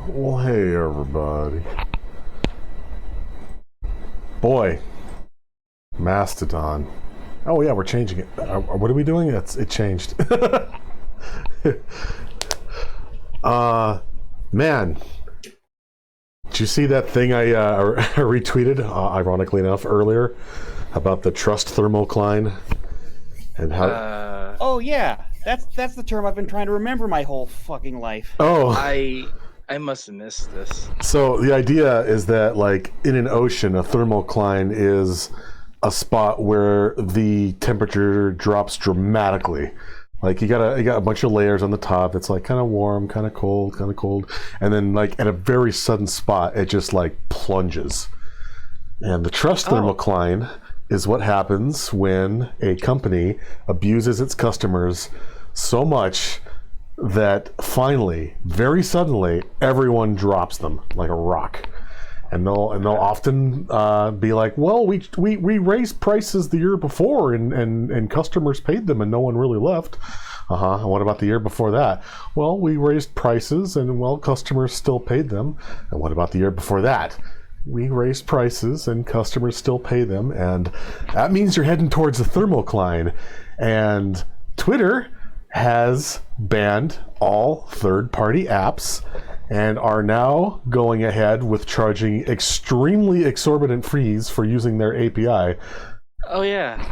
Well, hey everybody. Boy, Mastodon. Oh yeah, we're changing it. What are we doing? It changed. Man, did you see that thing I retweeted, ironically enough, earlier about the trust thermocline and how? Oh yeah, that's the term I've been trying to remember my whole fucking life. Oh, I must have missed this. so the idea is that, like, in an ocean, a thermocline is a spot where the temperature drops dramatically. Like you got a bunch of layers on the top. It's like kind of warm, kind of cold, and then like at a very sudden spot, it just like plunges. And the trust thermocline is what happens when a company abuses its customers so much that finally, very suddenly, everyone drops them like a rock. And they'll often be like, well, we raised prices the year before and customers paid them and no one really left. And what about the year before that? Well, we raised prices and, well, customers still paid them. And what about the year before that? We raised prices and customers still pay them. And that means you're heading towards a thermocline. And Twitter has banned all third-party apps and are now going ahead with charging extremely exorbitant fees for using their API. Oh yeah,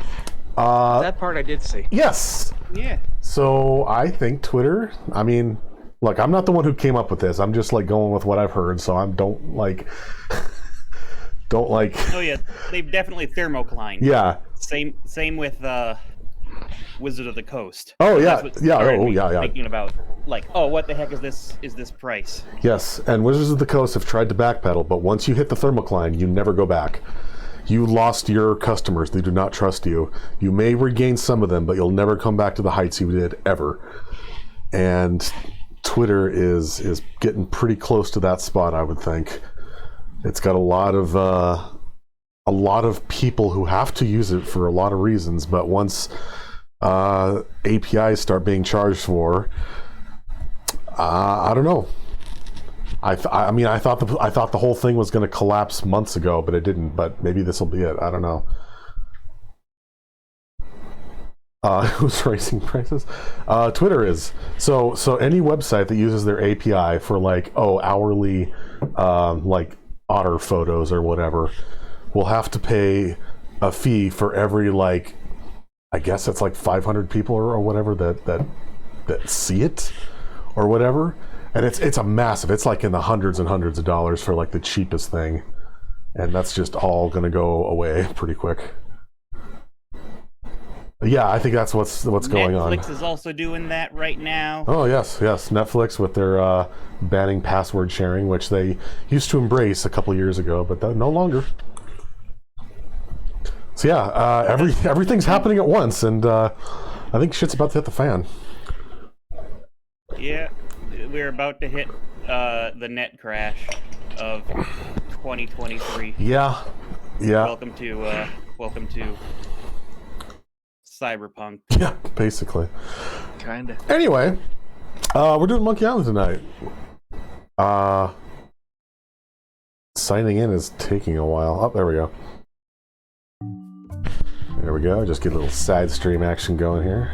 that part I did see. Yes. Yeah. So I think Twitter. I mean, look, I'm not the one who came up with this. I'm just like going with what I've heard. So I don't like. Oh yeah, they've definitely thermoclined. Yeah. Same with Wizard of the Coast. Oh yeah, That's what yeah. started Oh me yeah, yeah. Thinking about like, oh, what the heck is this price? Yes, and Wizards of the Coast have tried to backpedal, but once you hit the thermocline, you never go back. You lost your customers. They do not trust you. You may regain some of them, but you'll never come back to the heights you did ever. And Twitter is getting pretty close to that spot, I would think. It's got a lot of people who have to use it for a lot of reasons, but once APIs start being charged for, I don't know. I mean, I thought the whole thing was going to collapse months ago, but it didn't. But maybe this will be it. I don't know. Who's raising prices? Twitter is. So any website that uses their API for like hourly, like otter photos or whatever, will have to pay a fee for every, like, I guess it's like 500 people or whatever that see it or whatever. And it's a massive, it's like in the hundreds and hundreds of dollars for like the cheapest thing. And that's just all going to go away pretty quick. Yeah, I think that's what's going on. Netflix is also doing that right now. Oh, yes. Netflix with their banning password sharing, which they used to embrace a couple years ago, but no longer. So yeah, everything's happening at once, and I think shit's about to hit the fan. Yeah, we're about to hit the net crash of 2023. Yeah. Welcome to Cyberpunk. Yeah, basically. Kinda. Anyway, we're doing Monkey Island tonight. Signing in is taking a while. Oh, there we go. There we go. Just get a little side stream action going here.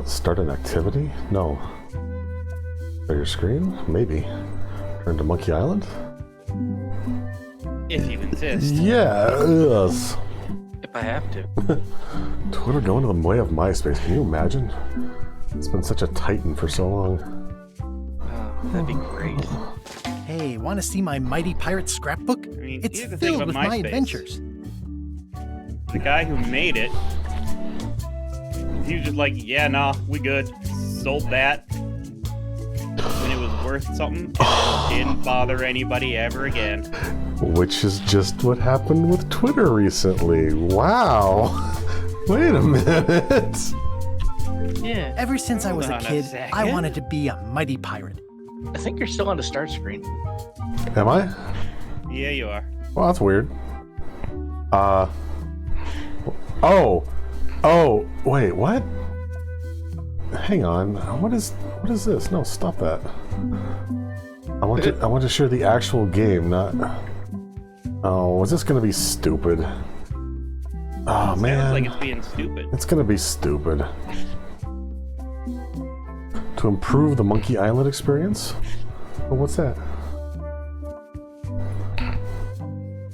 Start an activity? No. Share your screen? Maybe. Turn to Monkey Island? If you insist. Yes. If I have to. Twitter going to the way of MySpace. Can you imagine? It's been such a titan for so long. Oh, that'd be great. Hey, want to see my mighty pirate scrapbook? I mean, It's here's the thing filled about with my MySpace. adventures. The guy who made it, he was just like, yeah, nah, we good. Sold that. When it was worth something, didn't bother anybody ever again. Which is just what happened with Twitter recently. Wow. Wait a minute. Yeah. Ever since I was a Hold on a kid, second. I wanted to be a mighty pirate. I think you're still on the start screen. Am I? Yeah, you are. Well, that's weird. Oh, wait, what? hang on. What is this? No, stop that. I want to share the actual game, not. Oh, is this gonna be stupid? Oh man. Sounds like it's being stupid. It's gonna be stupid. To improve the Monkey Island experience? Oh, what's that?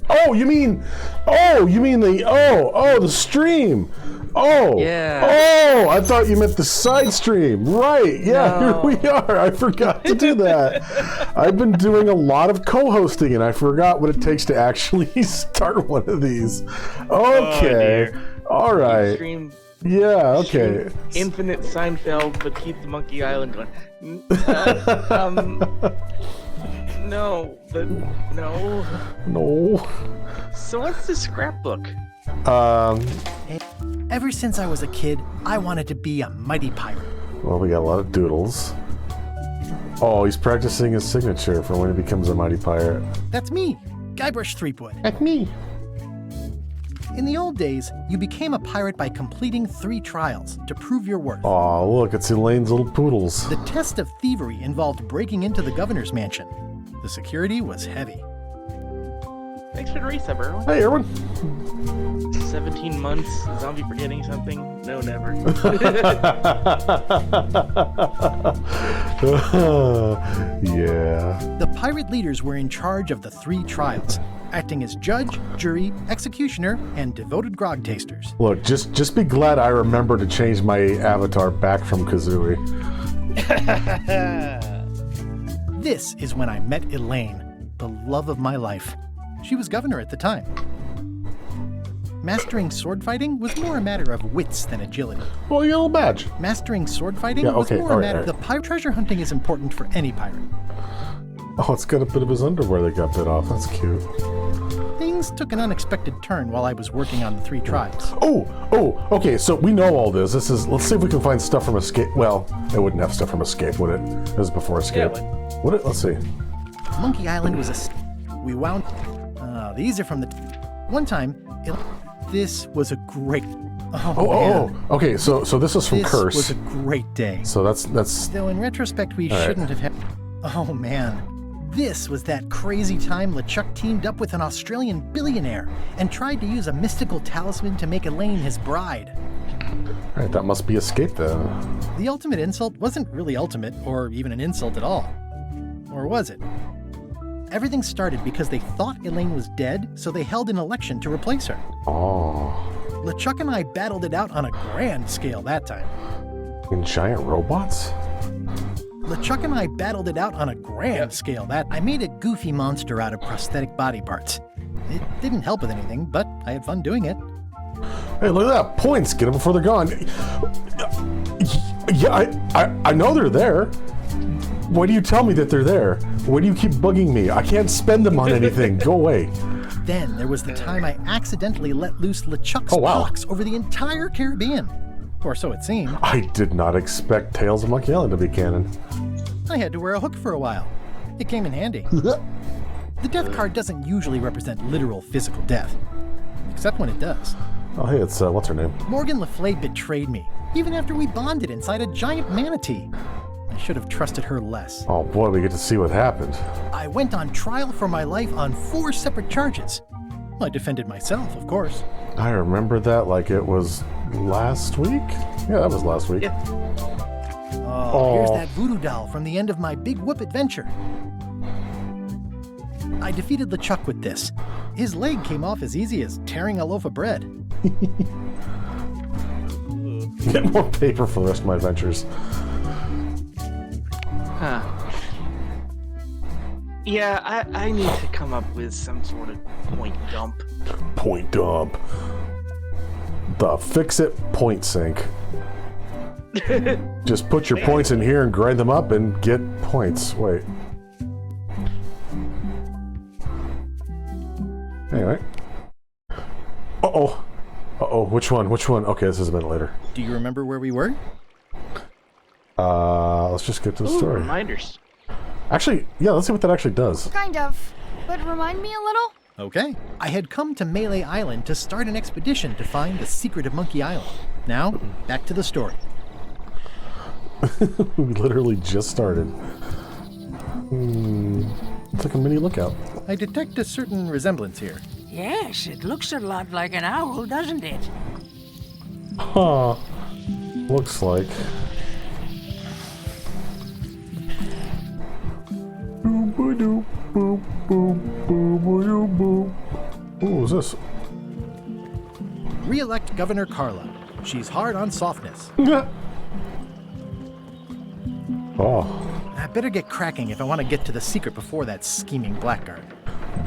Oh, you mean the stream. Oh, Yeah. Oh, I thought you meant the side stream. Right, yeah, No. Here we are. I forgot to do that. I've been doing a lot of co-hosting and I forgot what it takes to actually start one of these. Okay, all right. Stream Yeah, okay. infinite Seinfeld, but keep the Monkey Island going. No, but no. No. So what's the scrapbook? Ever since I was a kid, I wanted to be a mighty pirate. Well, we got a lot of doodles. Oh, he's practicing his signature for when he becomes a mighty pirate. That's me, Guybrush Threepwood. That's me. In the old days, you became a pirate by completing 3 trials to prove your worth. Oh, look, it's Elaine's little poodles. The test of thievery involved breaking into the governor's mansion. The security was heavy. Thanks for the resub, Erwin. Hey, Erwin. 17 months, zombie forgetting something? No, never. Yeah. The pirate leaders were in charge of the 3 trials, acting as judge, jury, executioner, and devoted grog tasters. Look, just be glad I remember to change my avatar back from Kazooie. This is when I met Elaine, the love of my life. She was governor at the time. Mastering sword fighting was more a matter of wits than agility. Well, you got a little badge. Mastering sword fighting Yeah, was okay, more a alright, matter. alright. The pirate treasure hunting is important for any pirate. Oh, it's got a bit of his underwear that got bit off. That's cute. Things took an unexpected turn while I was working on the 3 trials. Oh, okay, so we know all this. Let's see if we can find stuff from Escape. Well, it wouldn't have stuff from Escape, would it? It was before Escape. Yeah, Would it? Let's see. Monkey Island was we wound. These are from the. One time, this was a great. Man. Okay, so this is from This Curse. was a great day. So that's Though in retrospect, we All right. shouldn't have had. Oh man. This was that crazy time LeChuck teamed up with an Australian billionaire and tried to use a mystical talisman to make Elaine his bride. all right. That must be Escape then. The ultimate insult wasn't really ultimate, or even an insult at all. Or was it? Everything started because they thought Elaine was dead, so they held an election to replace her. Oh, LeChuck and I battled it out on a grand scale that time. in giant robots? LeChuck and I battled it out on a grand scale that I made a goofy monster out of prosthetic body parts. It didn't help with anything, but I had fun doing it. Hey, look at that! Points. Get them before they're gone. Yeah, I know they're there. Why do you tell me that they're there? Why do you keep bugging me? I can't spend them on anything. Go away. Then there was the time I accidentally let loose LeChuck's Oh, wow. pox over the entire Caribbean. Or so it seemed. I did not expect Tales of Monkey Island to be canon. I had to wear a hook for a while. It came in handy. The death card doesn't usually represent literal physical death. Except when it does. Oh, hey, it's what's her name? Morgan Le Fay betrayed me, even after we bonded inside a giant manatee. I should have trusted her less. Oh boy, we get to see what happened. I went on trial for my life on 4 separate charges. I defended myself, of course. I remember that like it was last week. Yeah, that was last week. Yeah. Oh, here's Aw. that voodoo doll from the end of my Big Whoop adventure. I defeated LeChuck with this. His leg came off as easy as tearing a loaf of bread. Get more paper for the rest of my adventures. Huh. Yeah, I need to come up with some sort of point dump. Point dump. The fix-it point sink. Just put your points in here and grind them up and get points. Wait. Anyway. Uh-oh. Uh-oh, which one? Which one? Okay, this is a minute later. Do you remember where we were? Let's just get to the Ooh, story. reminders. Actually, yeah, let's see what that actually does. Kind of. But remind me a little? Okay. I had come to Melee Island to start an expedition to find the secret of Monkey Island. Now, back to the story. We literally just started. It's like a mini lookout. I detect a certain resemblance here. Yes, it looks a lot like an owl, doesn't it? Huh. Looks like. What was this? Re-elect Governor Carla. She's hard on softness. Oh. I better get cracking if I want to get to the secret before that scheming blackguard.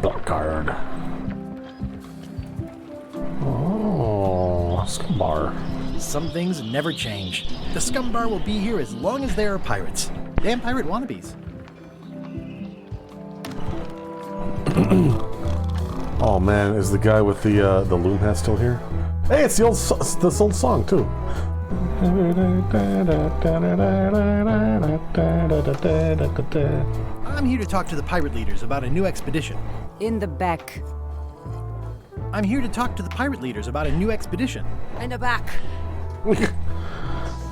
Blackguard. Oh, Scumbar. Some things never change. The Scumbar will be here as long as there are pirates. Damn pirate wannabes. Oh man, is the guy with the loom hat still here? Hey, it's this old song too. I'm here to talk to the pirate leaders about a new expedition. In the back. I'm here to talk to the pirate leaders about a new expedition. In the back.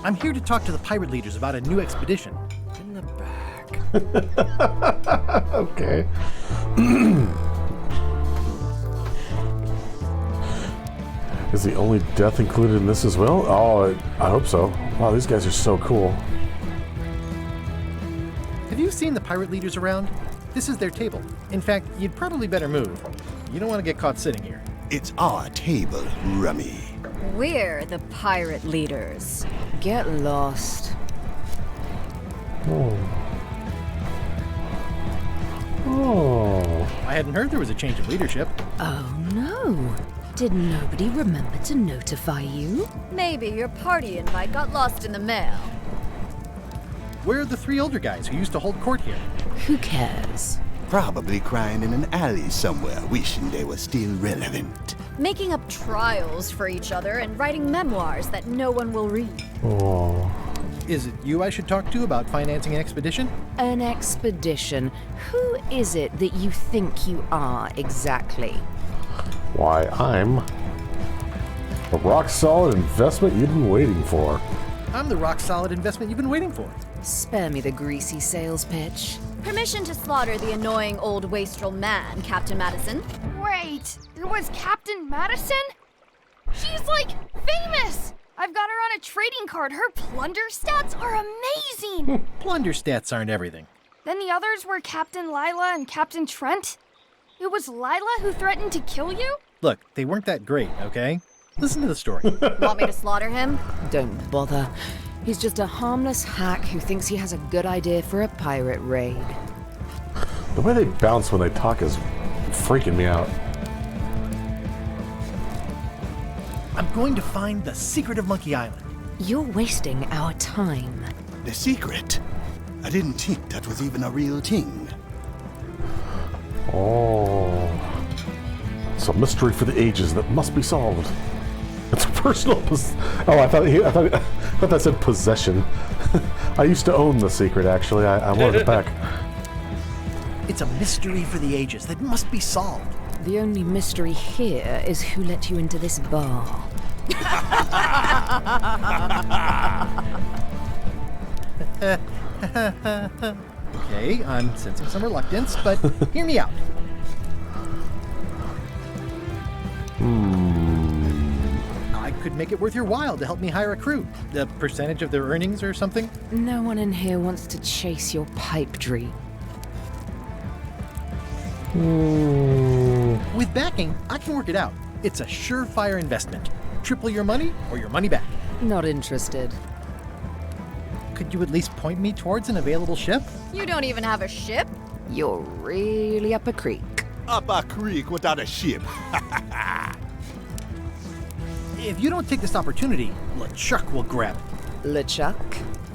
I'm here to talk to the pirate leaders about a new expedition. In the back. Okay. Is the only death included in this as well? Oh, I hope so. Wow, these guys are so cool. Have you seen the pirate leaders around? This is their table. In fact, you'd probably better move. You don't want to get caught sitting here. It's our table, Rummy. We're the pirate leaders. Get lost. Oh. Oh. I hadn't heard there was a change of leadership. Oh no. Did nobody remember to notify you? Maybe your party invite got lost in the mail. Where are the three older guys who used to hold court here? Who cares? Probably crying in an alley somewhere, wishing they were still relevant. Making up trials for each other and writing memoirs that no one will read. Oh. Is it you I should talk to about financing an expedition? An expedition. Who is it that you think you are exactly? Why, I'm a rock-solid investment you've been waiting for. I'm the rock-solid investment you've been waiting for. Spare me the greasy sales pitch. Permission to slaughter the annoying old wastrel man, Captain Madison. Wait, it was Captain Madison? She's like famous! I've got her on a trading card. Her plunder stats are amazing! Plunder stats aren't everything. Then the others were Captain Lila and Captain Trent? It was Lila who threatened to kill you? Look, they weren't that great, okay? Listen to the story. Want me to slaughter him? Don't bother. He's just a harmless hack who thinks he has a good idea for a pirate raid. The way they bounce when they talk is freaking me out. I'm going to find the secret of Monkey Island. You're wasting our time. The secret? I didn't think that was even a real thing. Oh. It's a mystery for the ages that must be solved. It's a personal I thought that said possession. I used to own the secret, actually. I wanted it back. It's a mystery for the ages that must be solved. The only mystery here is who let you into this bar. Okay, I'm sensing some reluctance, but hear me out. I could make it worth your while to help me hire a crew. A percentage of their earnings or something? No one in here wants to chase your pipe dream. With backing, I can work it out. It's a surefire investment. Triple your money or your money back. Not interested. Could you at least point me towards an available ship? You don't even have a ship? You're really up a creek. Up a creek without a ship. If you don't take this opportunity, LeChuck will grab it. LeChuck?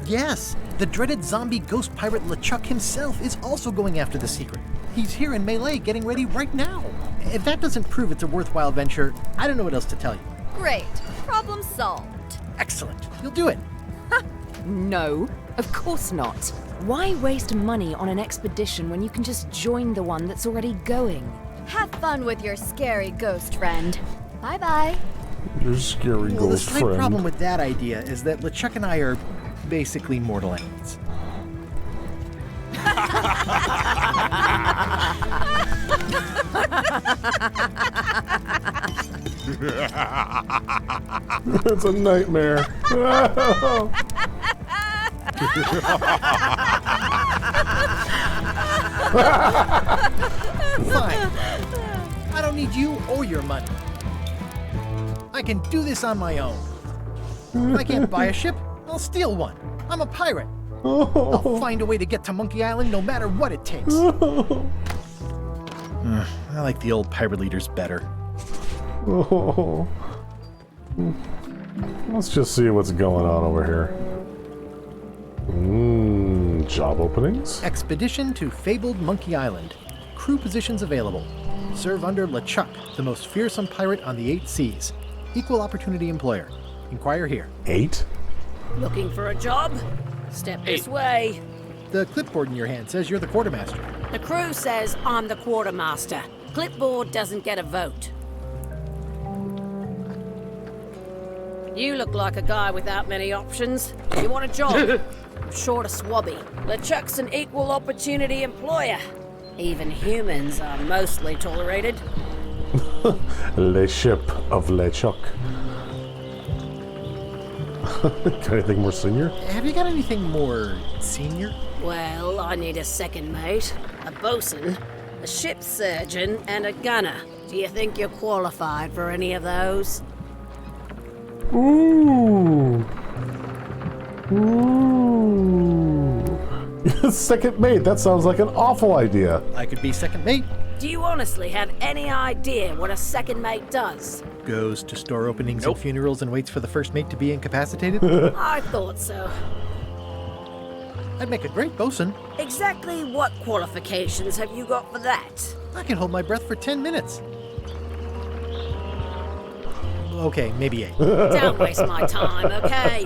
Yes, the dreaded zombie ghost pirate LeChuck himself is also going after the secret. He's here in Melee getting ready right now. If that doesn't prove it's a worthwhile venture, I don't know what else to tell you. Great. Problem solved. Excellent. You'll do it. No, of course not. Why waste money on an expedition when you can just join the one that's already going? Have fun with your scary ghost friend. Bye-bye. Your scary Well, the ghost slight friend. problem with that idea is that LeChuck and I are basically mortal enemies. It's a nightmare. Fine. I don't need you or your money. I can do this on my own. If I can't buy a ship, I'll steal one. I'm a pirate. I'll find a way to get to Monkey Island no matter what it takes. I like the old pirate leaders better. Let's just see what's going on over here. Job openings? Expedition to fabled Monkey Island. Crew positions available. Serve under LeChuck, the most fearsome pirate on the 8 seas. Equal opportunity employer. Inquire here. 8? Looking for a job? Step this way. The clipboard in your hand says you're the quartermaster. The crew says I'm the quartermaster. Clipboard doesn't get a vote. You look like a guy without many options. You want a job? I'm short of swabby. LeChuck's an equal opportunity employer. Even humans are mostly tolerated. Le ship of LeChuck. Got anything more senior? Have you got anything more senior? Well, I need a second mate, a bosun, a ship surgeon, and a gunner. Do you think you're qualified for any of those? Ooh. Second mate, that sounds like an awful idea. I could be second mate. Do you honestly have any idea what a second mate does? Goes to store openings and funerals and waits for the first mate to be incapacitated. I thought so. I'd make a great bosun. Exactly what qualifications have you got for that? I can hold my breath for 10 minutes. Okay, maybe 8. Don't waste my time, okay?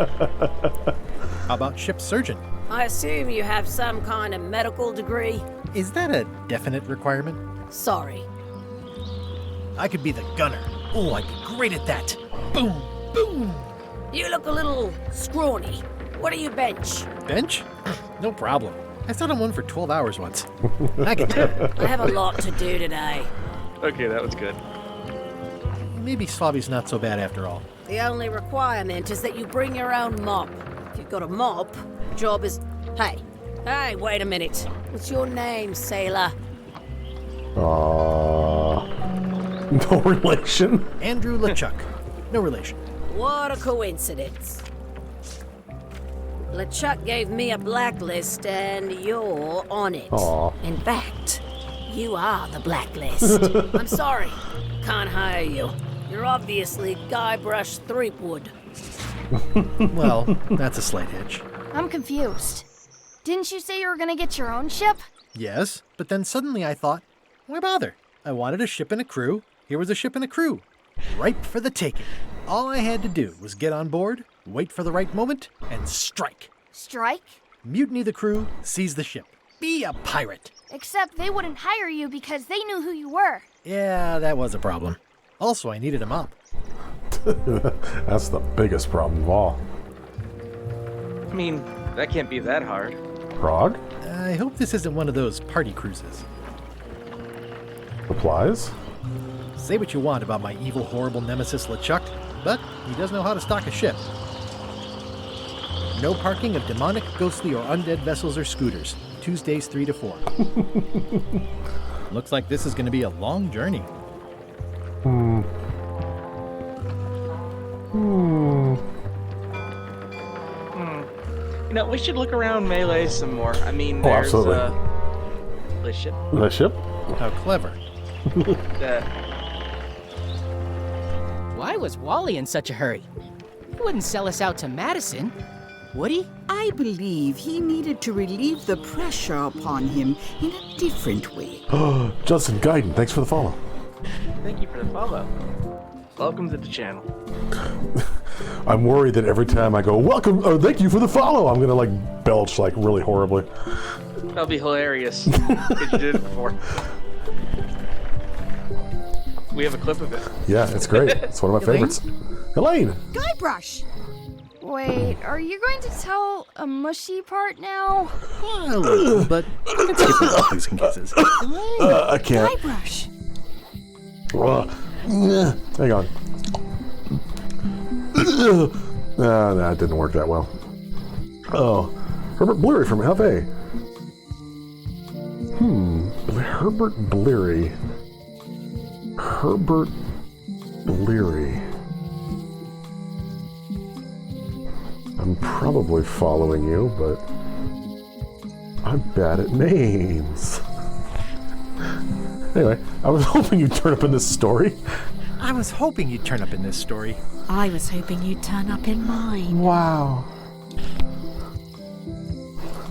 How about ship surgeon? I assume you have some kind of medical degree? Is that a definite requirement? Sorry. I could be the gunner. Oh, I'd be great at that. Boom, boom. You look a little scrawny. What do you bench? Bench? No problem. I sat on one for 12 hours once. I can do it. I have a lot to do today. Okay, that was good. Maybe Swabby's not so bad after all. The only requirement is that you bring your own mop. If you've got a mop, the job is... Hey, wait a minute. What's your name, sailor? No relation. Andrew LeChuck. No relation. What a coincidence. LeChuck gave me a blacklist and you're on it. Aw. In fact, you are the blacklist. I'm sorry. Can't hire you. You're obviously Guybrush Threepwood. Well, that's a slight hitch. I'm confused. Didn't you say you were gonna get your own ship? Yes, but then suddenly I thought, why bother? I wanted a ship and a crew. Here was a ship and a crew. Ripe for the taking. All I had to do was get on board, wait for the right moment, and strike. Strike? Mutiny the crew, seize the ship. Be a pirate. Except they wouldn't hire you because they knew who you were. Yeah, that was a problem. Also, I needed a mop. That's the biggest problem of all. I mean, that can't be that hard. Prague? I hope this isn't one of those party cruises. Supplies? Say what you want about my evil, horrible nemesis LeChuck, but he does know how to stock a ship. No parking of demonic, ghostly, or undead vessels or scooters. Tuesdays 3 to 4. Looks like this is going to be a long journey. You know, we should look around Melee some more. I mean, there's absolutely. the ship. The ship? How clever. Why was Wally in such a hurry? He wouldn't sell us out to Madison, would he? I believe he needed to relieve the pressure upon him in a different way. Justin Guyton, thanks for the follow. Thank you for the follow. Welcome to the channel. I'm worried that every time I go, welcome, or thank you for the follow, I'm gonna like belch like really horribly. That'll be hilarious. Because you did it before. We have a clip of it. Yeah, it's great. It's one of my favorites. Elaine! Guybrush! Wait, are you going to tell a mushy part now? A little, but we can skip the obvious kisses. I can't. Guybrush. Hang on. No, it didn't work that well. Oh, Herbert Bleary from FA. Herbert Bleary. Herbert Bleary. I'm probably following you, but I'm bad at names. Anyway, I was hoping you'd turn up in this story. I was hoping you'd turn up in this story. I was hoping you'd turn up in mine. Wow.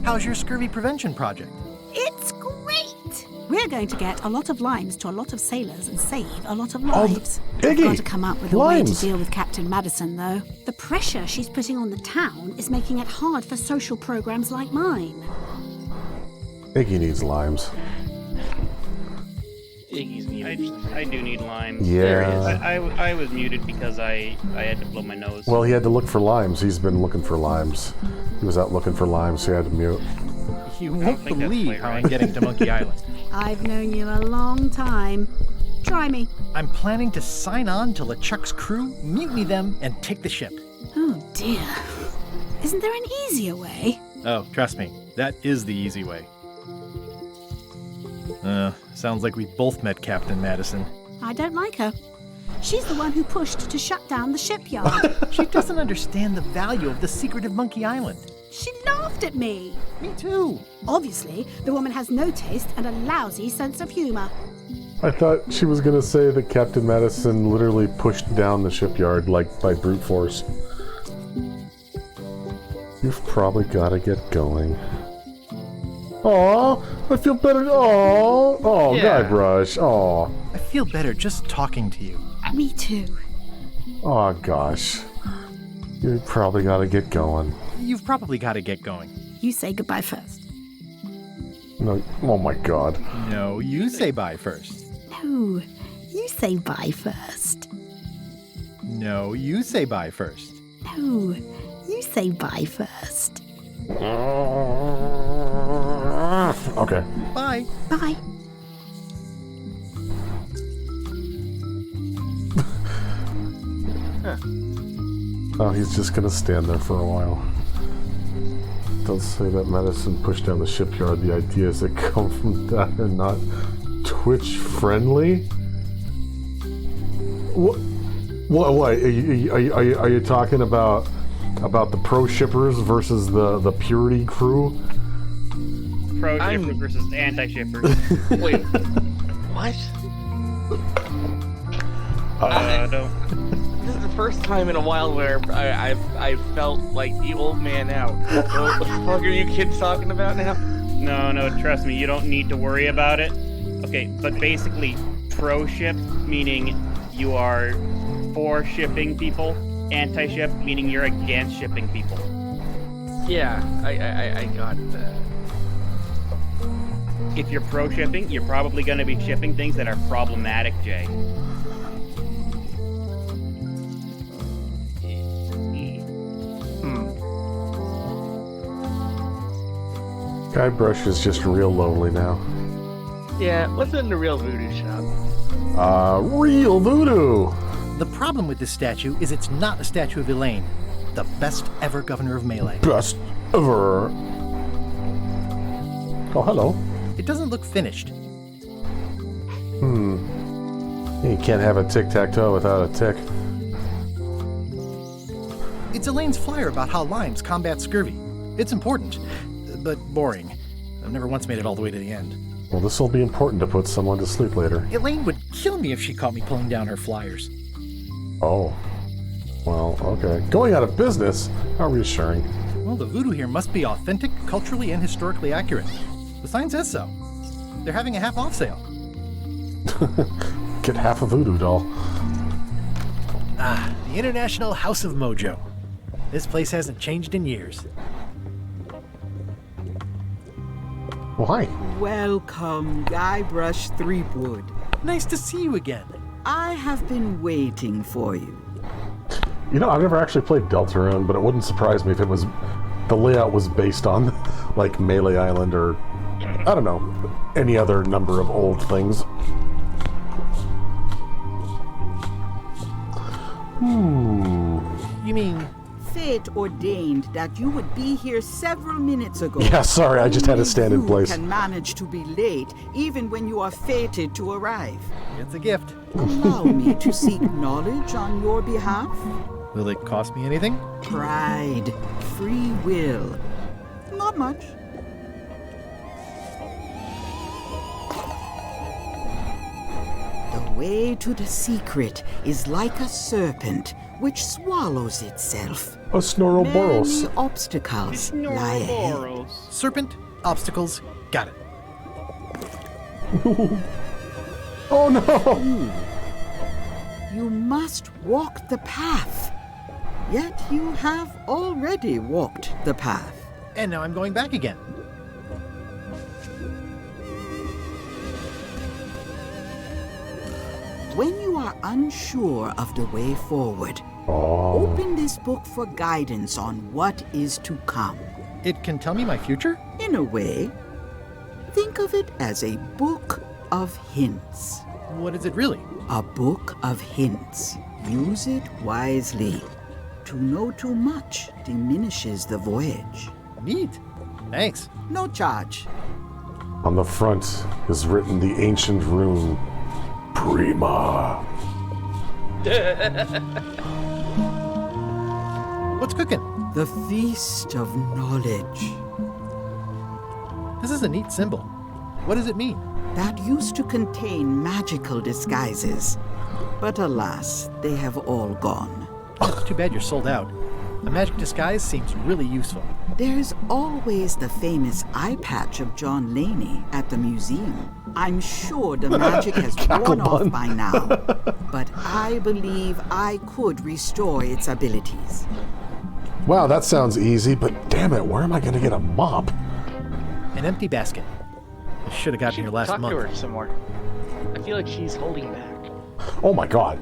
How's your scurvy prevention project? It's great! We're going to get a lot of limes to a lot of sailors and save a lot of lives. We've Iggy, got to come up with a way to limes. deal with Captain Madison, though. The pressure she's putting on the town is making it hard for social programs like mine. Iggy needs limes. Iggy's muted. I do need limes. Yeah. I was muted because I had to blow my nose. Well, he had to look for limes. He's been looking for limes. He was out looking for limes, so he had to mute. You won't believe how I'm getting to Monkey Island. I've known you a long time. Try me. I'm planning to sign on to LeChuck's crew, mutiny them, and take the ship. Oh dear. Isn't there an easier way? Oh, trust me, that is the easy way. Sounds like we both met Captain Madison. I don't like her. She's the one who pushed to shut down the shipyard. She doesn't understand the value of the secret of Monkey Island. She laughed at me. Me too. Obviously, the woman has no taste and a lousy sense of humor. I thought she was going to say that Captain Madison literally pushed down the shipyard, like, by brute force. You've probably got to get going. Aw, I feel better. Oh, Yeah. Guybrush. Aw. I feel better just talking to you. Me too. Oh, gosh. You probably got to get going. You've probably got to get going. You say goodbye first. No, oh my God. No, you say bye first. No, you say bye first. No, you say bye first. No, you say bye first. Okay. Bye. Bye. Oh, he's just gonna stand there for a while. It does say that Madison pushed down the shipyard. The ideas that come from that are not Twitch friendly. What? What? Are you talking about the pro shippers versus the purity crew? Pro shippers versus anti shippers. Wait, what? No. This is the first time in a while where I felt like the old man out. What the fuck are you kids talking about now? No, trust me, you don't need to worry about it. Okay, but basically, pro ship meaning you are for shipping people, anti-ship meaning you're against shipping people. Yeah, I got that. If you're pro shipping, you're probably going to be shipping things that are problematic, Jay. Guybrush is just real lonely now. Yeah, what's in the real voodoo shop? Real voodoo! The problem with this statue is it's not a statue of Elaine, the best ever governor of Melee. Best ever. Oh, hello. It doesn't look finished. You can't have a tic-tac-toe without a tick. It's Elaine's flyer about how limes combat scurvy. It's important, but boring. I've never once made it all the way to the end. Well, this will be important to put someone to sleep later. Elaine would kill me if she caught me pulling down her flyers. Oh. Well, okay. Going out of business? How reassuring. Well, the voodoo here must be authentic, culturally, and historically accurate. The sign says so. They're having a half-off sale. Get half a voodoo doll. Ah, the International House of Mojo. This place hasn't changed in years. Well, hi. Welcome, Guybrush Threepwood. Nice to see you again. I have been waiting for you. You know, I've never actually played Deltarune, but it wouldn't surprise me if the layout was based on like Melee Island or, I don't know, any other number of old things. You mean... Fate ordained that you would be here several minutes ago. Yeah, sorry, I just had to Only stand in place. You can manage to be late, even when you are fated to arrive. It's a gift. Allow me to seek knowledge on your behalf. Will it cost me anything? Pride, free will. Not much. The way to the secret is like a serpent which swallows itself. A Snorroboros. Many obstacles lie ahead. Serpent, obstacles, got it. Oh no! You must walk the path. Yet you have already walked the path. And now I'm going back again. When you are unsure of the way forward, open this book for guidance on what is to come. It can tell me my future? In a way, think of it as a book of hints. What is it really? A book of hints. Use it wisely. To know too much diminishes the voyage. Neat. Thanks. No charge. On the front is written the ancient rune, Prima. What's cooking? The Feast of Knowledge. This is a neat symbol. What does it mean? That used to contain magical disguises. But alas, they have all gone. It's too bad you're sold out. A magic disguise seems really useful. There's always the famous eye patch of John Laney at the museum. I'm sure the magic has worn off by now, but I believe I could restore its abilities. Wow, that sounds easy, but damn it, where am I going to get a mop? An empty basket. I should have gotten here last month. Talk to her some more. I feel like she's holding back. Oh my god.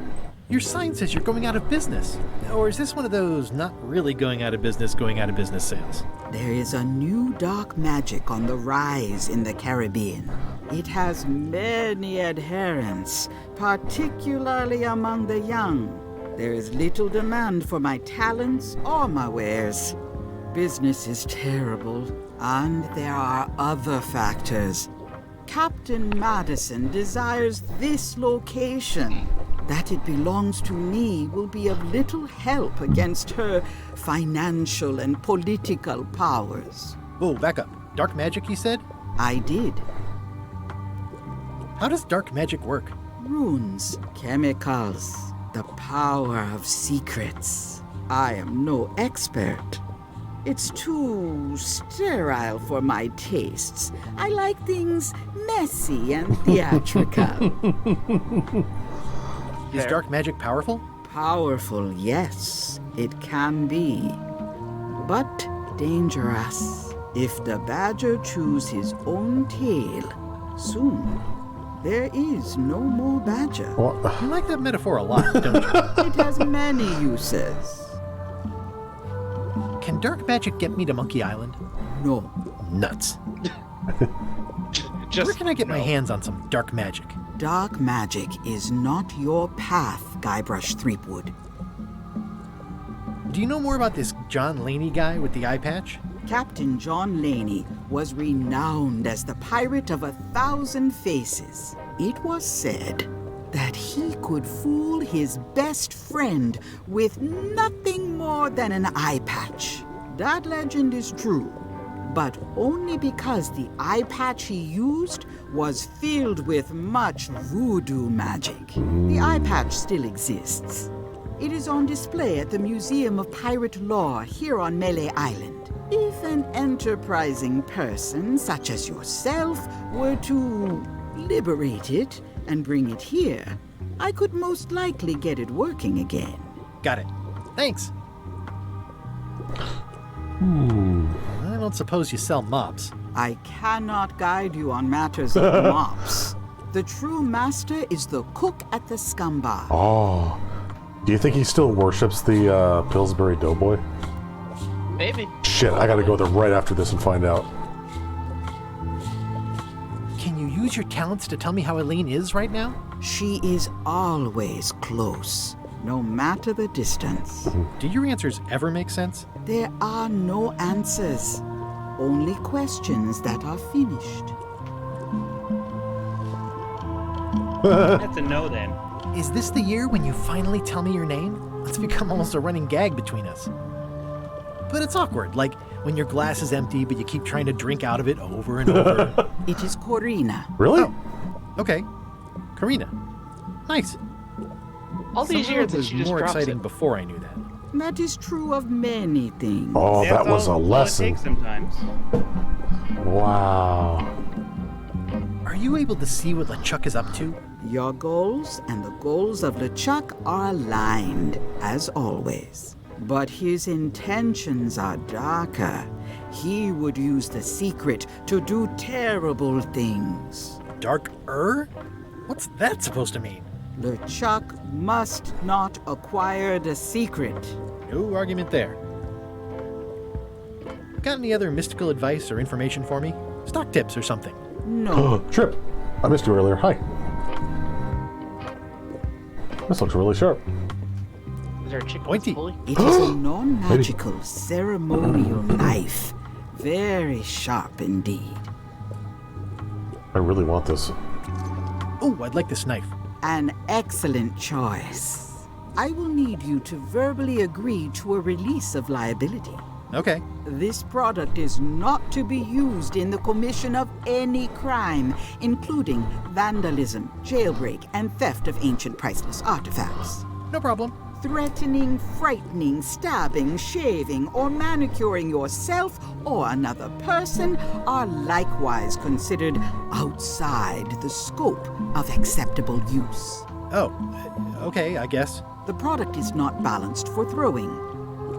Your sign says you're going out of business. Or is this one of those not really going out of business sales? There is a new dark magic on the rise in the Caribbean. It has many adherents, particularly among the young. There is little demand for my talents or my wares. Business is terrible, and there are other factors. Captain Madison desires this location. That it belongs to me will be of little help against her financial and political powers. Whoa, back up. Dark magic, you said? I did. How does dark magic work? Runes, chemicals, the power of secrets. I am no expert. It's too sterile for my tastes. I like things messy and theatrical. Is dark magic powerful? Powerful, yes, it can be. But dangerous. If the badger chews his own tail, soon there is no more badger. You like that metaphor a lot, don't you? It has many uses. Can dark magic get me to Monkey Island? No. Nuts. Where can I get my hands on some dark magic? Dark magic is not your path, Guybrush Threepwood. Do you know more about this John Laney guy with the eye patch? Captain John Laney was renowned as the pirate of 1,000 faces. It was said that he could fool his best friend with nothing more than an eye patch. That legend is true, but only because the eye patch he used was filled with much voodoo magic. The eye patch still exists. It is on display at the Museum of Pirate Lore here on Melee Island. If an enterprising person such as yourself were to liberate it and bring it here, I could most likely get it working again. Got it. Thanks. I don't suppose you sell mops. I cannot guide you on matters of mops. The true master is the cook at the scum bar. Oh. Do you think he still worships the Pillsbury Doughboy? Maybe. Shit, I gotta go there right after this and find out. Can you use your talents to tell me how Eileen is right now? She is always close, no matter the distance. Do your answers ever make sense? There are no answers, only questions that are finished. That's a no then. Is this the year when you finally tell me your name? It's become almost a running gag between us. But it's awkward, like when your glass is empty but you keep trying to drink out of it over and over. It is Corina. Really? Oh, okay. Karina. Nice. All these Somehow years it that was she just more drops exciting it. before I knew that. That is true of many things. Oh, That's that was a all it lesson. takes sometimes. Wow. Are you able to see what LeChuck is up to? Your goals and the goals of LeChuck are aligned, as always. But his intentions are darker. He would use the secret to do terrible things. Dark-er? What's that supposed to mean? LeChuck must not acquire the secret. No argument there. Got any other mystical advice or information for me? Stock tips or something? No. Trip. I missed you earlier. Hi. This looks really sharp. Is there a chicken Pointy. fully? It is a non-magical ceremonial knife. Very sharp indeed. I really want this. Oh, I'd like this knife. An excellent choice. I will need you to verbally agree to a release of liability. Okay. This product is not to be used in the commission of any crime, including vandalism, jailbreak, and theft of ancient priceless artifacts. No problem. Threatening, frightening, stabbing, shaving, or manicuring yourself or another person are likewise considered outside the scope of acceptable use. Oh, okay, I guess. The product is not balanced for throwing.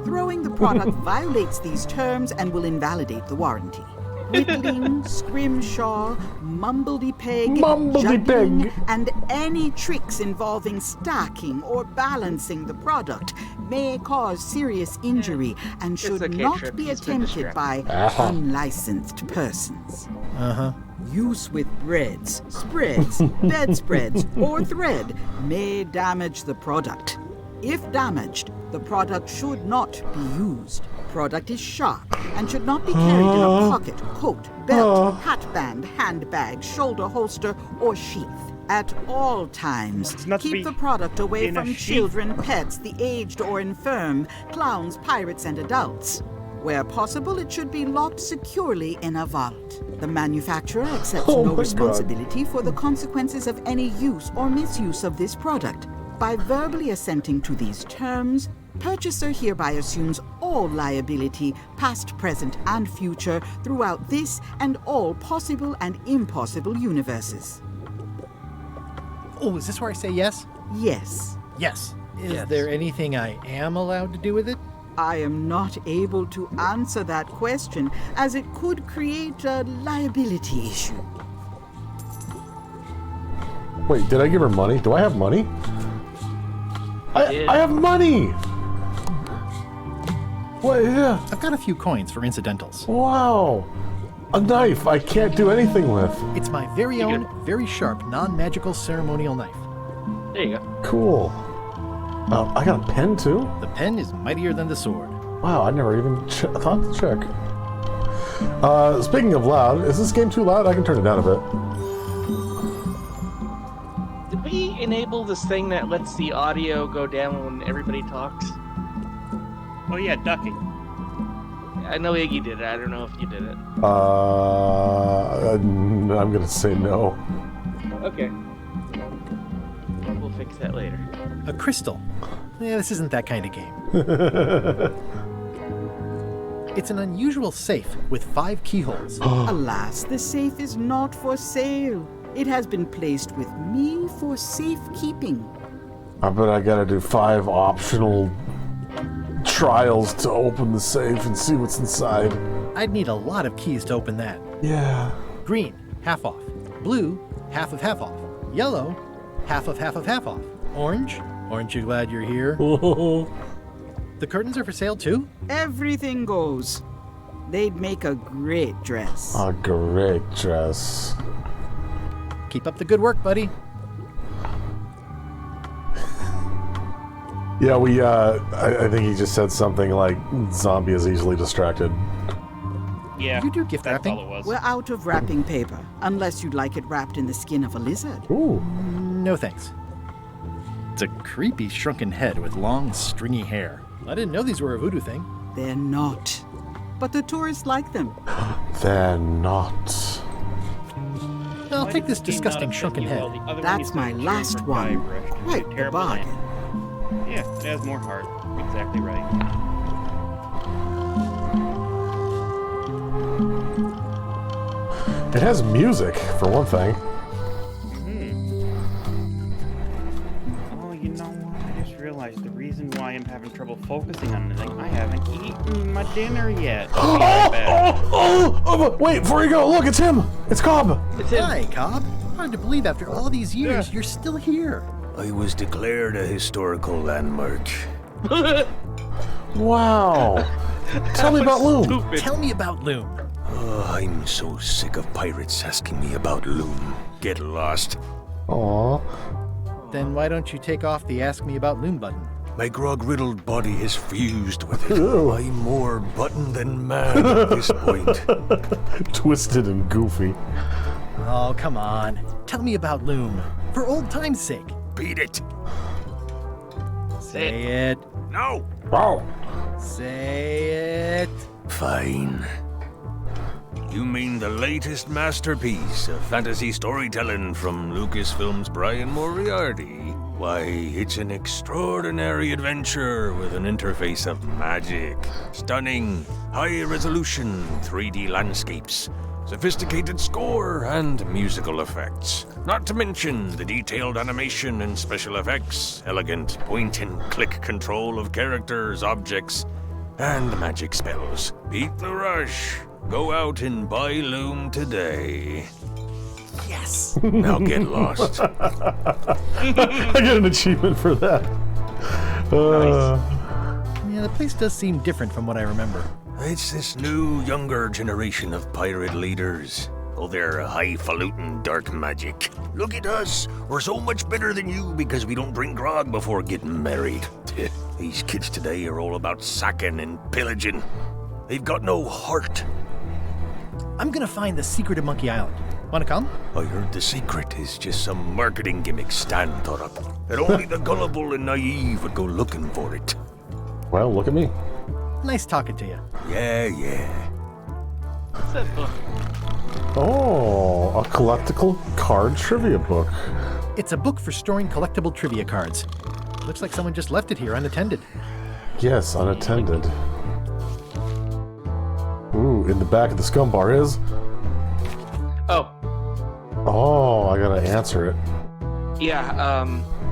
Throwing the product violates these terms and will invalidate the warranty. Whittling, scrimshaw, mumbledy-peg, juggling, and any tricks involving stacking or balancing the product may cause serious injury and should okay, not Trip. be He's been attempted by unlicensed persons. Uh-huh. Use with breads, spreads, bedspreads, or thread may damage the product. If damaged, the product should not be used. Product is sharp and should not be carried in a pocket, coat, belt, hatband, handbag, shoulder holster, or sheath. At all times, keep the product away from children, pets, the aged or infirm, clowns, pirates, and adults. Where possible, it should be locked securely in a vault. The manufacturer accepts no responsibility for the consequences of any use or misuse of this product. By verbally assenting to these terms, purchaser hereby assumes all liability, past, present, and future, throughout this and all possible and impossible universes. Oh, is this where I say yes? Yes. Yes. Is there anything I am allowed to do with it? I am not able to answer that question, as it could create a liability issue. Wait, did I give her money? Do I have money? I have money! What? Yeah. I've got a few coins for incidentals. Wow. A knife I can't do anything with. It's my very own, very sharp, non-magical ceremonial knife. There you go. Cool. I got a pen too? The pen is mightier than the sword. Wow, I never even thought to check. Speaking of loud, is this game too loud? I can turn it down a bit. Did we enable this thing that lets the audio go down when everybody talks? Oh yeah, ducking. I know Iggy did it. I don't know if you did it. I'm gonna say no. Okay. We'll fix that later. A crystal. Yeah, this isn't that kind of game. It's an unusual safe with 5 keyholes. Alas, the safe is not for sale. It has been placed with me for safekeeping. I bet I gotta do 5 optional trials to open the safe and see what's inside. I'd need a lot of keys to open that. Yeah. Green, half off. Blue, half of half off. Yellow, half of half of half off. Orange, Aren't you glad you're here? The curtains are for sale too? Everything goes. They'd make a great dress. A great dress. Keep up the good work, buddy. Yeah, I think he just said something like, zombie is easily distracted. Yeah, You do gift that's wrapping? all it was. We're out of wrapping paper, unless you'd like it wrapped in the skin of a lizard. Ooh. No thanks. It's a creepy shrunken head with long, stringy hair. I didn't know these were a voodoo thing. They're not. But the tourists like them. They're not. I'll Why take does this he not disgusting have shrunken you head. all the other That's one my used to last chamber one. guybrush? Quite the Terrible bargain. land. Yeah, it has more heart. Exactly right. It has music, for one thing. Oh, you know what? I just realized the reason why I'm having trouble focusing on anything. I haven't eaten my dinner yet. I'll be right back. Wait, before you go, look, it's him! It's Cobb! Hi, Cobb. Hard to believe after all these years you're still here. I was declared a historical landmark. Wow. Tell me about Loom. Tell me about Loom. Oh, I'm so sick of pirates asking me about Loom. Get lost. Aww. Then why don't you take off the Ask Me About Loom button? My grog-riddled body is fused with it. Ew. I'm more button than man at this point. Twisted and goofy. Oh, come on. Tell me about Loom. For old time's sake. Beat it. Say it. No. Wow. Say it. Fine. You mean the latest masterpiece of fantasy storytelling from Lucasfilm's Brian Moriarty? Why, it's an extraordinary adventure with an interface of magic, stunning, high-resolution 3D landscapes, sophisticated score, and musical effects. Not to mention the detailed animation and special effects, elegant point-and-click control of characters, objects, and magic spells. Beat the rush. Go out and buy Loom today. Yes. Now get lost. I get an achievement for that. Yeah, the place does seem different from what I remember. It's this new, younger generation of pirate leaders. Oh, they're highfalutin dark magic. Look at us. We're so much better than you because we don't drink grog before getting married. These kids today are all about sacking and pillaging. They've got no heart. I'm gonna find the secret of Monkey Island. Wanna come? I heard the secret is just some marketing gimmick Stan thought up. That only the gullible and naive would go looking for it. Well, look at me. Nice talking to you. Yeah. What's that book? Oh, a collectible card trivia book. It's a book for storing collectible trivia cards. Looks like someone just left it here unattended. Yes, unattended. Ooh, in the back of the scum bar is... Oh, I gotta answer it. Yeah,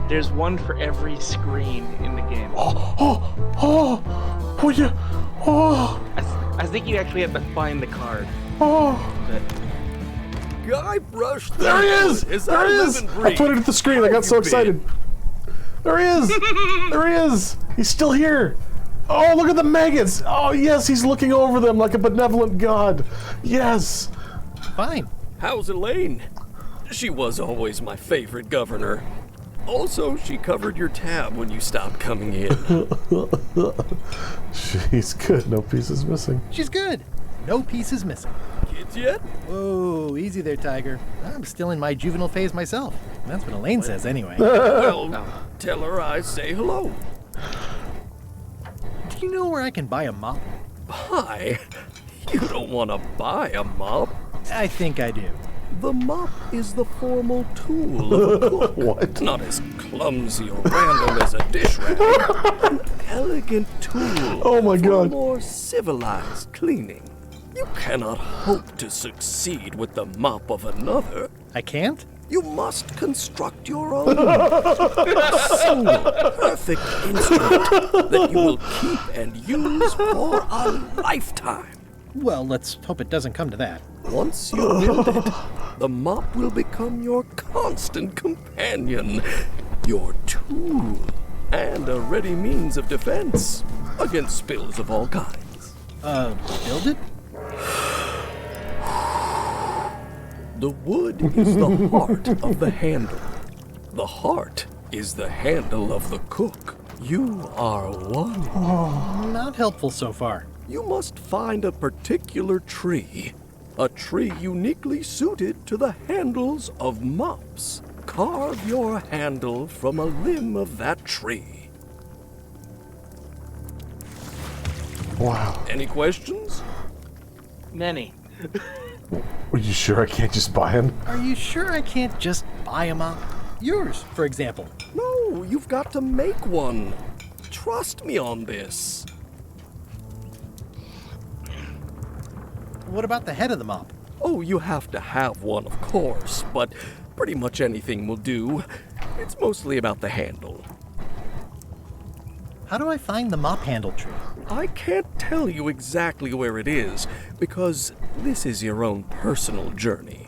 there's one for every screen in the game. Oh, yeah. Oh, I think you actually have to find the card. oh. Guybrush. There he is! There he is! I put it at the screen. I got so excited. There he is! There he is! He's still here! Oh, look at the maggots! Oh, yes, he's looking over them like a benevolent god. Yes! Fine. How's Elaine? She was always my favorite governor. Also, she covered your tab when you stopped coming in. She's good. No pieces missing. She's good. No pieces missing. Kids yet? Whoa, easy there, Tiger. I'm still in my juvenile phase myself. That's what Elaine says anyway. Well, tell her I say hello. Do you know where I can buy a mop? Buy? You don't want to buy a mop. I think I do. The mop is the formal tool of a cook. What? Not as clumsy or random as a dish rag. An elegant tool. Oh my for God. more civilized cleaning. You cannot hope to succeed with the mop of another. I can't? You must construct your own. A single, perfect instrument that you will keep and use for a lifetime. Well, let's hope it doesn't come to that. Once you build it, the mop will become your constant companion, your tool. and a ready means of defense against spills of all kinds. Build it? The wood is the heart of the handle. The heart is the handle of the cook. You are one. Not helpful so far. You must find a particular tree. A tree uniquely suited to the handles of mops. Carve your handle from a limb of that tree. Wow. Any questions? Many. Are you sure I can't just buy him? Are you sure I can't just buy a mop? Yours, for example. No, you've got to make one. Trust me on this. What about the head of the mop? Oh, you have to have one, of course, but pretty much anything will do. It's mostly about the handle. How do I find the mop handle tree? I can't tell you exactly where it is, because this is your own personal journey.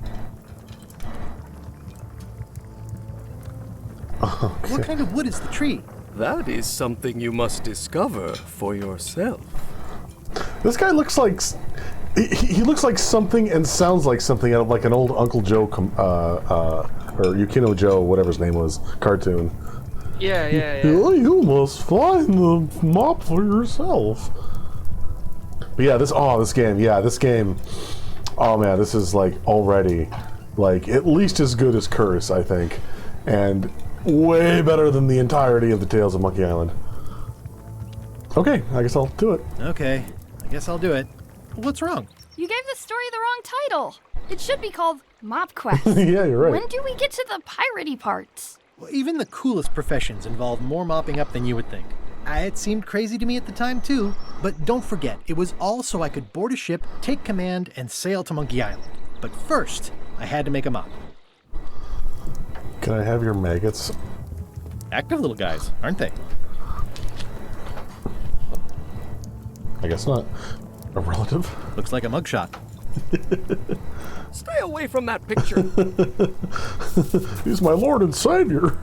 Okay. What kind of wood is the tree? That is something you must discover for yourself. This guy looks like... He looks like something and sounds like something out of like an old Uncle Joe, or Yukino Joe, whatever his name was, cartoon. Yeah. You must find the mop for yourself. But yeah, this game. Oh man, this is like already like at least as good as Curse, I think, and way better than the entirety of the Tales of Monkey Island. Okay, I guess I'll do it. Okay, I guess I'll do it. What's wrong? You gave the story the wrong title. It should be called Mop Quest. Yeah, you're right. When do we get to the piratey parts? Well, even the coolest professions involve more mopping up than you would think. It seemed crazy to me at the time too, but don't forget, it was all so I could board a ship, take command, and sail to Monkey Island. But first, I had to make a mop. Can I have your maggots? Active little guys, aren't they? I guess not. A relative? Looks like a mugshot. Stay away from that picture. He's my Lord and Savior.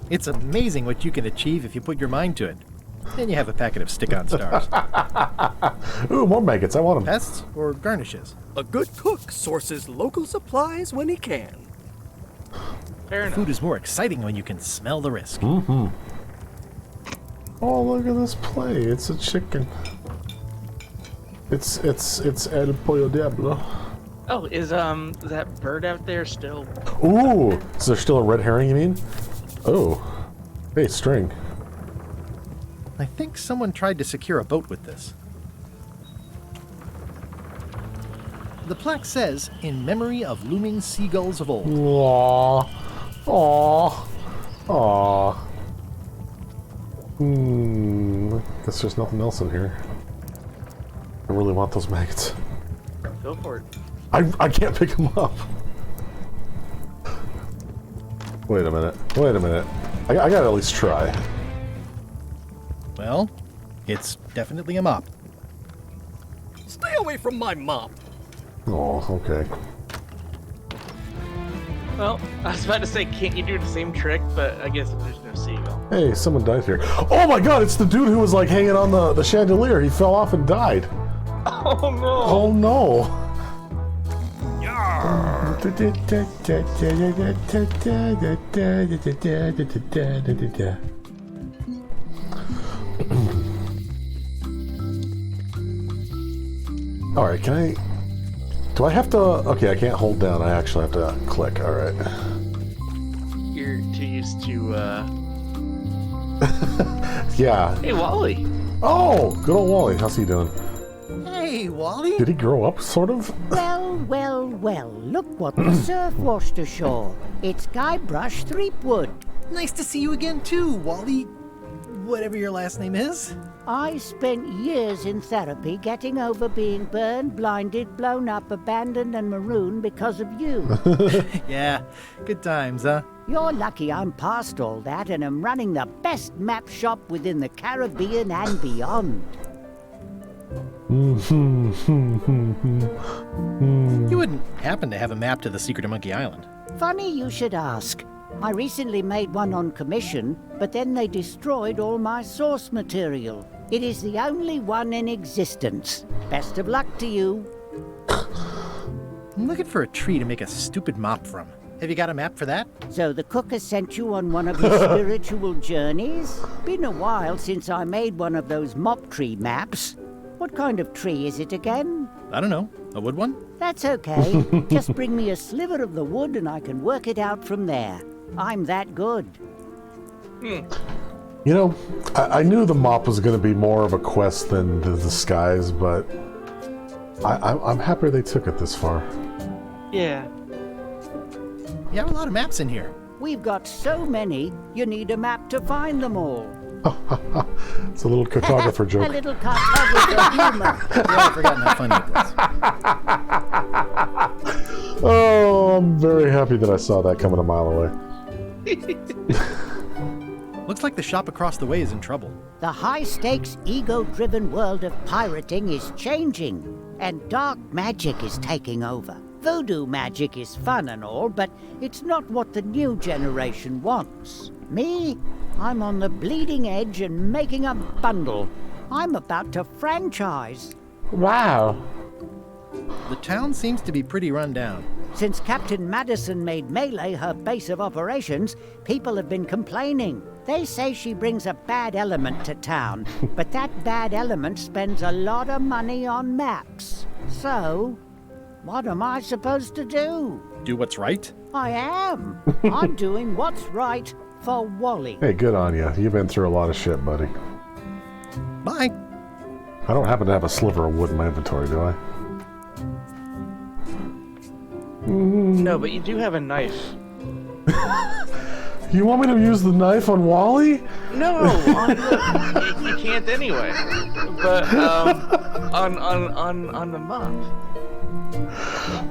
It's amazing what you can achieve if you put your mind to it. Then you have a packet of stick-on stars. Ooh, more maggots. I want them. Pests or garnishes? A good cook sources local supplies when he can. Fair enough. Food is more exciting when you can smell the risk. Mm-hmm. Oh, look at this play. It's a chicken. It's El Pollo Diablo. Oh, is that bird out there still? Ooh, is there still a red herring, you mean? Oh. Hey, string. I think someone tried to secure a boat with this. The plaque says, in memory of looming seagulls of old. Aww. Aww. Aww. Guess there's nothing else in here. I really want those maggots. Go for it. I can't pick them up. Wait a minute. I gotta at least try. Well, it's definitely a mop. Stay away from my mop. Oh, okay. Well, I was about to say, can't you do the same trick? But I guess there's no seagull. Hey, someone died here. Oh my god, it's the dude who was like hanging on the chandelier. He fell off and died. Oh no! Oh no! Alright, can I... Do I have to... Okay, I can't hold down. I actually have to click. Alright. You're too used to, Yeah. Hey, Wally! Oh! Good old Wally. How's he doing? Hey, Wally! Did he grow up, sort of? Well, look what the surf washed ashore. It's Guybrush Threepwood. Nice to see you again too, Wally. Whatever your last name is. I spent years in therapy getting over being burned, blinded, blown up, abandoned, and marooned because of you. Yeah, good times, huh? You're lucky I'm past all that and am running the best map shop within the Caribbean and beyond. You wouldn't happen to have a map to the secret of Monkey Island. Funny you should ask. I recently made one on commission, but then they destroyed all my source material. It is the only one in existence. Best of luck to you. I'm looking for a tree to make a stupid mop from. Have you got a map for that? So the cook has sent you on one of his spiritual journeys? Been a while since I made one of those mop tree maps. What kind of tree is it again? I don't know. A wood one? That's okay. Just bring me a sliver of the wood and I can work it out from there. I'm that good. You know, I knew the mop was going to be more of a quest than the disguise, but I'm happy they took it this far. Yeah. You have a lot of maps in here. We've got so many, you need a map to find them all. It's a little cartographer A joke. little cartographer humor. You already forgotten how funny it was. Oh, I'm very happy that I saw that coming a mile away. Looks like the shop across the way is in trouble. The high-stakes, ego-driven world of pirating is changing, and dark magic is taking over. Voodoo magic is fun and all, but it's not what the new generation wants. Me? I'm on the bleeding edge and making a bundle. I'm about to franchise. Wow. The town seems to be pretty run down. Since Captain Madison made Melee her base of operations, people have been complaining. They say she brings a bad element to town, but that bad element spends a lot of money on maps. So, what am I supposed to do? Do what's right? I am. I'm doing what's right for Wally. Hey, good on you. You've been through a lot of shit, buddy. Bye. I don't happen to have a sliver of wood in my inventory, do I? No, but you do have a knife. You want me to use the knife on Wally? No, you can't anyway. But on the mop.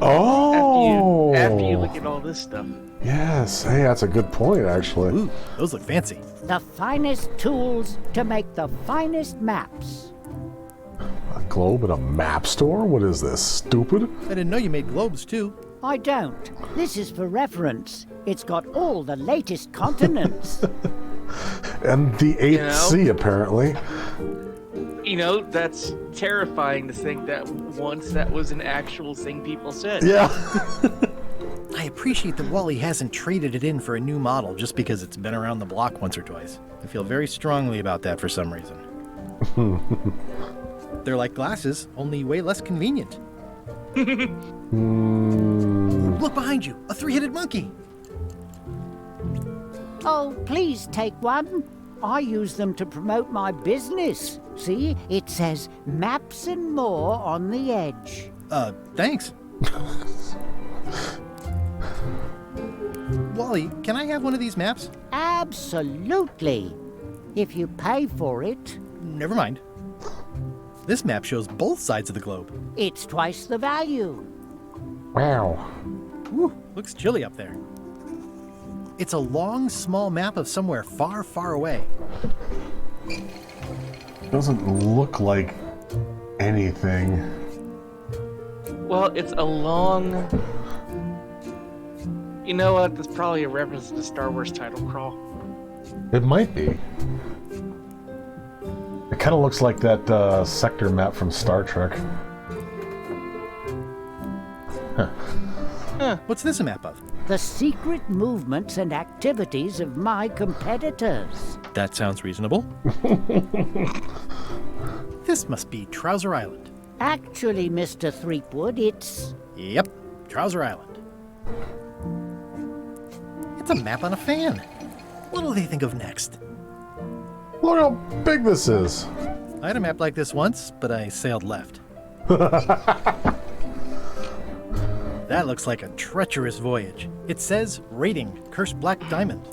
Oh. After you look at all this stuff. Yes. Hey, that's a good point, actually. Ooh, those look fancy. The finest tools to make the finest maps. A globe at a map store? What is this? Stupid? I didn't know you made globes too. I don't. This is for reference. It's got all the latest continents. And the 8th sea, apparently. You know, that's terrifying to think that once that was an actual thing people said. Yeah. I appreciate that Wally hasn't traded it in for a new model just because it's been around the block once or twice. I feel very strongly about that for some reason. They're like glasses, only way less convenient. Look behind you, a three-headed monkey. Oh, please take one. I use them to promote my business. See, it says maps and more on the edge. Thanks. Wally, can I have one of these maps? Absolutely. If you pay for it. Never mind. This map shows both sides of the globe. It's twice the value. Wow. Whew, looks chilly up there. It's a long, small map of somewhere far, far away. Doesn't look like anything. Well, it's a long... You know what? That's probably a reference to the Star Wars title crawl. It might be. It kind of looks like that sector map from Star Trek. Huh. What's this a map of? The secret movements and activities of my competitors. That sounds reasonable. This must be Trouser Island. Actually, Mr. Threepwood, it's... Yep, Trouser Island. It's a map on a fan. What'll they think of next? Look how big this is. I had a map like this once, but I sailed left. That looks like a treacherous voyage. It says, rating, Cursed Black Diamond.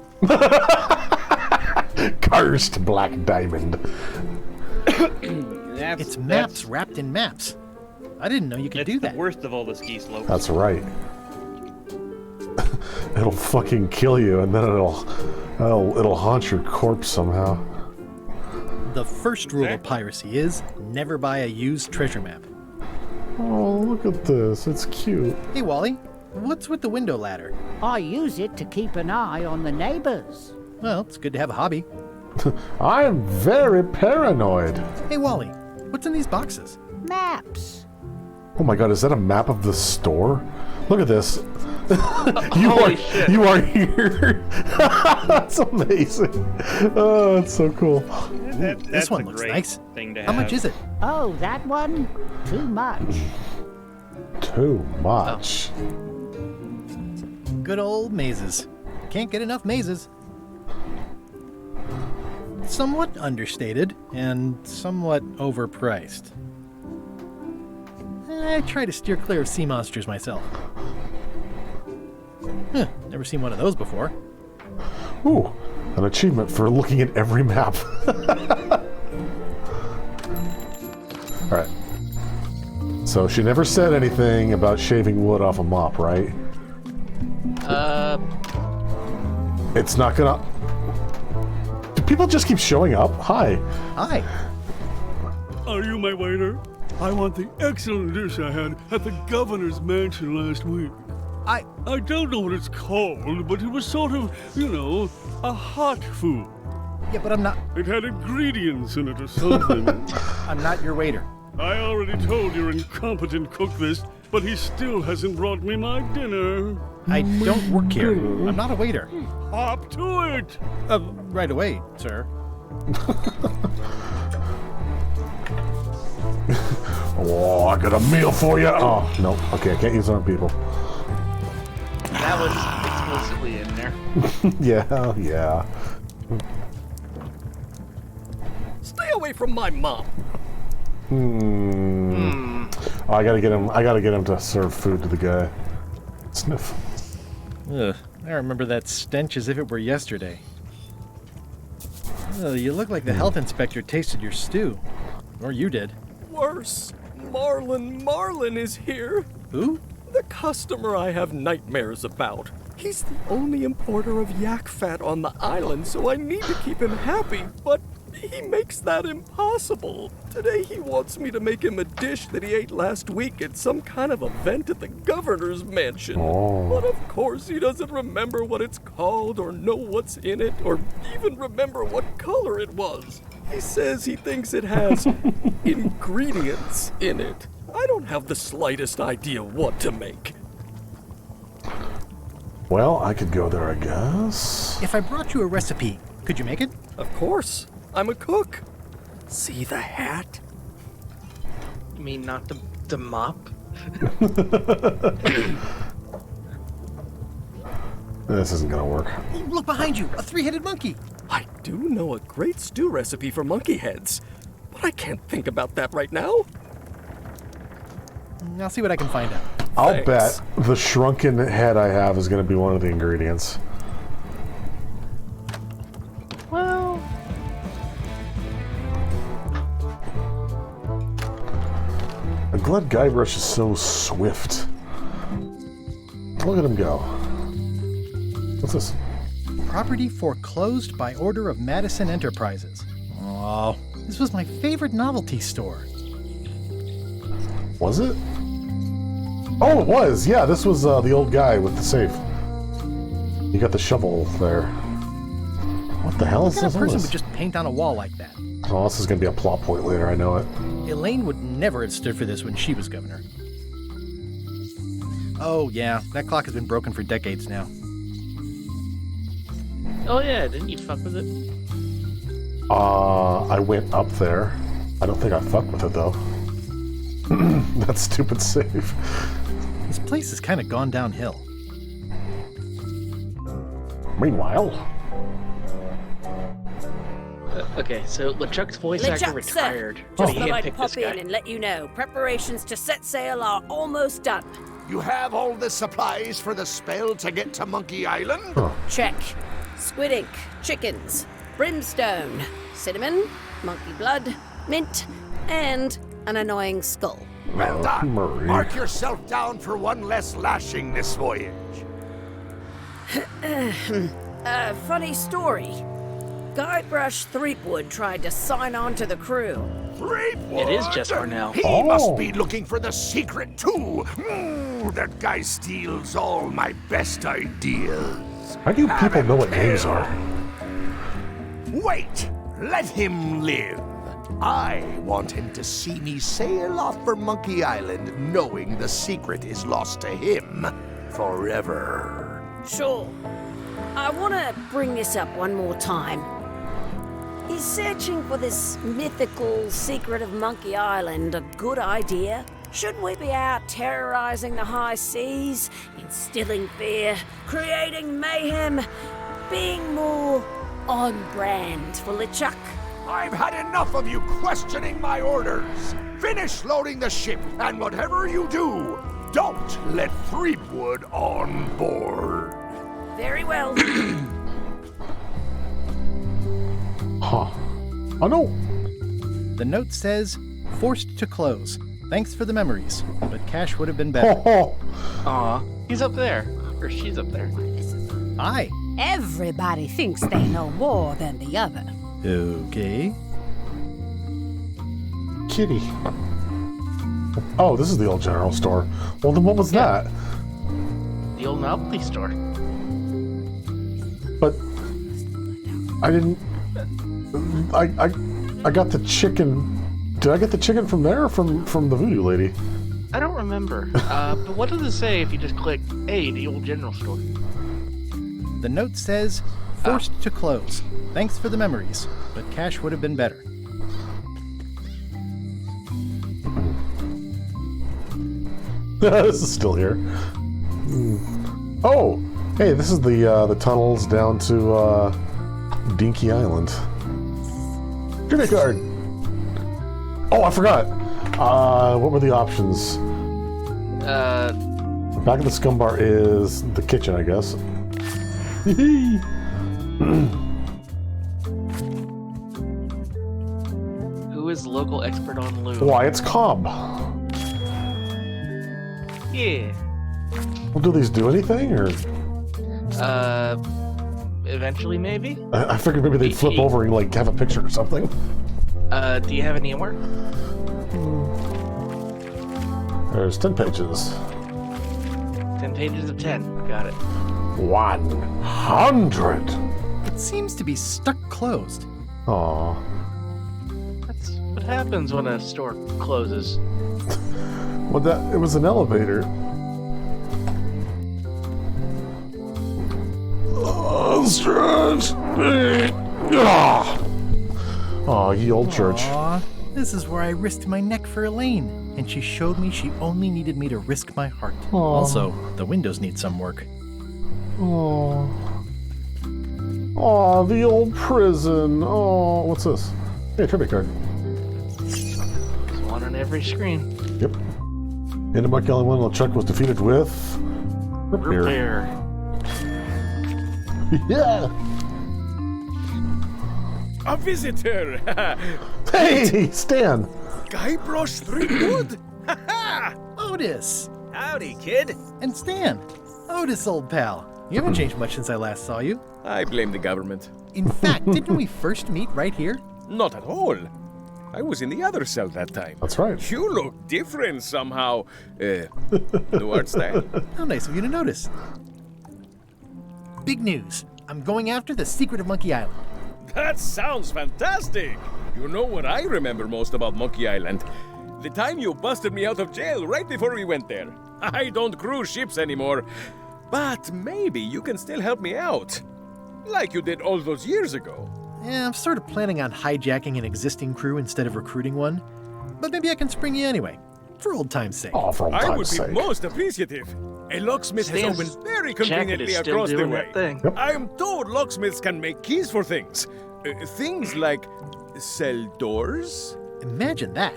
Cursed Black Diamond. It's maps wrapped in maps. I didn't know you could do that. It's the worst of all the ski slopes. That's right. It'll fucking kill you, and then it'll haunt your corpse somehow. The first rule of piracy is never buy a used treasure map. Oh, look at this. It's cute. Hey, Wally. What's with the window ladder? I use it to keep an eye on the neighbors. Well, it's good to have a hobby. I am very paranoid. Hey, Wally, what's in these boxes? Maps. Oh my god, is that a map of the store? Look at this. Holy shit. You are here. That's amazing. Oh, that's so cool. This one looks nice. How much is it? Oh, that one? Too much. Too much. Good old mazes. Can't get enough mazes. Somewhat understated and somewhat overpriced. I try to steer clear of sea monsters myself. Huh, never seen one of those before. Ooh, an achievement for looking at every map. Alright. So she never said anything about shaving wood off a mop, right? It's not gonna... Do people just keep showing up? Hi. Hi. Are you my waiter? I want the excellent dish I had at the governor's mansion last week. I don't know what it's called, but it was sort of, you know, a hot food. Yeah, but I'm not... It had ingredients in it or something. I'm not your waiter. I already told your incompetent cook this, but he still hasn't brought me my dinner. I don't work here. I'm not a waiter. Hop to it! Right away, sir. Oh, I got a meal for you. Oh, no. Okay, I can't use it on people. That was explicitly in there. Yeah. Stay away from my mom. Oh, I gotta get him to serve food to the guy. Sniff. Ugh, I remember that stench as if it were yesterday. Ugh, you look like the health inspector tasted your stew. Or you did. Worse, Marlin is here. Who? The customer I have nightmares about. He's the only importer of yak fat on the island, so I need to keep him happy, but he makes that impossible. Today he wants me to make him a dish that he ate last week at some kind of event at the governor's mansion. Oh. But of course he doesn't remember what it's called or know what's in it or even remember what color it was. He says he thinks it has ingredients in it. I don't have the slightest idea what to make. Well, I could go there, I guess. If I brought you a recipe, could you make it? Of course. I'm a cook. See the hat? You mean not the mop? This isn't gonna work. Look behind you, a three-headed monkey. I do know a great stew recipe for monkey heads, but I can't think about that right now. I'll see what I can find out. I'll bet the shrunken head I have is gonna be one of the ingredients. Well... I'm glad Guybrush is so swift. Look at him go. What's this? Property foreclosed by order of Madison Enterprises. Oh, this was my favorite novelty store. Was it? Oh, it was. Yeah, this was the old guy with the safe. You got the shovel there. What the hell is What kind this? of person would just paint on a wall like that? Oh, this is gonna be a plot point later. I know it. Elaine would never have stood for this when she was governor. Oh, yeah, that clock has been broken for decades now. Oh yeah, didn't you fuck with it? I went up there. I don't think I fucked with it, though. That stupid save. This place has kind of gone downhill. Meanwhile... Okay, so LeChuck's voice actor LeChuck, retired. sir. He Just thought I'd handpicked pop this guy. in and let you know. Preparations to set sail are almost done. You have all the supplies for the spell to get to Monkey Island? Check. Squid ink, chickens, brimstone, cinnamon, monkey blood, mint, and an annoying skull. Well done. Murray. Mark yourself down for one less lashing this voyage. Funny story. Guybrush Threepwood tried to sign on to the crew. Threepwood? It is Jess Harnell. He must be looking for the secret too. that guy steals all my best ideas. How do people know what names are? Wait! Let him live. I want him to see me sail off for Monkey Island knowing the secret is lost to him forever. Sure. I want to bring this up one more time. Is searching for this mythical secret of Monkey Island a good idea? Shouldn't we be out terrorizing the high seas, instilling fear, creating mayhem, being more on brand for LeChuck? I've had enough of you questioning my orders. Finish loading the ship, and whatever you do, don't let Threepwood on board. Very well. Huh. Oh no! The note says, forced to close. Thanks for the memories, but cash would have been better. Aw, he's up there. Or she's up there. Hi. Everybody thinks they know more than the other. Okay. Kitty. Oh, this is the old general store. Well, then what was that? The old novelty store. But I didn't. I got the chicken. Did I get the chicken from there or from the voodoo lady? I don't remember. But what does it say if you just click, hey, the old general store? The note says, forced to close. Thanks for the memories, but cash would have been better. This is still here. Oh, hey, this is the tunnels down to Dinky Island. Trivia card. Oh, I forgot. What were the options? Back of the scum bar is the kitchen, I guess. Who is local expert on lube? Why, it's Cobb. Yeah. Well, do these do anything, or? Eventually, maybe? I figured maybe they'd flip over and, like, have a picture or something. Do you have any more? There's 10 pages. 10 pages of 10. Got it. 100! It seems to be stuck closed. Aww. That's what happens when a store closes. Well, it was an elevator. Oh, stretch! Oh, ye old church. Aw, this is where I risked my neck for Elaine, and she showed me she only needed me to risk my heart. Aww. Also, the windows need some work. Oh. Oh, the old prison. Oh, what's this? Hey, trivia card. There's one on every screen. Yep. In the Monkey Island 1, LeChuck was defeated with... Repair. Yeah! A visitor! Hey, Stan! Guybrush Threepwood? Otis! Howdy, kid. And Stan! Otis, old pal. You haven't changed much since I last saw you. I blame the government. In fact, didn't we first meet right here? Not at all. I was in the other cell that time. That's right. You look different somehow. New art style. How nice of you to notice. Big news. I'm going after the secret of Monkey Island. That sounds fantastic. You know what I remember most about Monkey Island? The time you busted me out of jail right before we went there. I don't cruise ships anymore. But maybe you can still help me out. Like you did all those years ago. Yeah, I'm sort of planning on hijacking an existing crew instead of recruiting one. But maybe I can spring you anyway. For old time's sake. Oh, for old I would time's be sake. most appreciative. A locksmith has Stan's opened very jacket conveniently is still across the doing way. that thing. Yep. I am told locksmiths can make keys for things. Things like cell doors. Imagine that.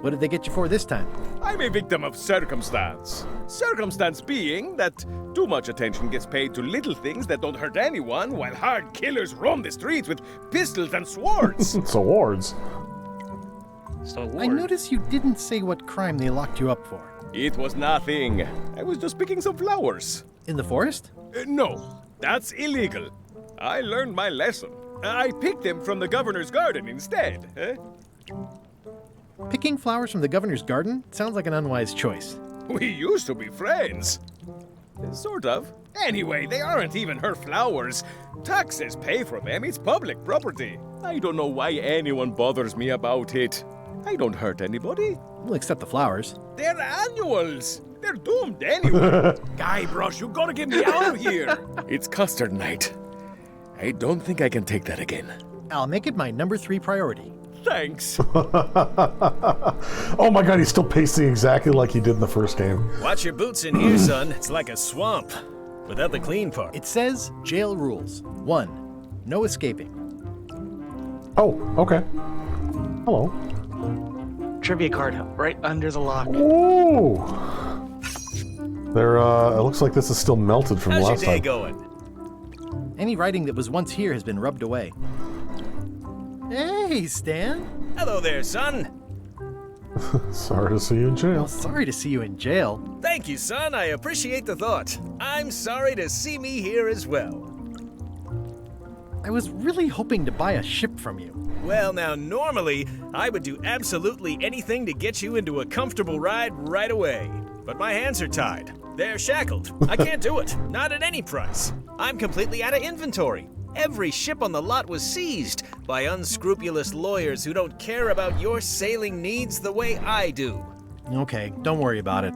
What did they get you for this time? I'm a victim of circumstance. Circumstance being that too much attention gets paid to little things that don't hurt anyone, while hard killers roam the streets with pistols and swords. Swords. I noticed you didn't say what crime they locked you up for. It was nothing. I was just picking some flowers. In the forest? No, that's illegal. I learned my lesson. I picked them from the governor's garden instead. Picking flowers from the governor's garden sounds like an unwise choice. We used to be friends. Sort of. Anyway, they aren't even her flowers. Taxes pay for them. It's public property. I don't know why anyone bothers me about it. I don't hurt anybody. We'll accept the flowers. They're annuals. They're doomed anyway. Guybrush, you gotta get me out of here. It's custard night. I don't think I can take that again. I'll make it my number 3 priority. Thanks. Oh my god, he's still pacing exactly like he did in the first game. Watch your boots in here, son. It's like a swamp. Without the clean part. It says jail rules. 1. No escaping. Oh, okay. Hello. Trivia card right under the lock. Ooh. There, it looks like this is still melted from How's last your day time. going? Any writing that was once here has been rubbed away. Hey, Stan. Hello there, son. Sorry to see you in jail. Well, sorry to see you in jail. Thank you, son. I appreciate the thought. I'm sorry to see me here as well. I was really hoping to buy a ship from you. Well, now, normally, I would do absolutely anything to get you into a comfortable ride right away. But my hands are tied. They're shackled. I can't do it. Not at any price. I'm completely out of inventory. Every ship on the lot was seized by unscrupulous lawyers who don't care about your sailing needs the way I do. Okay, don't worry about it.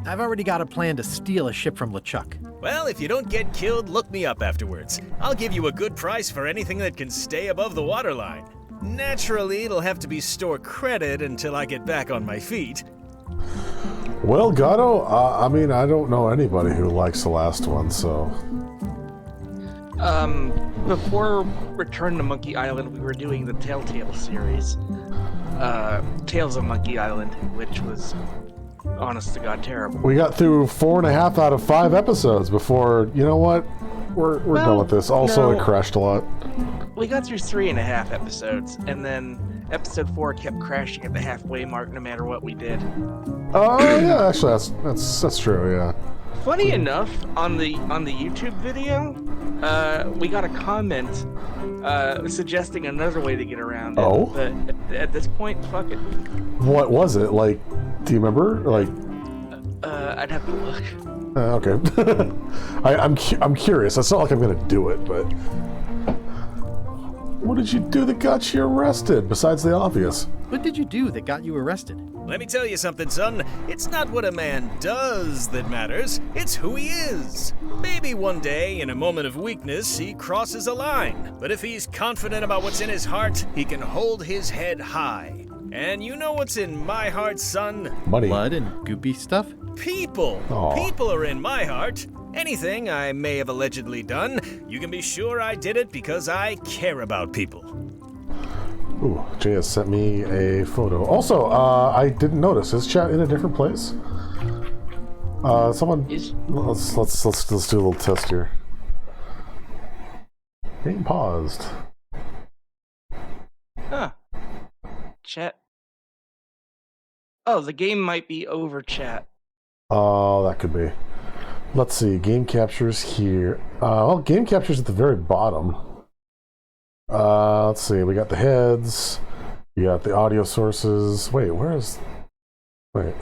I've already got a plan to steal a ship from LeChuck. Well, if you don't get killed, look me up afterwards. I'll give you a good price for anything that can stay above the waterline. Naturally, it'll have to be store credit until I get back on my feet. Well, Gatto, I mean, I don't know anybody who likes the last one, so... Before Return to Monkey Island, we were doing the Telltale series. Tales of Monkey Island, which was, honest to God, terrible. We got through 4.5 out of 5 episodes before, you know what? We're done with this. Also, it crashed a lot. We got through 3.5 episodes, and then episode 4 kept crashing at the halfway mark no matter what we did. Oh, yeah, actually, that's true, yeah. Funny enough, on the YouTube video, we got a comment suggesting another way to get around it. Oh? But at this point, fuck it. What was it? Like, do you remember? Like... I'd have to look. Okay. I'm curious. It's not like I'm gonna do it, but... What did you do that got you arrested, besides the obvious? What did you do that got you arrested? Let me tell you something, son. It's not what a man does that matters. It's who he is. Maybe one day, in a moment of weakness, he crosses a line. But if he's confident about what's in his heart, he can hold his head high. And you know what's in my heart, son? Money. Blood and goopy stuff? People. Aww. People are in my heart. Anything I may have allegedly done, you can be sure I did it because I care about people. Ooh, Jay has sent me a photo. Also, I didn't notice. Is chat in a different place? Someone. Let's do a little test here. Game paused. Huh. Chat. Oh, the game might be over, chat. Oh, that could be. Let's see. Game captures here. Well, game captures at the very bottom. Let's see. We got the heads. We got the audio sources. Wait, where is? Wait.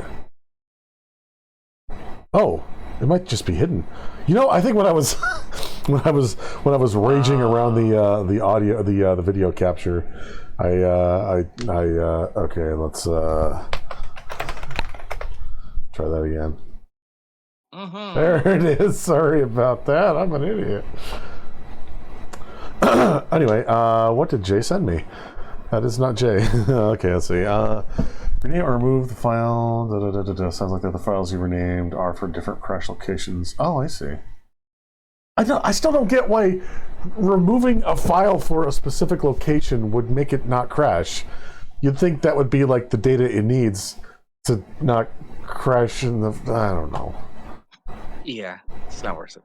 Oh, it might just be hidden. You know, I think when I was when I was raging around the audio the video capture, okay, let's try that again. There it is. Sorry about that. I'm an idiot. Anyway, what did Jay send me? That is not Jay. Okay, let's see. Rename or remove the file. Sounds like that the files you renamed are for different crash locations. Oh, I see. I still don't get why removing a file for a specific location would make it not crash. You'd think that would be like the data it needs to not crash in the. I don't know. Yeah, it's not worth it.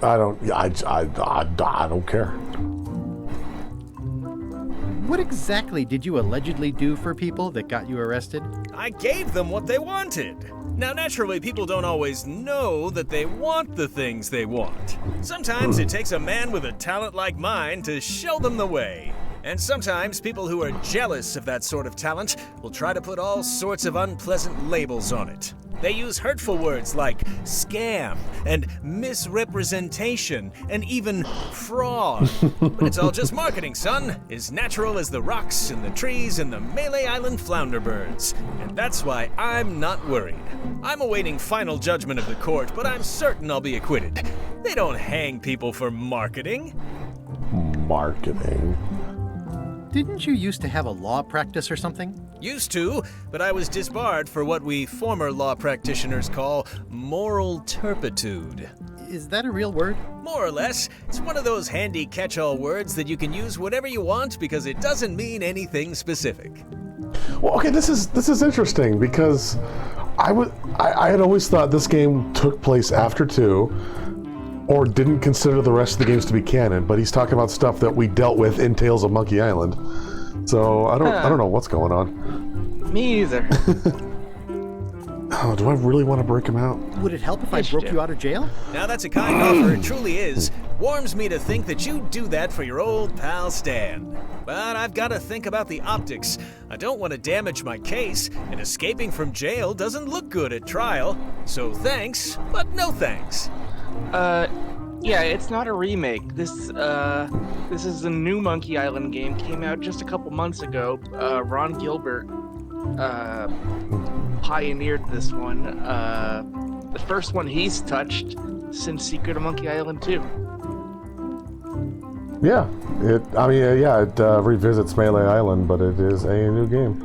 I don't care. What exactly did you allegedly do for people that got you arrested? I gave them what they wanted. Now, naturally, people don't always know that they want the things they want. Sometimes it takes a man with a talent like mine to show them the way. And sometimes people who are jealous of that sort of talent will try to put all sorts of unpleasant labels on it. They use hurtful words like scam and misrepresentation and even fraud. But it's all just marketing, son. As natural as the rocks and the trees and the Melee Island flounder birds. And that's why I'm not worried. I'm awaiting final judgment of the court, but I'm certain I'll be acquitted. They don't hang people for marketing. Marketing. Didn't you used to have a law practice or something? Used to, but I was disbarred for what we former law practitioners call moral turpitude. Is that a real word? More or less. It's one of those handy catch-all words that you can use whatever you want because it doesn't mean anything specific. Well, okay, this is interesting because I had always thought this game took place after 2, or didn't consider the rest of the games to be canon. But he's talking about stuff that we dealt with in Tales of Monkey Island. So I don't know what's going on. Me either. Oh, do I really want to break him out? Would it help if I broke you out of jail? Now that's a kind offer, it truly is. Warms me to think that you'd do that for your old pal Stan. But I've got to think about the optics. I don't want to damage my case, and escaping from jail doesn't look good at trial. So thanks, but no thanks. Yeah, it's not a remake. This is a new Monkey Island game. Came out just a couple months ago. Ron Gilbert pioneered this one. The first one he's touched since Secret of Monkey Island 2. Yeah, it revisits Melee Island, but it is a new game.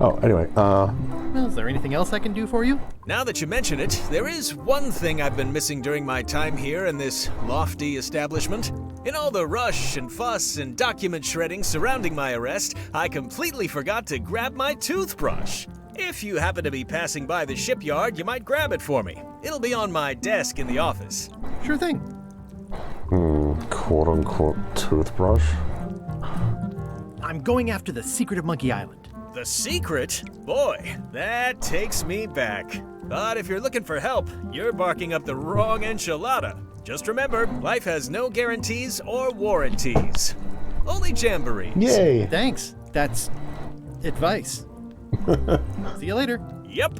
Oh, anyway, Well, is there anything else I can do for you? Now that you mention it, there is one thing I've been missing during my time here in this lofty establishment. In all the rush and fuss and document shredding surrounding my arrest, I completely forgot to grab my toothbrush. If you happen to be passing by the shipyard, you might grab it for me. It'll be on my desk in the office. Sure thing. Quote-unquote toothbrush. I'm going after the secret of Monkey Island. The secret? Boy, that takes me back. But if you're looking for help, you're barking up the wrong enchilada. Just remember, life has no guarantees or warranties. Only jamborees. Yay! Thanks. That's advice. See you later. Yep.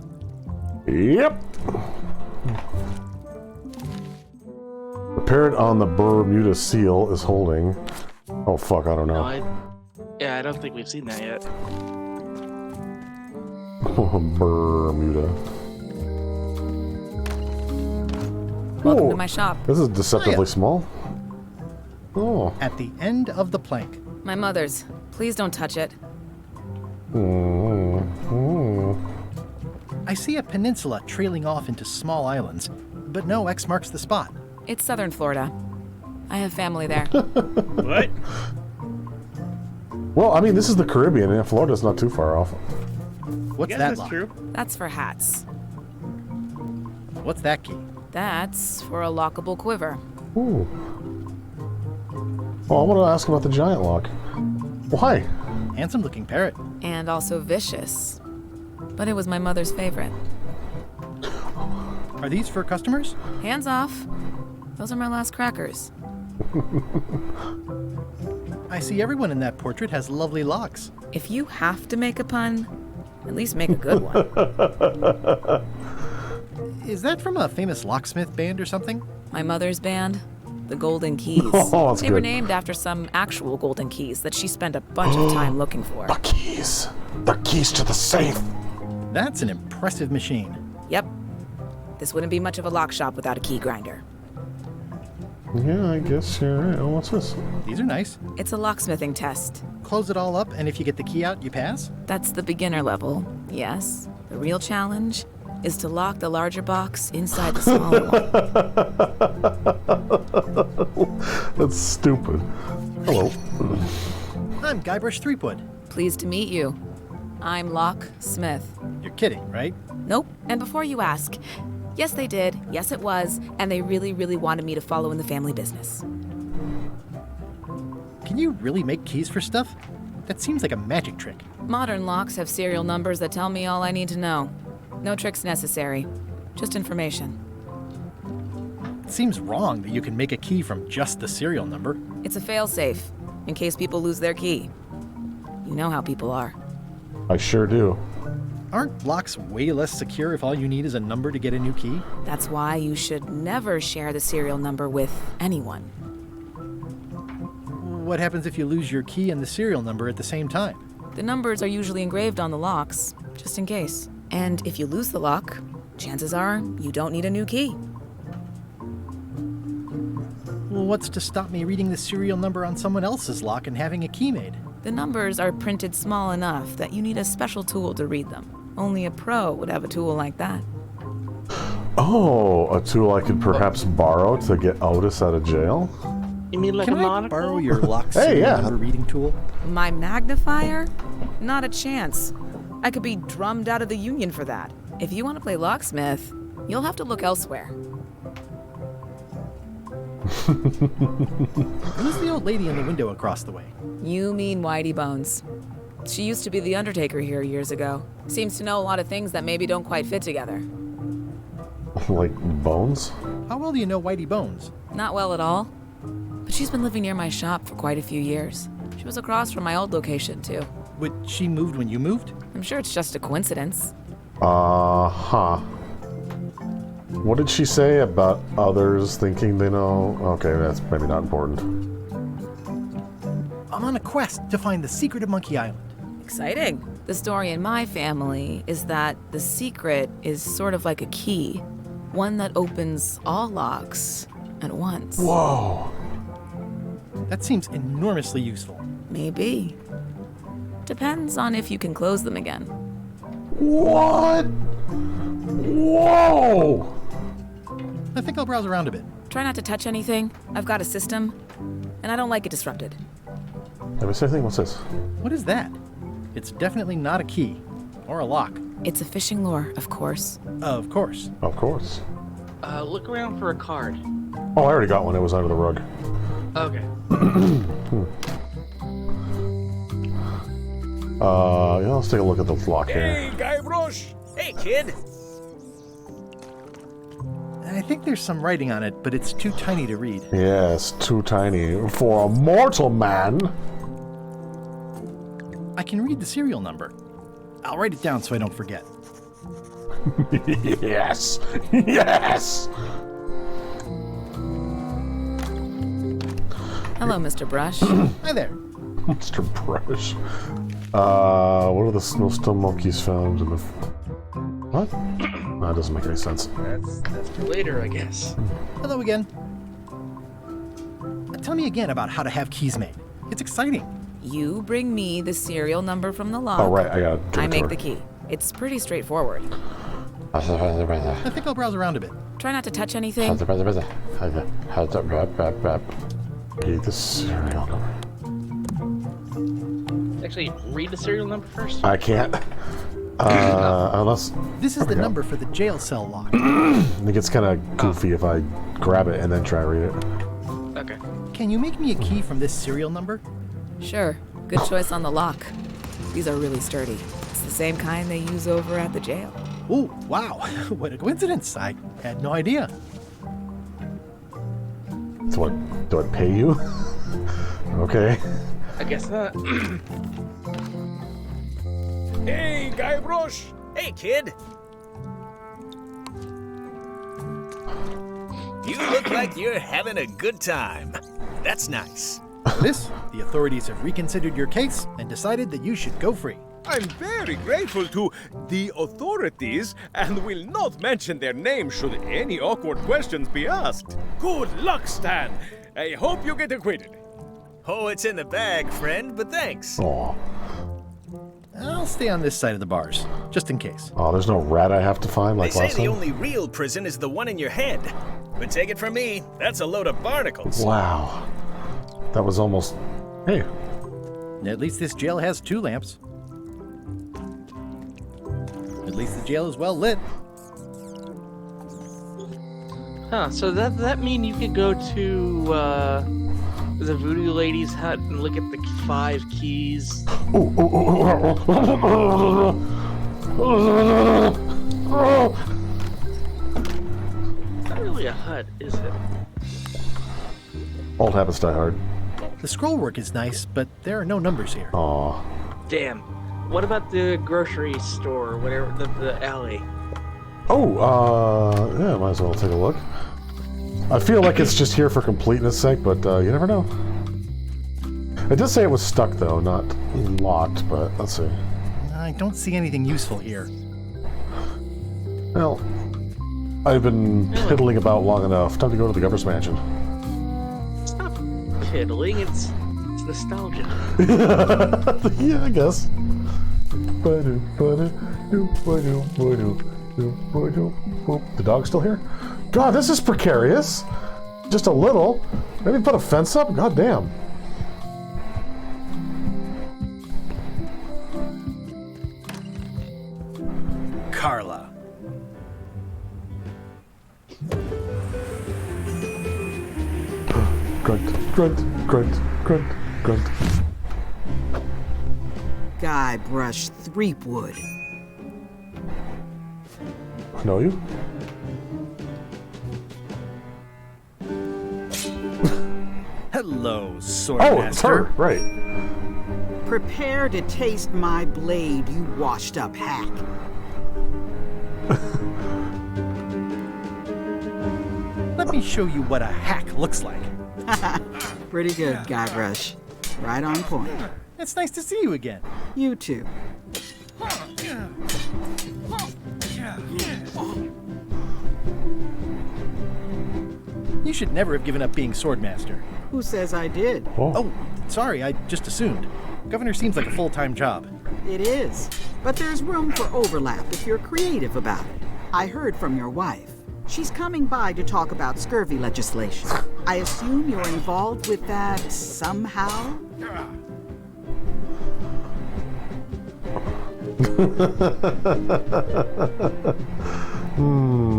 Yep. The parrot on the Bermuda seal is holding. Oh fuck! I don't know. I don't think we've seen that yet. Bermuda. Welcome to my shop. This is deceptively small. Oh. At the end of the plank. My mother's. Please don't touch it. I see a peninsula trailing off into small islands, but no X marks the spot. It's southern Florida. I have family there. What? Well, I mean, this is the Caribbean, and Florida's not too far off. What's Yes, that that's lock? true. That's for hats. What's that key? That's for a lockable quiver. Ooh. Oh, I want to ask about the giant lock. Why? Handsome looking parrot. And also vicious. But it was my mother's favorite. Are these for customers? Hands off. Those are my last crackers. I see everyone in that portrait has lovely locks. If you have to make a pun, at least make a good one. Is that from a famous locksmith band or something? My mother's band, the Golden Keys. Oh, that's they were good. named after some actual golden keys that she spent a bunch of time looking for. The keys. The keys to the safe. That's an impressive machine. Yep. This wouldn't be much of a lock shop without a key grinder. Yeah, I guess you're right. Oh, what's this? These are nice. It's a locksmithing test. Close it all up, and if you get the key out, you pass? That's the beginner level, yes. The real challenge is to lock the larger box inside the smaller one. That's stupid. Hello. I'm Guybrush Threepwood. Pleased to meet you. I'm Locke Smith. You're kidding, right? Nope. And before you ask, yes, they did. Yes, it was. And they really, really wanted me to follow in the family business. Can you really make keys for stuff? That seems like a magic trick. Modern locks have serial numbers that tell me all I need to know. No tricks necessary. Just information. seems wrong that you can make a key from just the serial number. It's a failsafe, in case people lose their key. You know how people are. I sure do. Aren't locks way less secure if all you need is a number to get a new key? That's why you should never share the serial number with anyone. What happens if you lose your key and the serial number at the same time? The numbers are usually engraved on the locks, just in case. And if you lose the lock, chances are you don't need a new key. Well, what's to stop me reading the serial number on someone else's lock and having a key made? The numbers are printed small enough that you need a special tool to read them. Only a pro would have a tool like that. Oh, a tool I could perhaps borrow to get Otis out of jail? You mean like Can a I monocle? borrow your lock Hey, serial yeah. number reading tool? My magnifier? Not a chance. I could be drummed out of the union for that. If you want to play locksmith, you'll have to look elsewhere. Who's the old lady in the window across the way? You mean Whitey Bones. She used to be the Undertaker here years ago. Seems to know a lot of things that maybe don't quite fit together. Like bones? How well do you know Whitey Bones? Not well at all. But she's been living near my shop for quite a few years. She was across from my old location, too. But she moved when you moved? I'm sure it's just a coincidence. Uh-huh. What did she say about others thinking they know? Okay, that's maybe not important. I'm on a quest to find the secret of Monkey Island. Exciting. The story in my family is that the secret is sort of like a key. One that opens all locks at once. Whoa. That seems enormously useful. Maybe. Depends on if you can close them again. What? Whoa! I think I'll browse around a bit. Try not to touch anything. I've got a system, and I don't like it disrupted. Let me say anything. What's this? What is that? It's definitely not a key. Or a lock. It's a fishing lure, of course. Of course. Of course. Look around for a card. Oh, I already got one. It was under the rug. Okay. Yeah, let's take a look at the lock here. Hey, Guybrush! Hey, kid! I think there's some writing on it, but it's too tiny to read. Yes, too tiny for a mortal man. I can read the serial number. I'll write it down so I don't forget. Yes! Yes! Hello, Mr. Brush. Hi there. Mr. Brush. What are the snowstorm monkeys found in the... What? That doesn't make any sense. That's for later, I guess. Hello again. Tell me again about how to have keys made. It's exciting. You bring me the serial number from the lock. Oh, right, I got it. I make the key. It's pretty straightforward. I think I'll browse around a bit. Try not to touch anything. Okay, the serial number. Actually, read the serial number first. I can't. Unless... This is the number for the jail cell lock. It gets kind of goofy if I grab it and then try to read it. Okay. Can you make me a key from this serial number? Sure. Good choice on the lock. These are really sturdy. It's the same kind they use over at the jail. Oh, wow. What a coincidence. I had no idea. So what? Do I pay you? Okay. I guess not. Hey, Guybrush! Hey, kid! You look like you're having a good time. That's nice. This, the authorities have reconsidered your case and decided that you should go free. I'm very grateful to the authorities and will not mention their name should any awkward questions be asked. Good luck, Stan. I hope you get acquitted. Oh, it's in the bag, friend, but thanks. Oh. I'll stay on this side of the bars, just in case. Oh, there's no rat I have to find They like say last the time? only real prison is the one in your head. But take it from me, that's a load of barnacles. Wow. That was almost... Hey. At least this jail has 2 lamps. At least the jail is well lit. Huh, so that mean you could go to the voodoo lady's hut and look at the 5 keys? Not really really a hut, is it? Old habits die hard. The scroll work is nice, but there are no numbers here. Aw. Damn. What about the grocery store or whatever, the alley? Oh, yeah, might as well take a look. I feel like it's just here for completeness sake, but you never know. It does say it was stuck, though, not locked, but let's see. I don't see anything useful here. Well, I've been piddling about long enough. Time to go to the governor's mansion. Stop piddling, it's nostalgia. Yeah, I guess. The dog's still here? God, this is precarious. Just a little. Maybe put a fence up? God damn. Carla. Grunt, grunt, grunt, grunt, grunt. Guybrush Threepwood. Know you? Hello, Swordmaster. Oh, it's her, right. Prepare to taste my blade, you washed-up hack. Let me show you what a hack looks like. Pretty good, Guybrush. Right on point. It's nice to see you again. You too. You should never have given up being Swordmaster. Who says I did? Oh, sorry, I just assumed. Governor seems like a full-time job. It is. But there's room for overlap if you're creative about it. I heard from your wife. She's coming by to talk about scurvy legislation. I assume you're involved with that somehow?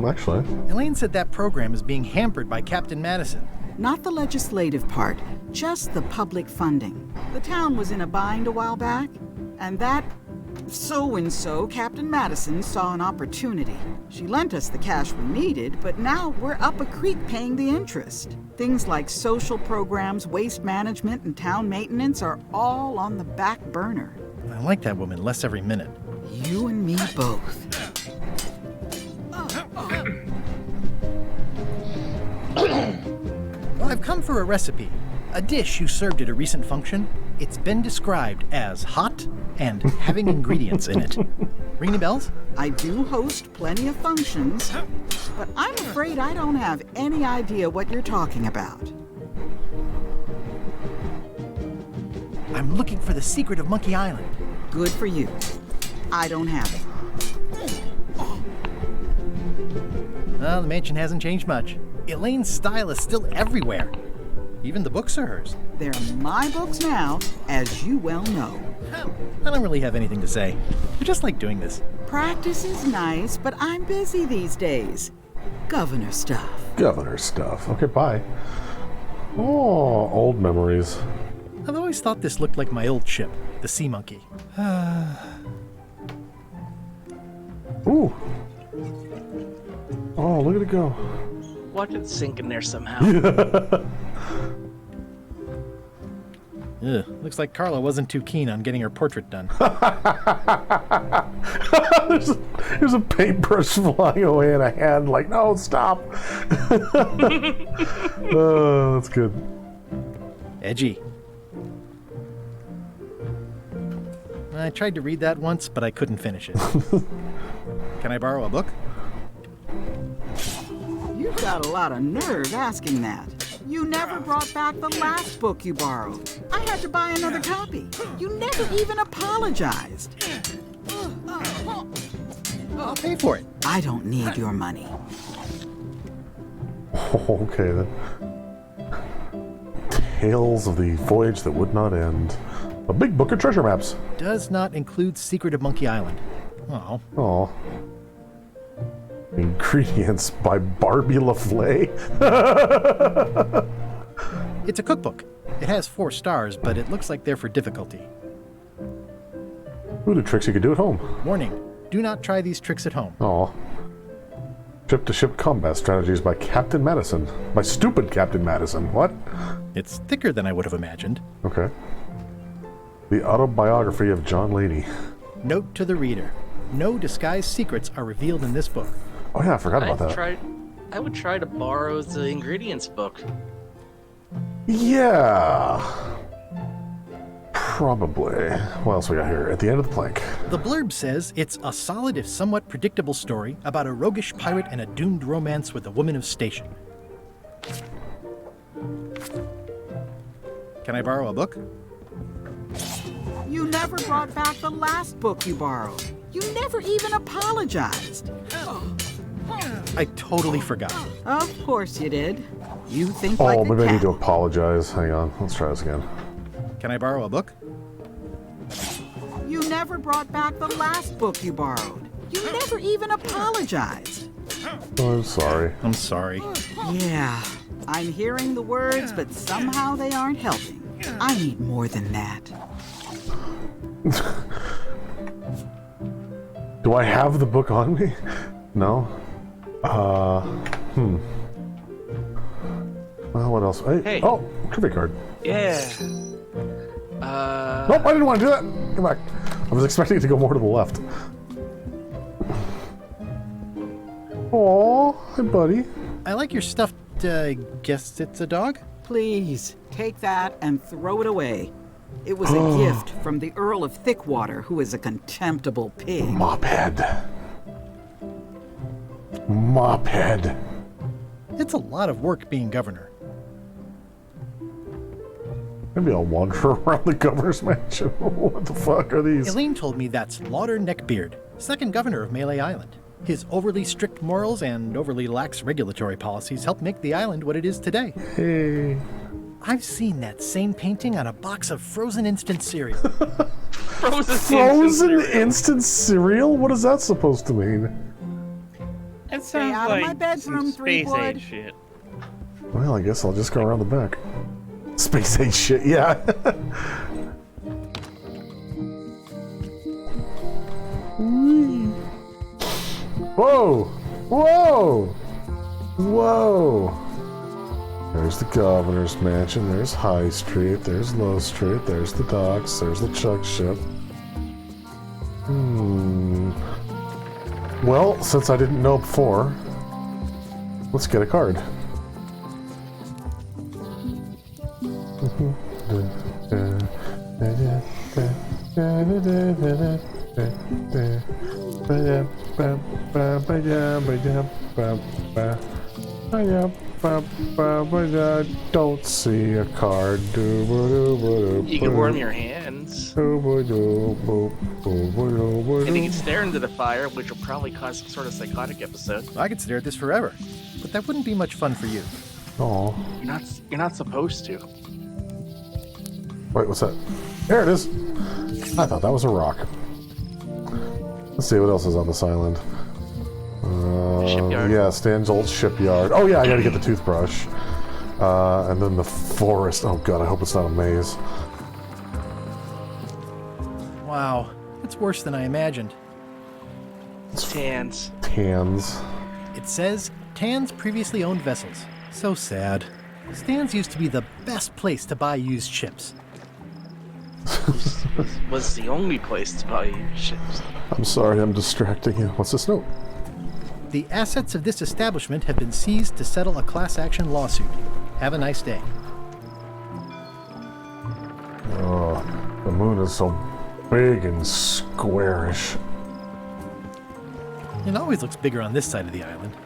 Actually. Elaine said that program is being hampered by Captain Madison. Not the legislative part, just the public funding. The town was in a bind a while back, and that so-and-so, Captain Madison, saw an opportunity. She lent us the cash we needed, but now we're up a creek paying the interest. Things like social programs, waste management, and town maintenance are all on the back burner. I like that woman less every minute. You and me both. Well, I've come for a recipe. A dish you served at a recent function. It's been described as hot and having ingredients in it. Ring any bells? I do host plenty of functions, but I'm afraid I don't have any idea what you're talking about. I'm looking for the secret of Monkey Island. Good for you. I don't have it. Well, the mansion hasn't changed much. Elaine's style is still everywhere. Even the books are hers. They're my books now, as you well know. I don't really have anything to say. I just like doing this. Practice is nice, but I'm busy these days. Governor stuff. Governor stuff. Okay, bye. Oh, old memories. I've always thought this looked like my old ship, the Sea Monkey. Ooh. Oh, look at it go. Watch it sink in there somehow. Ugh, looks like Carla wasn't too keen on getting her portrait done. there's a paintbrush flying away in a hand, like, no, stop. Oh, that's good. Edgy. I tried to read that once, but I couldn't finish it. Can I borrow a book? You've got a lot of nerve asking that. You never brought back the last book you borrowed. I had to buy another copy. You never even apologized. I'll pay for it. I don't need your money. Okay, then. Tales of the Voyage That Would Not End. A big book of treasure maps. Does not include Secret of Monkey Island. Oh. Oh. Ingredients by Barbie LaFleur. It's a cookbook. It has 4 stars, but it looks like they're for difficulty. Ooh, the tricks you could do at home. Warning, do not try these tricks at home. Oh. Ship-to-ship combat strategies by Captain Madison. By stupid Captain Madison. What? It's thicker than I would have imagined. Okay. The autobiography of John Laney. Note to the reader. No disguised secrets are revealed in this book. Oh yeah, I forgot about that. I would try to borrow the ingredients book. Yeah. Probably. What else we got here? At the end of the plank. The blurb says it's a solid if somewhat predictable story about a roguish pirate and a doomed romance with a woman of station. Can I borrow a book? You never brought back the last book you borrowed. You never even apologized. I totally forgot. Of course you did. You think like a maybe I need cat. to apologize. Hang on. Let's try this again. Can I borrow a book? You never brought back the last book you borrowed. You never even apologized. Oh, I'm sorry. I'm sorry. Yeah, I'm hearing the words, but somehow they aren't helping. I need more than that. Do I have the book on me? No. Well, what else? Hey. Oh, trivia card. Yeah. Nope, I didn't want to do that. Come back. I was expecting it to go more to the left. Aw, hi, buddy. I like your stuffed, guess it's a dog? Please, take that and throw it away. It was a gift from the Earl of Thickwater, who is a contemptible pig. Mophead. Mophead. It's a lot of work being governor. Maybe I'll wander around the governor's mansion. What the fuck are these? Elaine told me that's Lauder Neckbeard, second governor of Melee Island. His overly strict morals and overly lax regulatory policies helped make the island what it is today. Hey. I've seen that same painting on a box of frozen instant cereal. Frozen instant cereal? What is that supposed to mean? That Stay sounds out like of my bedroom, some space Threepwood. age shit. Well, I guess I'll just go around the back. Space age shit, yeah. Whoa! Whoa! Whoa! There's the governor's mansion, there's High Street, there's Low Street, there's the docks, there's the Chuck ship. Well, since I didn't know before, let's get a card. Don't see a card. You can warm your hands. And you can stare into the fire, which will probably cause some sort of psychotic episode. I could stare at this forever, but that wouldn't be much fun for you. Oh. You're not supposed to. Wait, what's that? There it is. I thought that was a rock. Let's see what else is on this island. Shipyard. Yeah, Stan's old shipyard. Oh yeah, I gotta get the toothbrush. And then the forest. Oh god, I hope it's not a maze. Wow, it's worse than I imagined. Tans. Tans. It says, Tans previously owned vessels. So sad. Stan's used to be the best place to buy used ships. Was the only place to buy ships. I'm sorry, I'm distracting you. What's this note? The assets of this establishment have been seized to settle a class action lawsuit. Have a nice day. Oh, the moon is so big and squarish. It always looks bigger on this side of the island.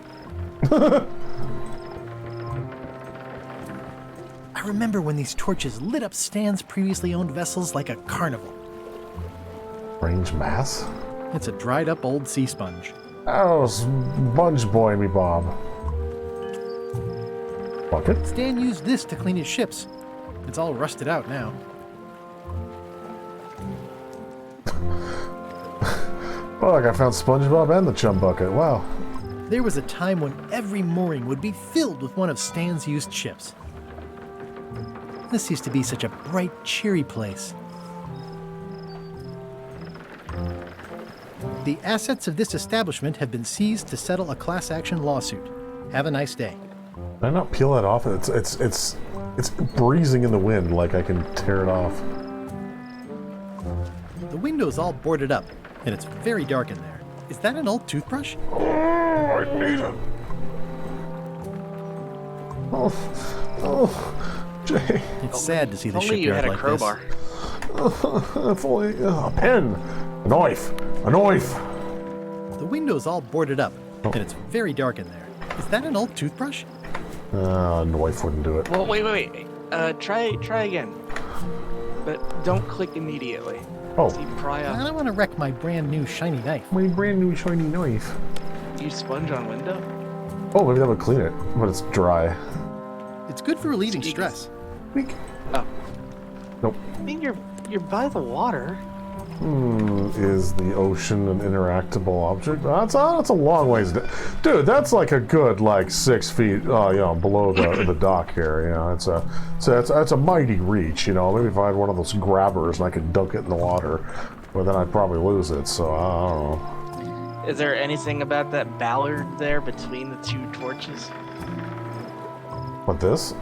I remember when these torches lit up Stan's previously owned vessels like a carnival. Range mass? It's a dried up old sea sponge. Oh, sponge boy me Bob. Bucket? Stan used this to clean his ships. It's all rusted out now. Look, I found SpongeBob and the chum bucket. Wow. There was a time when every mooring would be filled with one of Stan's used ships. This used to be such a bright, cheery place. The assets of this establishment have been seized to settle a class action lawsuit. Have a nice day. Can I not peel that off? It's breezing in the wind like I can tear it off. The window's all boarded up, and it's very dark in there. Is that an old toothbrush? Oh, I need it. Oh, Jay. It's sad to see the Only you shipyard had a like crowbar. If only a pen, a knife. The window's all boarded up, and it's very dark in there. Is that an old toothbrush? A knife wouldn't do it. Well, wait. Try again. But don't click immediately. Oh. See, pry I up. don't want to wreck my brand new shiny knife. My brand new shiny knife. Use sponge on window? Oh, maybe that would clean it, but it's dry. It's good for relieving stress. Oh. Nope. I mean, you're by the water. Is the ocean an interactable object? That's a long ways. Dude, that's like a good 6 feet, below the dock here. You know, it's a mighty reach. You know, maybe if I had one of those grabbers and I could dunk it in the water, but then I'd probably lose it. So I don't know. Is there anything about that ballard there between the two torches? What, this?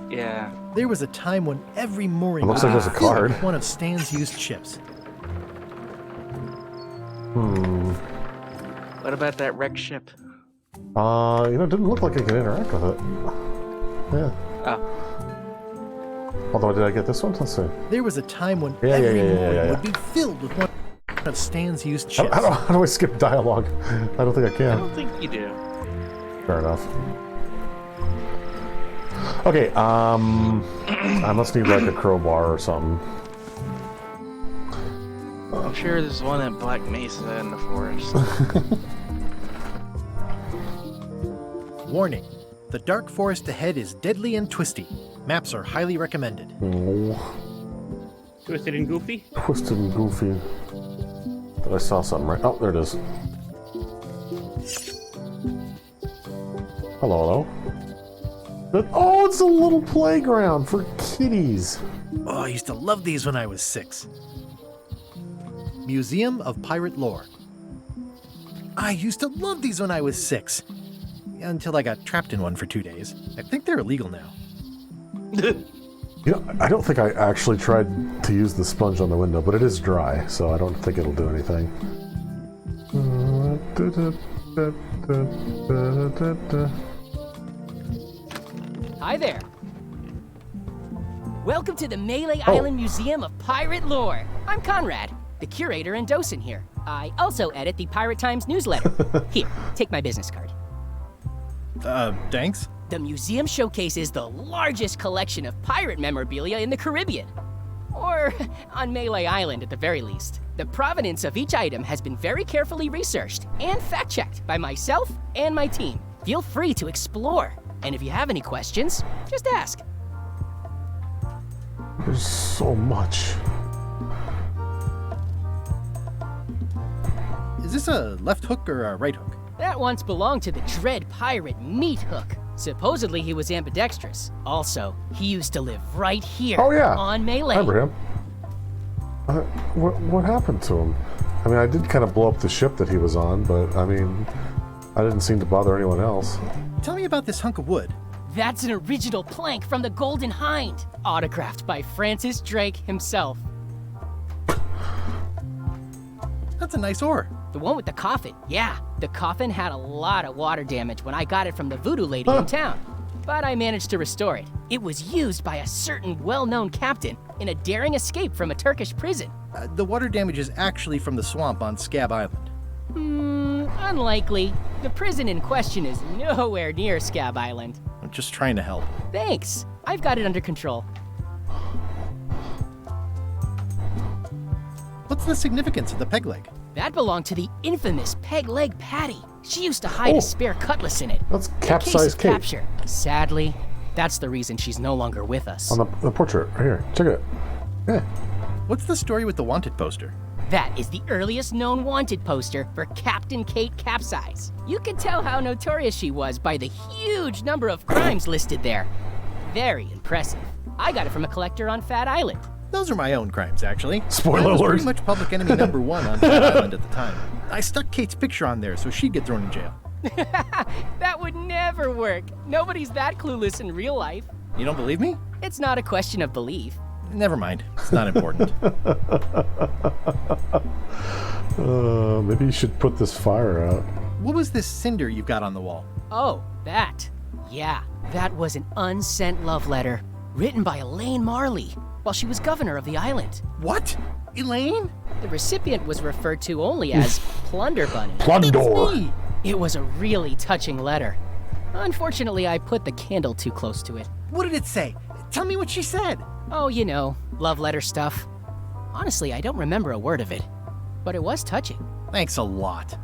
Yeah. There was a time when every mooring It looks like there's a filled card. with one of Stan's used ships. What about that wrecked ship? It didn't look like I could interact with it. Yeah. Oh. Although, did I get this one? Let's see. There was a time when Yeah, every yeah, mooring would be filled with one of Stan's used ships. How do I skip dialogue? I don't think I I can. don't think you do. Fair enough. Okay, I must need a crowbar or something. I'm sure there's one at Black Mesa in the forest. Warning. The dark forest ahead is deadly and twisty. Maps are highly recommended. Twisted and Goofy? Twisted and Goofy. I saw something right. Oh, there it is. Hello. Oh, it's a little playground for kiddies. Oh, I used to love these when I was 6. Museum of Pirate Lore. I used to love these when I was 6. Until I got trapped in one for 2 days. I think they're illegal now. I don't think I actually tried to use the sponge on the window, but it is dry, so I don't think it'll do anything. Hi there. Welcome to the Melee Island Museum of Pirate Lore. I'm Conrad, the curator and docent here. I also edit the Pirate Times newsletter. Here, take my business card. Thanks? The museum showcases the largest collection of pirate memorabilia in the Caribbean. Or on Melee Island at the very least. The provenance of each item has been very carefully researched and fact-checked by myself and my team. Feel free to explore. And if you have any questions, just ask. There's so much. Is this a left hook or a right hook? That once belonged to the dread pirate Meat Hook. Supposedly he was ambidextrous. Also, he used to live right here on Melee. I remember him. What happened to him? I mean, I did kind of blow up the ship that he was on, but I mean, I didn't seem to bother anyone else. Tell me about this hunk of wood. That's an original plank from the Golden Hind, autographed by Francis Drake himself. That's a nice oar. The one with the coffin, yeah. The coffin had a lot of water damage when I got it from the voodoo lady in town. But I managed to restore it. It was used by a certain well-known captain in a daring escape from a Turkish prison. The water damage is actually from the swamp on Scab Island. Unlikely. The prison in question is nowhere near Scab Island. I'm just trying to help. Thanks. I've got it under control. What's the significance of the peg leg? That belonged to the infamous Peg Leg Patty. She used to hide a spare cutlass in it. That's In case capsized of cake. capture. Sadly, that's the reason she's no longer with us. On the portrait, right here. Check it. Yeah. What's the story with the wanted poster? That is the earliest known wanted poster for Captain Kate Capsize. You can tell how notorious she was by the huge number of crimes listed there. Very impressive. I got it from a collector on Fat Island. Those are my own crimes, actually. Spoiler I was alert. pretty much public enemy number 1 on Fat Island at the time. I stuck Kate's picture on there so she'd get thrown in jail. That would never work. Nobody's that clueless in real life. You don't believe me? It's not a question of belief. Never mind. It's not important. Maybe you should put this fire out. What was this cinder you've got on the wall? Oh, that. Yeah, that was an unsent love letter written by Elaine Marley while she was governor of the island. What? Elaine? The recipient was referred to only as Plunder Bunny. Plundor! It was a really touching letter. Unfortunately, I put the candle too close to it. What did it say? Tell me what she said. Oh, you know, love letter stuff. Honestly, I don't remember a word of it, but it was touching. Thanks a lot.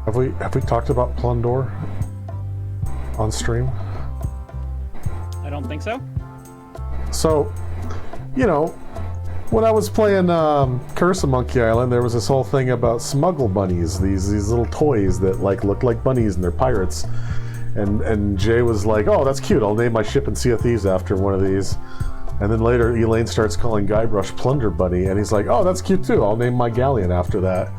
Have we talked about Plundor on stream? I don't think so. So, you know, when I was playing Curse of Monkey Island, there was this whole thing about smuggle bunnies, these little toys that like look like bunnies and they're pirates. And Jay was like, "Oh, that's cute. I'll name my ship in Sea of Thieves after one of these." And then later, Elaine starts calling Guybrush Plunder Bunny, and he's like, "Oh, that's cute too. I'll name my galleon after that."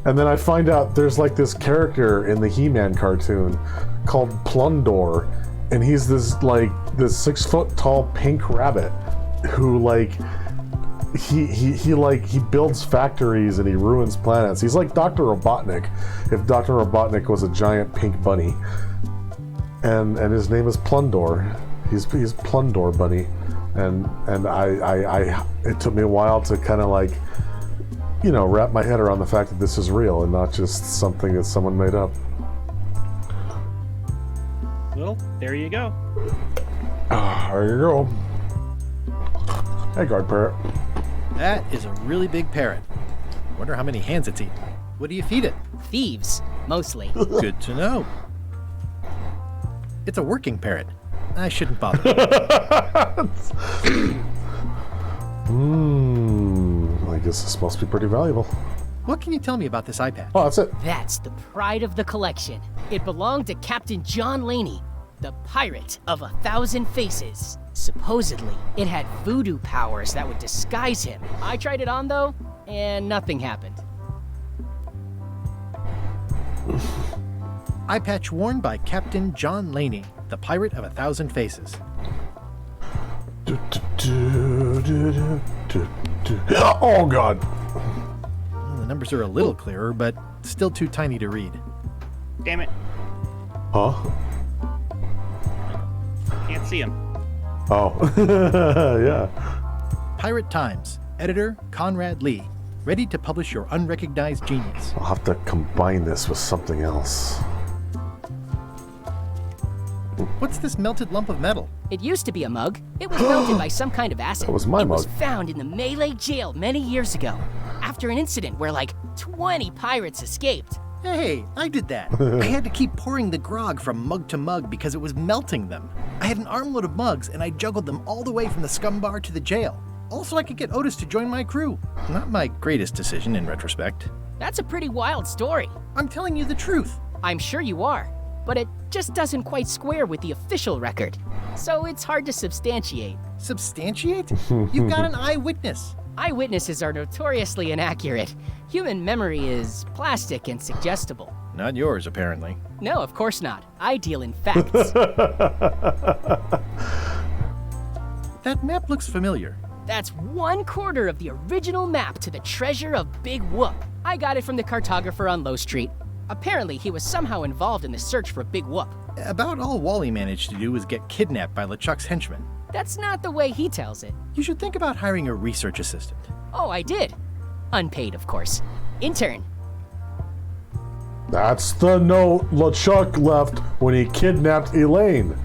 And then I find out there's like this character in the He-Man cartoon called Plundor, and he's this 6 foot tall pink rabbit who he builds factories and he ruins planets. He's like Dr. Robotnik if Dr. Robotnik was a giant pink bunny. And his name is Plundor. He's Plundor Bunny. And I it took me a while to kind of like, you know, wrap my head around the fact that this is real and not just something that someone made up. Well, there you go. There you go. Hey, guard parrot. That is a really big parrot. Wonder how many hands it's eaten. What do you feed it? Thieves, mostly. Good to know. It's a working parrot. I shouldn't bother. I guess this must be pretty valuable. What can you tell me about this eye patch? Oh, that's it. That's the pride of the collection. It belonged to Captain John Laney, the pirate of 1,000 faces. Supposedly, it had voodoo powers that would disguise him. I tried it on though, and nothing happened. Eye patch worn by Captain John Laney, the pirate of 1,000 faces. Oh, God. Well, the numbers are a little clearer, but still too tiny to read. Damn it. Huh? Can't see him. Oh. Yeah. Pirate Times, editor Conrad Lee. Ready to publish your unrecognized genius. I'll have to combine this with something else. What's this melted lump of metal? It used to be a mug. It was melted by some kind of acid. That was my It was mug. found in the Malay jail many years ago, after an incident where like 20 pirates escaped. Hey, I did that. I had to keep pouring the grog from mug to mug because it was melting them. I had an armload of mugs and I juggled them all the way from the scum bar to the jail. Also, I could get Otis to join my crew. Not my greatest decision in retrospect. That's a pretty wild story. I'm telling you the truth. I'm sure you are, but it just doesn't quite square with the official record. So it's hard to substantiate. Substantiate? You've got an eyewitness. Eyewitnesses are notoriously inaccurate. Human memory is plastic and suggestible. Not yours, apparently. No, of course not. I deal in facts. That map looks familiar. That's 1/4 of the original map to the treasure of Big Whoop. I got it from the cartographer on Low Street. Apparently, he was somehow involved in the search for Big Whoop. About all Wally managed to do was get kidnapped by LeChuck's henchmen. That's not the way he tells it. You should think about hiring a research assistant. Oh, I did. Unpaid, of course. Intern. That's the note LeChuck left when he kidnapped Elaine.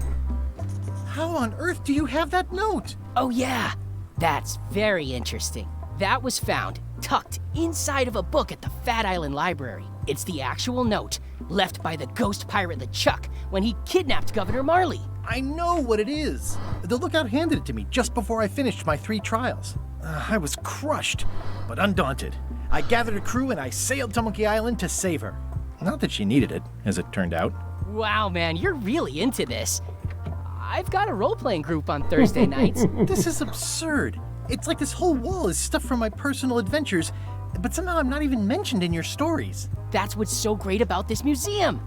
How on earth do you have that note? Oh, yeah. That's very interesting. That was found tucked inside of a book at the Fat Island Library. It's the actual note left by the ghost pirate LeChuck when he kidnapped Governor Marley. I know what it is. The lookout handed it to me just before I finished my 3 trials. I was crushed, but undaunted. I gathered a crew and I sailed to Monkey Island to save her. Not that she needed it, as it turned out. Wow, man, you're really into this. I've got a role-playing group on Thursday nights. This is absurd. It's like this whole wall is stuff from my personal adventures, but somehow I'm not even mentioned in your stories. That's what's so great about this museum.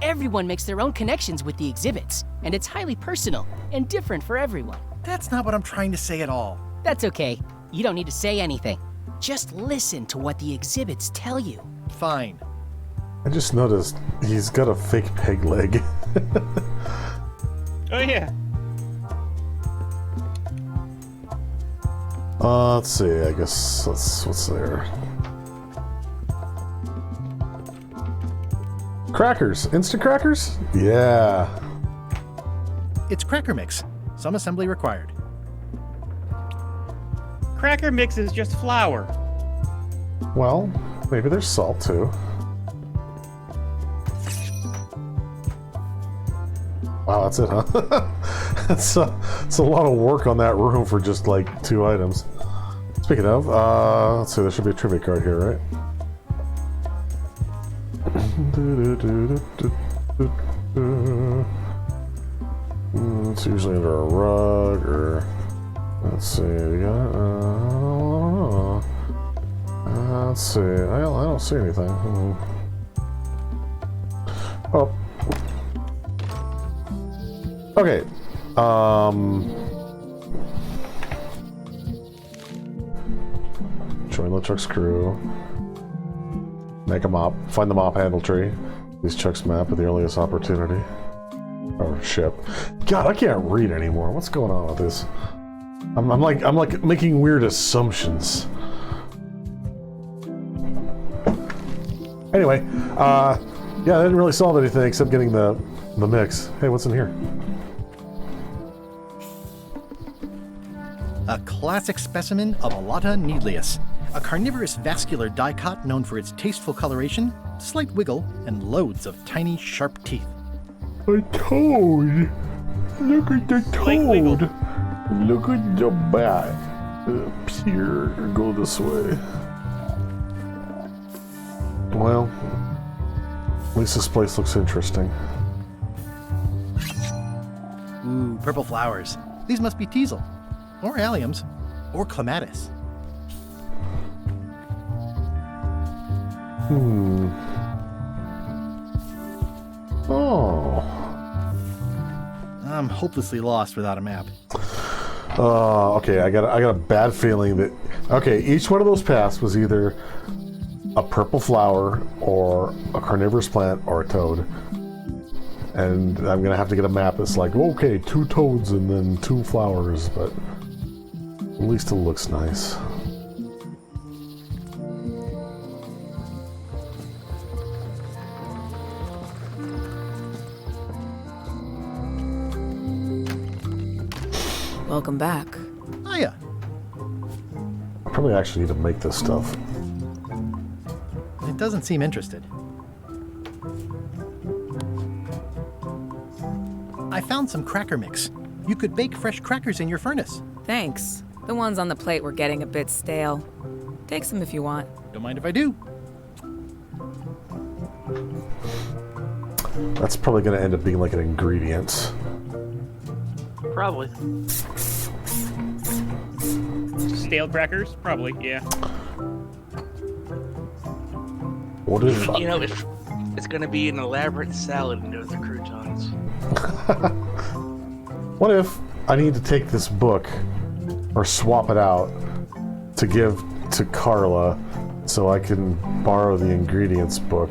Everyone makes their own connections with the exhibits, and it's highly personal and different for everyone. That's not what I'm trying to say at all. That's okay. You don't need to say anything. Just listen to what the exhibits tell you. Fine. I just noticed he's got a fake peg leg. Oh, yeah. Let's see, I guess what's there? Crackers! Instant crackers? Yeah. It's cracker mix. Some assembly required. Cracker mix is just flour. Well, maybe there's salt too. Wow, that's it, huh? It's a lot of work on that room for just like 2 items. Speaking of, let's see, there should be a trivia card here, right? It's usually under a rug, or let's see, we got let's see, I don't see anything. Oh. Okay. Join LeChuck's crew. Make a mop. Find the mop handle tree. Use Chuck's map at the earliest opportunity. Or ship. God, I can't read anymore. What's going on with this? I'm like making weird assumptions. Anyway, yeah, I didn't really solve anything except getting the mix. Hey, what's in here? A classic specimen of Alata needleus, a carnivorous vascular dicot known for its tasteful coloration, slight wiggle, and loads of tiny, sharp teeth. A toad! Look at the toad! Look at the bat! Here, go this way. Well, at least this place looks interesting. Ooh, purple flowers. These must be teasel, or alliums, or clematis. Oh. I'm hopelessly lost without a map. Okay, I got a bad feeling that... Okay, each one of those paths was either a purple flower, or a carnivorous plant, or a toad. And I'm gonna have to get a map that's like, okay, 2 toads and then 2 flowers, but at least it looks nice. Welcome back. Hiya. I probably actually need to make this stuff. It doesn't seem interested. I found some cracker mix. You could bake fresh crackers in your furnace. Thanks. The ones on the plate were getting a bit stale. Take some if you want. Don't mind if I do. That's probably going to end up being like an ingredient. Probably. Stale crackers? Probably, yeah. What if... You know, it's gonna be an elaborate salad into the croutons. What if I need to take this book or swap it out to give to Carla so I can borrow the ingredients book?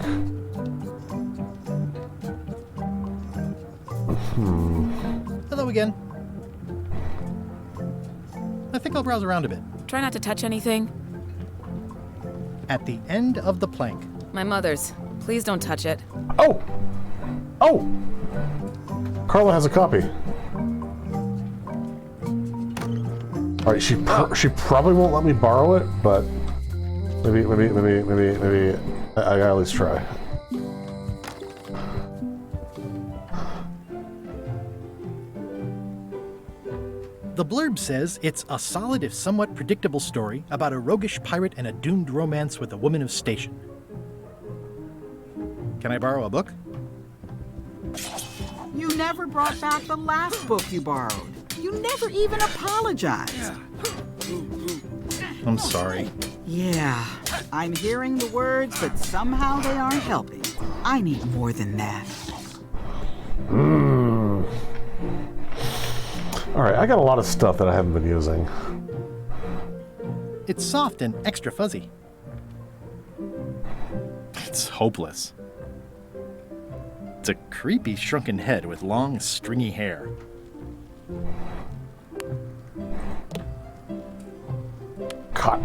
Hello again. I think I'll browse around a bit. Try not to touch anything. At the end of the plank. My mother's. Please don't touch it. Oh! Oh! Carla has a copy. Alright, she probably won't let me borrow it, but maybe I gotta at least try. The blurb says it's a solid if somewhat predictable story about a roguish pirate and a doomed romance with a woman of station. Can I borrow a book? You never brought back the last book you borrowed. You never even apologized. I'm sorry. Yeah, I'm hearing the words, but somehow they aren't helping. I need more than that. Alright, I got a lot of stuff that I haven't been using. It's soft and extra fuzzy. It's hopeless. It's a creepy shrunken head with long, stringy hair. Cut.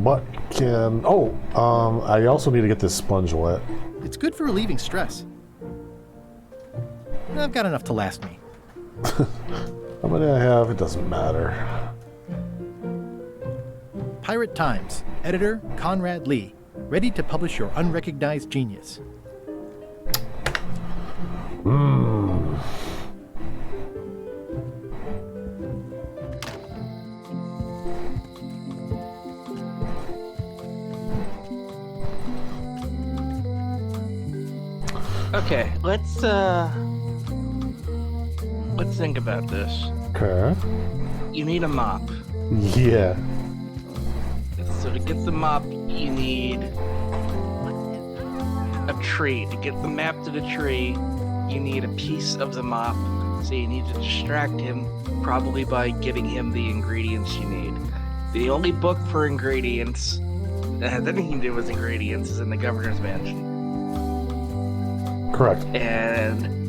What can... Oh, I also need to get this sponge wet. It's good for relieving stress. I've got enough to last me. How many I have, it doesn't matter. Pirate Times, editor Conrad Lee, ready to publish your unrecognized genius. Okay, let's think about this. Okay. You need a mop. Yeah. So to get the mop, you need a tree. To get the map to the tree, you need a piece of the mop. So you need to distract him, probably by giving him the ingredients you need. The only book for ingredients that has anything to do with ingredients is in the governor's mansion. Correct. And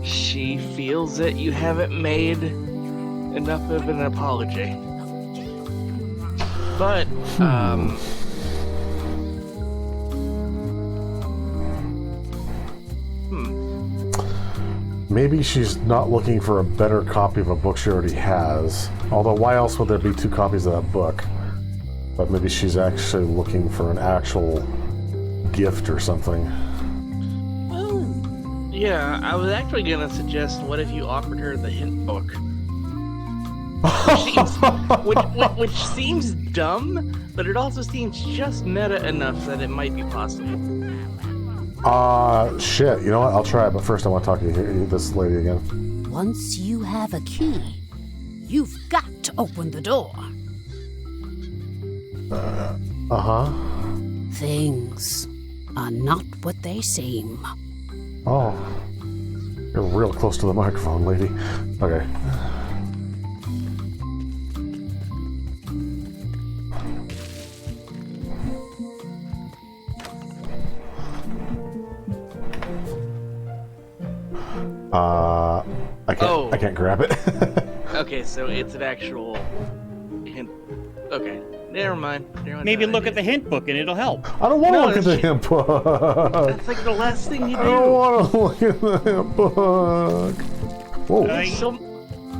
she feels that you haven't made enough of an apology. But, Maybe she's not looking for a better copy of a book she already has. Although, why else would there be two copies of that book? But maybe she's actually looking for an actual gift or something. yeah, I was actually gonna suggest, what if you offered her the hint book? Which seems dumb, but it also seems just meta enough that it might be possible. Shit. You know what? I'll try it, but first I want to talk to this lady again. Once you have a key, you've got to open the door. Uh-huh. Things are not what they seem. Oh. You're real close to the microphone, lady. Okay. I can't grab it. Okay, so it's an actual hint. Okay, never mind. Maybe look at the hint book and it'll help. I don't want to look at the hint book. That's like the last thing you do. I don't want to look at the hint book. Whoa.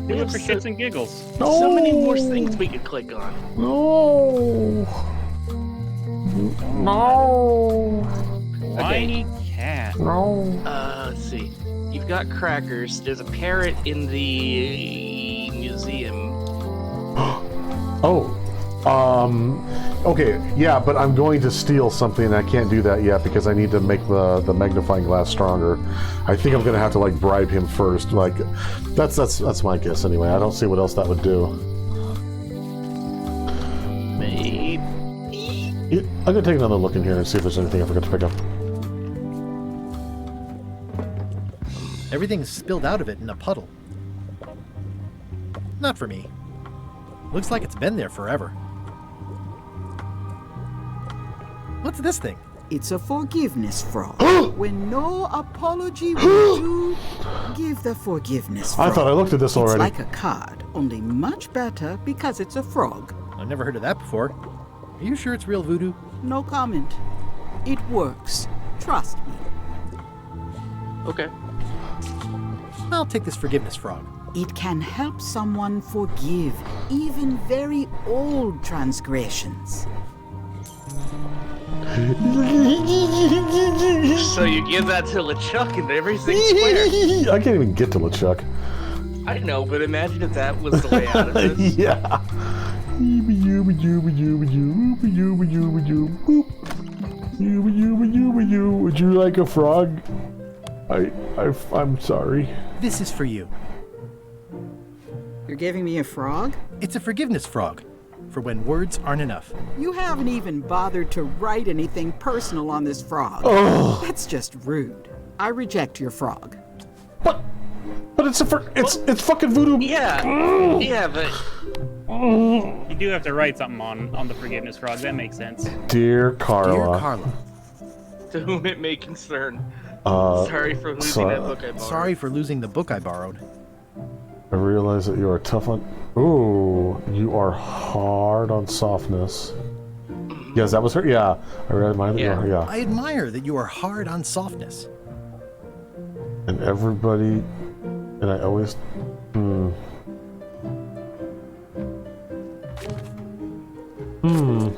Do it for shits and giggles. No. So many more things we could click on. No. No. Whiny cat. No. Let's see. You've got crackers. There's a parrot in the museum. Okay, yeah, but I'm going to steal something and I can't do that yet because I need to make the magnifying glass stronger. I think I'm gonna have to like bribe him first. Like, that's my guess anyway. I don't see what else that would do. Maybe. I'm gonna take another look in here and see if there's anything I forgot to pick up. Everything's spilled out of it in a puddle. Not for me. Looks like it's been there forever. What's this thing? It's a forgiveness frog. When no apology will do, give the forgiveness frog. I thought I looked at this already. It's like a card, only much better because it's a frog. I've never heard of that before. Are you sure it's real voodoo? No comment. It works. Trust me. Okay. I'll take this forgiveness frog. It can help someone forgive even very old transgressions. So you give that to LeChuck and everything's square. I can't even get to LeChuck. I know, but imagine if that was the way out of this. Yeah. Would you like a frog? I'm sorry. This is for you. You're giving me a frog? It's a forgiveness frog, for when words aren't enough. You haven't even bothered to write anything personal on this frog. Oh. That's just rude. I reject your frog. But it's it's fucking voodoo. Yeah. Yeah, but You do have to write something on the forgiveness frog. That makes sense. Dear Carla. Dear Carla. to whom it may concern. Sorry for losing that book I borrowed. Sorry for losing the book I borrowed. I realize that you are tough on... Ooh, you are hard on softness. Yes, that was her? Yeah. I admire that you are, yeah. I admire that you are hard on softness. And everybody... And I always... Hmm. Hmm.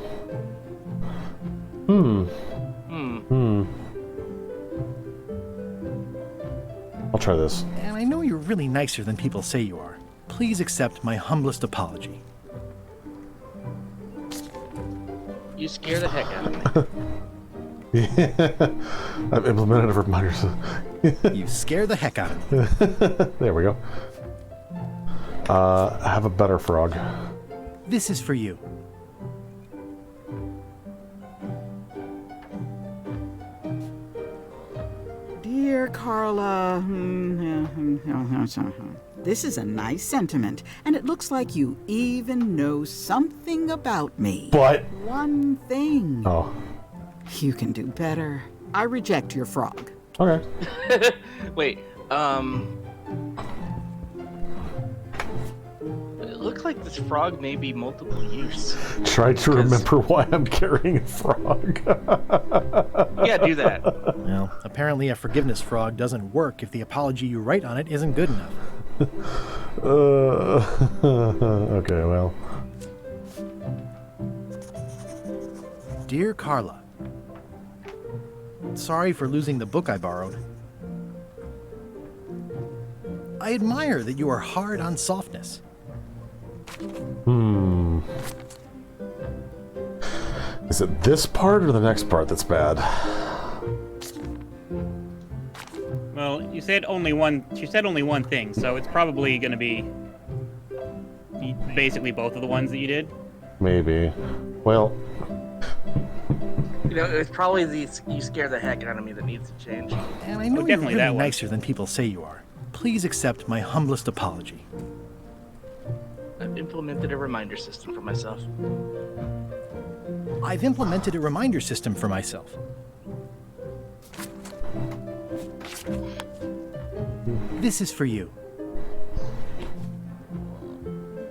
Hmm. Hmm. I'll try this. And I know you're really nicer than people say you are. Please accept my humblest apology. You scare the heck out of me. Yeah. I've implemented a reminder. You scare the heck out of me. There we go. I have a better frog. This is for you. Dear Carla, this is a nice sentiment, and it looks like you even know something about me. But... One thing. Oh. You can do better. I reject your frog. Okay. Wait, it looked like this frog may be multiple use. Try to remember why I'm carrying a frog. Yeah, do that. Well, apparently a forgiveness frog doesn't work if the apology you write on it isn't good enough. Okay, well. Dear Carla, sorry for losing the book I borrowed. I admire that you are hard on softness. Hmm. Is it this part or the next part that's bad? Well, you said only one. She said only one thing, so it's probably going to be basically both of the ones that you did. Maybe. Well. You know, it's probably these you scare the heck out of me that needs to change. And I know you're really nicer than people say you are. Please accept my humblest apology. I've implemented a reminder system for myself. I've implemented a reminder system for myself. This is for you.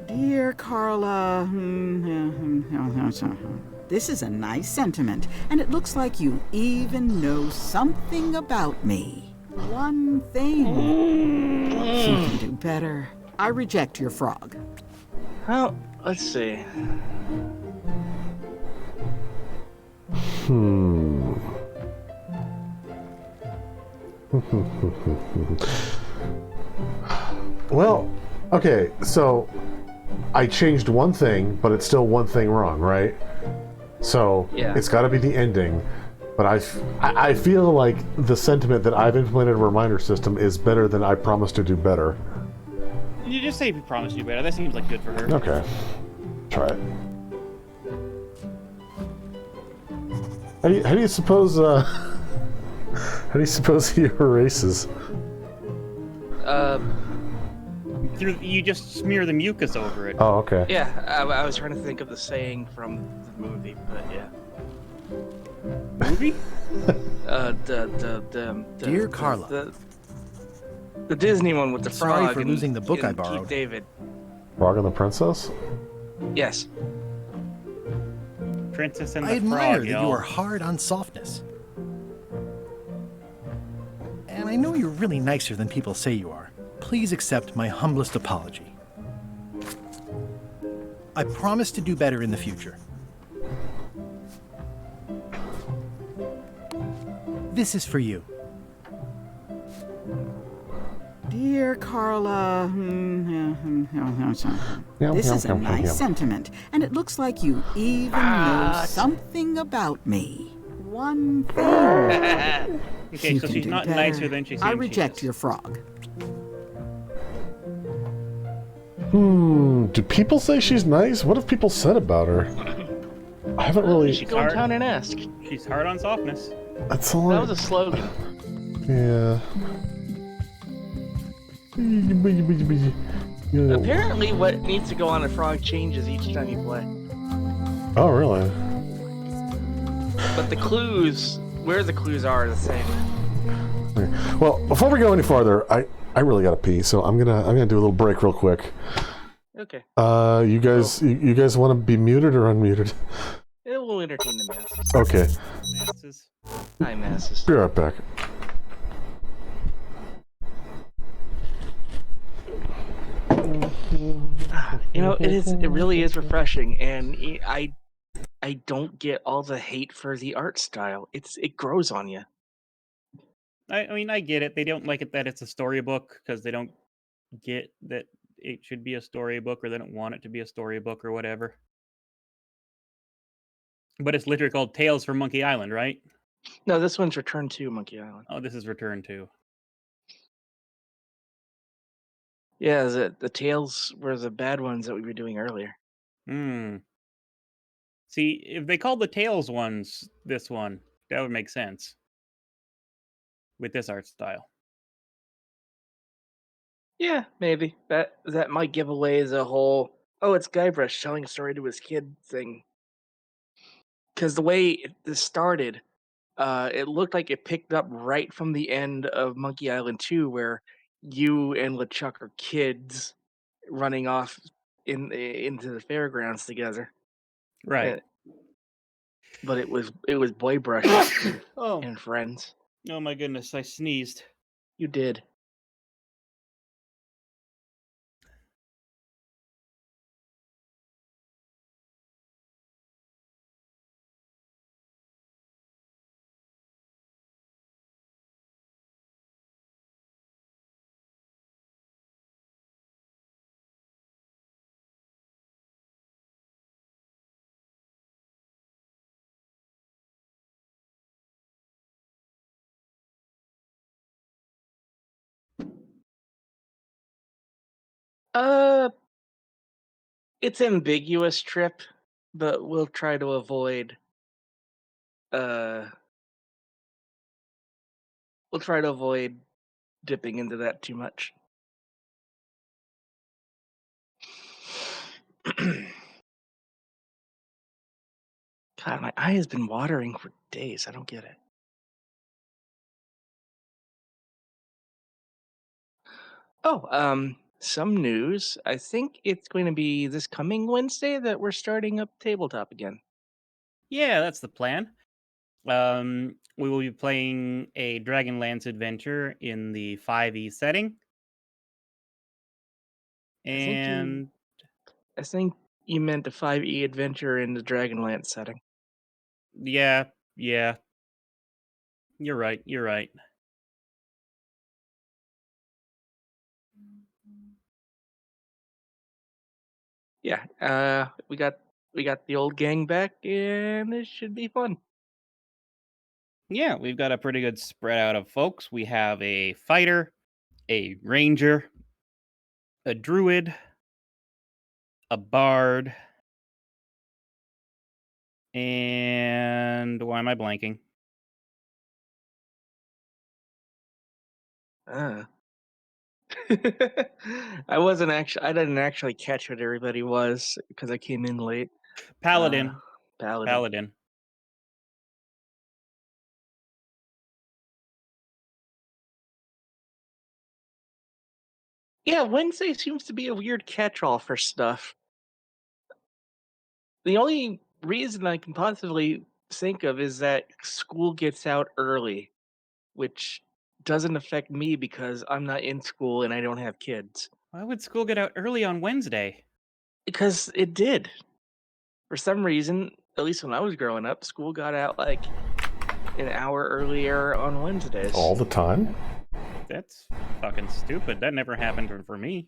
Dear Carla, this is a nice sentiment, and it looks like you even know something about me. One thing. You can do better. I reject your frog. How? Let's see. Hmm. Well, okay, so I changed one thing, but it's still one thing wrong, right? So it's got to be the ending. But I feel like the sentiment that I've implemented a reminder system is better than I promised to do better. You just say you promised you better. That seems like good for her. Okay. Try it. How do you suppose he erases? You just smear the mucus over it. Oh, okay. Yeah, I was trying to think of the saying from the movie, but yeah. Movie? Dear Carla. The Disney one with the frog. Sorry for losing the book I borrowed. Keith David. Frog and the Princess? Yes. Princess and the I admire Frog, that y'all. you are hard on softness. And I know you're really nicer than people say you are. Please accept my humblest apology. I promise to do better in the future. This is for you. Dear Carla, this is a nice sentiment, and it looks like you even know something about me. One thing. Okay, You so can she's do not better. nicer than she seems. I reject your frog. Do people say she's nice? What have people said about her? I haven't really. You should go in town and ask. She's hard on softness. That's all. That was a slogan. Yeah. Apparently, what needs to go on a frog changes each time you play. Oh, really? But the clues, where the clues are the same. Well, before we go any farther, I really gotta pee, so I'm gonna do a little break real quick. Okay. You guys want to be muted or unmuted? It will entertain the masses. Okay. Hi, masses. Be right back. You know, it really is refreshing, and I don't get all the hate for the art style. It grows on you. I mean, I get it. They don't like it that it's a storybook because they don't get that it should be a storybook, or they don't want it to be a storybook or whatever. But it's literally called Tales from Monkey Island, right? No, this one's Return to Monkey Island. Oh, this is Return to. Yeah, the tales were the bad ones that we were doing earlier. See, if they called the Tales ones this one, that would make sense. With this art style. Yeah, maybe. That might give away the whole, oh, it's Guybrush telling a story to his kid thing. Because the way this started, it looked like it picked up right from the end of Monkey Island 2, where you and LeChuck are kids running off into the fairgrounds together. Right. But it was Boy Brush Oh. and friends. Oh my goodness, I sneezed. You did. It's ambiguous, Trip, but we'll try to avoid we'll try to avoid dipping into that too much. God, my eye has been watering for days. I don't get it. Oh, some news. I think it's going to be this coming Wednesday that we're starting up tabletop again. Yeah, that's the plan. We will be playing a Dragonlance adventure in the 5e setting. And I think you meant a 5e adventure in the Dragonlance setting. yeah. You're right. Yeah, we got the old gang back, and it should be fun. Yeah, we've got a pretty good spread out of folks. We have a fighter, a ranger, a druid, a bard, and why am I blanking? I didn't actually catch what everybody was because I came in late. Paladin. Paladin. Yeah, Wednesday seems to be a weird catch-all for stuff. The only reason I can possibly think of is that school gets out early, which doesn't affect me because I'm not in school and I don't have kids. Why would school get out early on Wednesday? Because it did. For some reason, at least when I was growing up, school got out like an hour earlier on Wednesdays. All the time? That's fucking stupid. That never happened for me.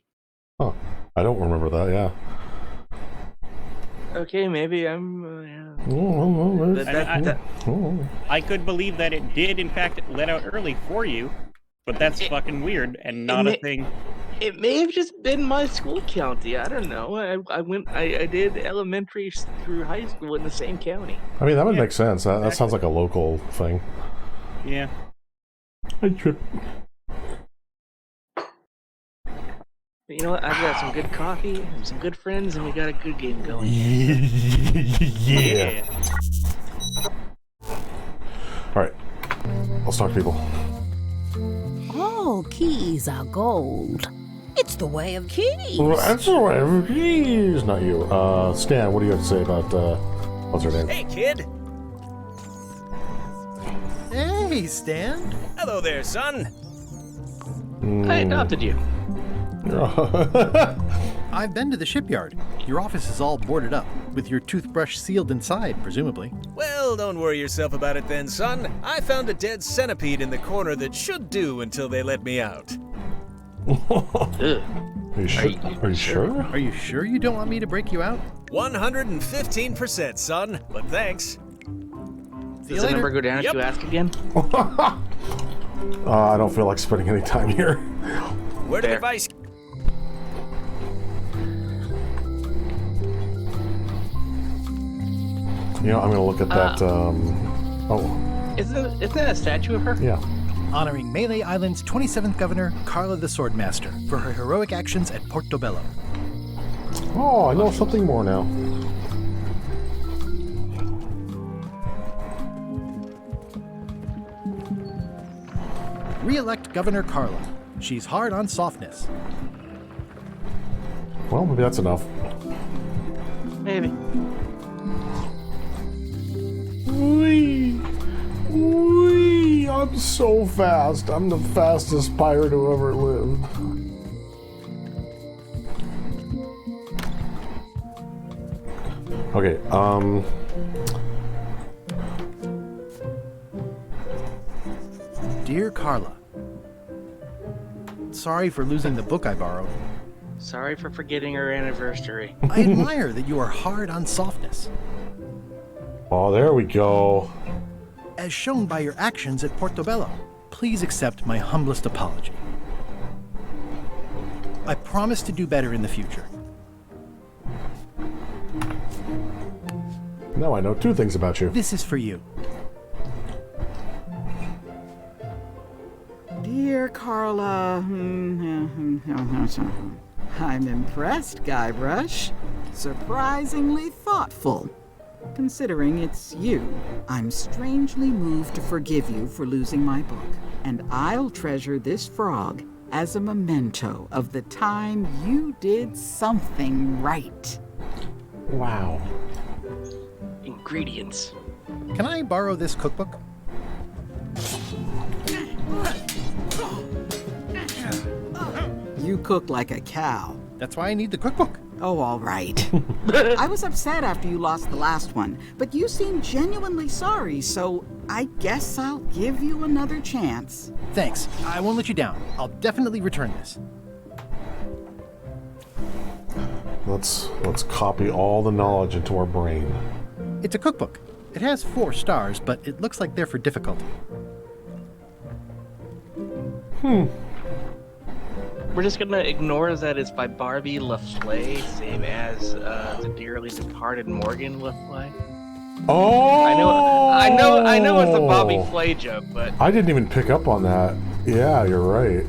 Huh. I don't remember that, yeah. Okay, maybe I'm. I could believe that it did, in fact, let out early for you, but that's fucking weird and not a thing. It may have just been my school county. I don't know. I did elementary through high school in the same county. I mean, that would make sense. That sounds like a local thing. Yeah. I trip. You know what? I've got some good coffee and some good friends, and we got a good game going. Yeah. All right. Let's talk to people. All keys are gold. It's the way of keys. Well, that's the way of keys. Not you. Stan, what do you have to say about, what's her name? Hey, kid. Hey, Stan. Hello there, son. I adopted you. I've been to the shipyard. Your office is all boarded up, with your toothbrush sealed inside, presumably. Well, don't worry yourself about it then, son. I found a dead centipede in the corner that should do until they let me out. Are you sure? Are you sure? Are you sure you don't want me to break you out? 115%, son. But thanks. Does the number go down if you ask again? I don't feel like spending any time here. Word of advice. You know, I'm gonna look at that. Isn't that a statue of her? Yeah. Honoring Melee Island's 27th governor, Carla the Swordmaster, for her heroic actions at Portobello. Oh, I know something more now. Re-elect Governor Carla. She's hard on softness. Well, maybe that's enough. Maybe. Wee! I'm so fast. I'm the fastest pirate who ever lived. Okay, Dear Carla, sorry for losing the book I borrowed. Sorry for forgetting our anniversary. I admire that you are hard on softness, Oh, there we go. as shown by your actions at Portobello. Please accept my humblest apology. I promise to do better in the future. Now I know two things about you. This is for you. Dear Carla, I'm impressed, Guybrush. Surprisingly thoughtful. Considering it's you, I'm strangely moved to forgive you for losing my book, and I'll treasure this frog as a memento of the time you did something right. Wow. Ingredients. Can I borrow this cookbook? You cook like a cow. That's why I need the cookbook. Oh, all right. I was upset after you lost the last one, but you seemed genuinely sorry, so I guess I'll give you another chance. Thanks. I won't let you down. I'll definitely return this. Let's copy all the knowledge into our brain. It's a cookbook. It has 4 stars, but it looks like they're for difficulty. We're just gonna ignore that it's by Barbie LaFleur, same as the dearly departed Morgan LaFleur. Oh! I know it's a Bobby Flay joke, but I didn't even pick up on that. Yeah, you're right.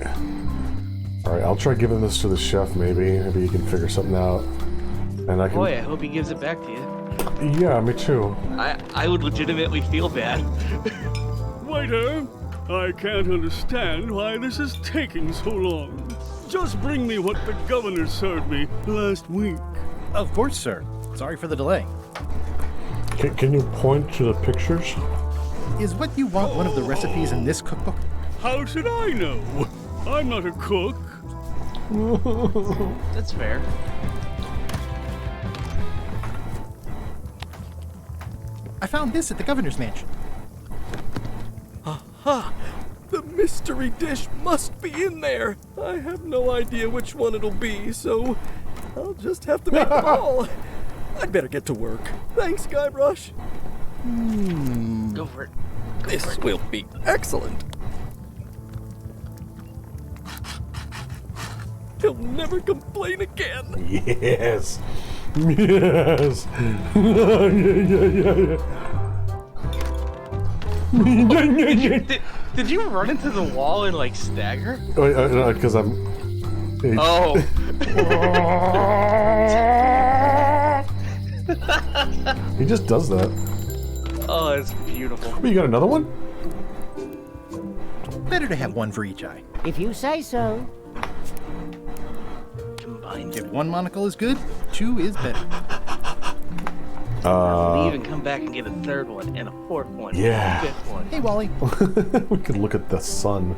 All right, I'll try giving this to the chef. Maybe he can figure something out. And I can. boy, I hope he gives it back to you. Yeah, me too. I would legitimately feel bad. Waiter, I can't understand why this is taking so long. Just bring me what the governor served me last week. Of course, sir. Sorry for the delay. Can you point to the pictures? Is what you want one of the recipes in this cookbook? How should I know? I'm not a cook. That's fair. I found this at the governor's mansion. Aha! The mystery dish must be in there. I have no idea which one it'll be, so I'll just have to make them all. I'd better get to work. Thanks, Guybrush. Go for it. This will be excellent. He'll never complain again. Yes. Yes. Did you run into the wall and like stagger? Because I'm. Oh. He just does that. Oh, it's beautiful. Oh, you got another one? Better to have one for each eye. If you say so. Combined. If one monocle is good, two is better. We even come back and get a third one and a fourth one. Yeah. And a fifth one. Hey, Wally. We could look at the sun.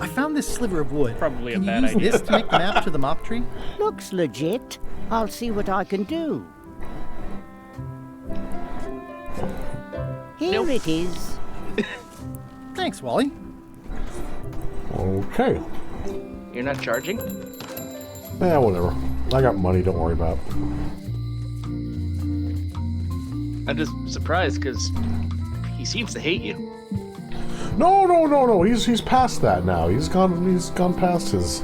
I found this sliver of wood. Probably Can a you bad use idea. this to make the map to the mop tree? Looks legit. I'll see what I can do. Here it is. Thanks, Wally. Okay. You're not charging? Yeah, whatever. I got money, don't worry about it. I'm just surprised because he seems to hate you. No. He's past that now. He's gone past his,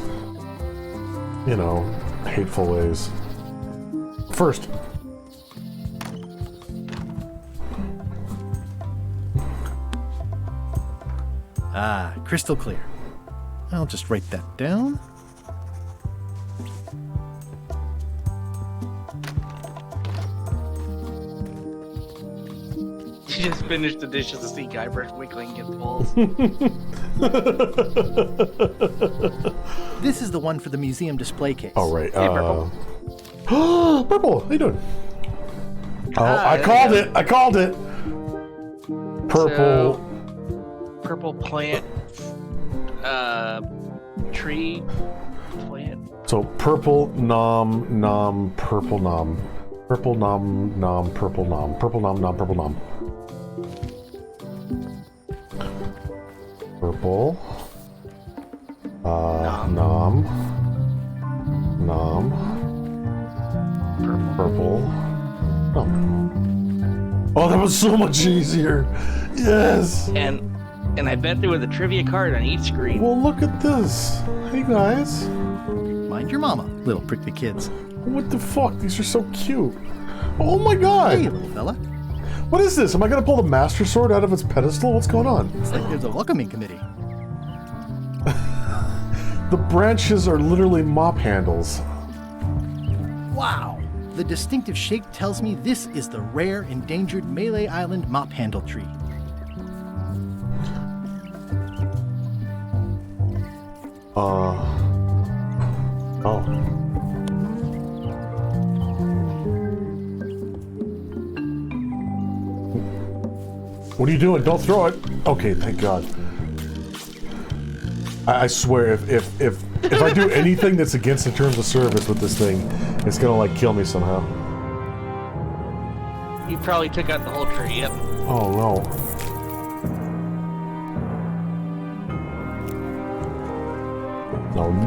hateful ways. First. Ah, crystal clear. I'll just write that down. You just finished the dishes to see Guybrush wiggling against walls. This is the one for the museum display case. Oh, right. Hey, Purple. Purple, how you doing? Oh, I called it. Purple. So, purple plant, tree, plant. So purple nom, purple nom. Purple nom, purple nom. Purple nom, purple nom. Purple. Nom. Purple. Nom. Oh, that was so much easier. Yes. And I bet there was a trivia card on each screen. Well, look at this. Hey, guys. Mind your mama, little prickly kids. What the fuck? These are so cute. Oh my god. Hey, little fella. What is this? Am I going to pull the Master Sword out of its pedestal? What's going on? It's like there's a welcoming committee. The branches are literally mop handles. Wow. The distinctive shape tells me this is the rare endangered Melee Island mop handle tree. Oh. What are you doing? Don't throw it. Okay, thank God. I swear, if I do anything that's against the terms of service with this thing, it's gonna like kill me somehow. You probably took out the whole tree. Yep. Oh no.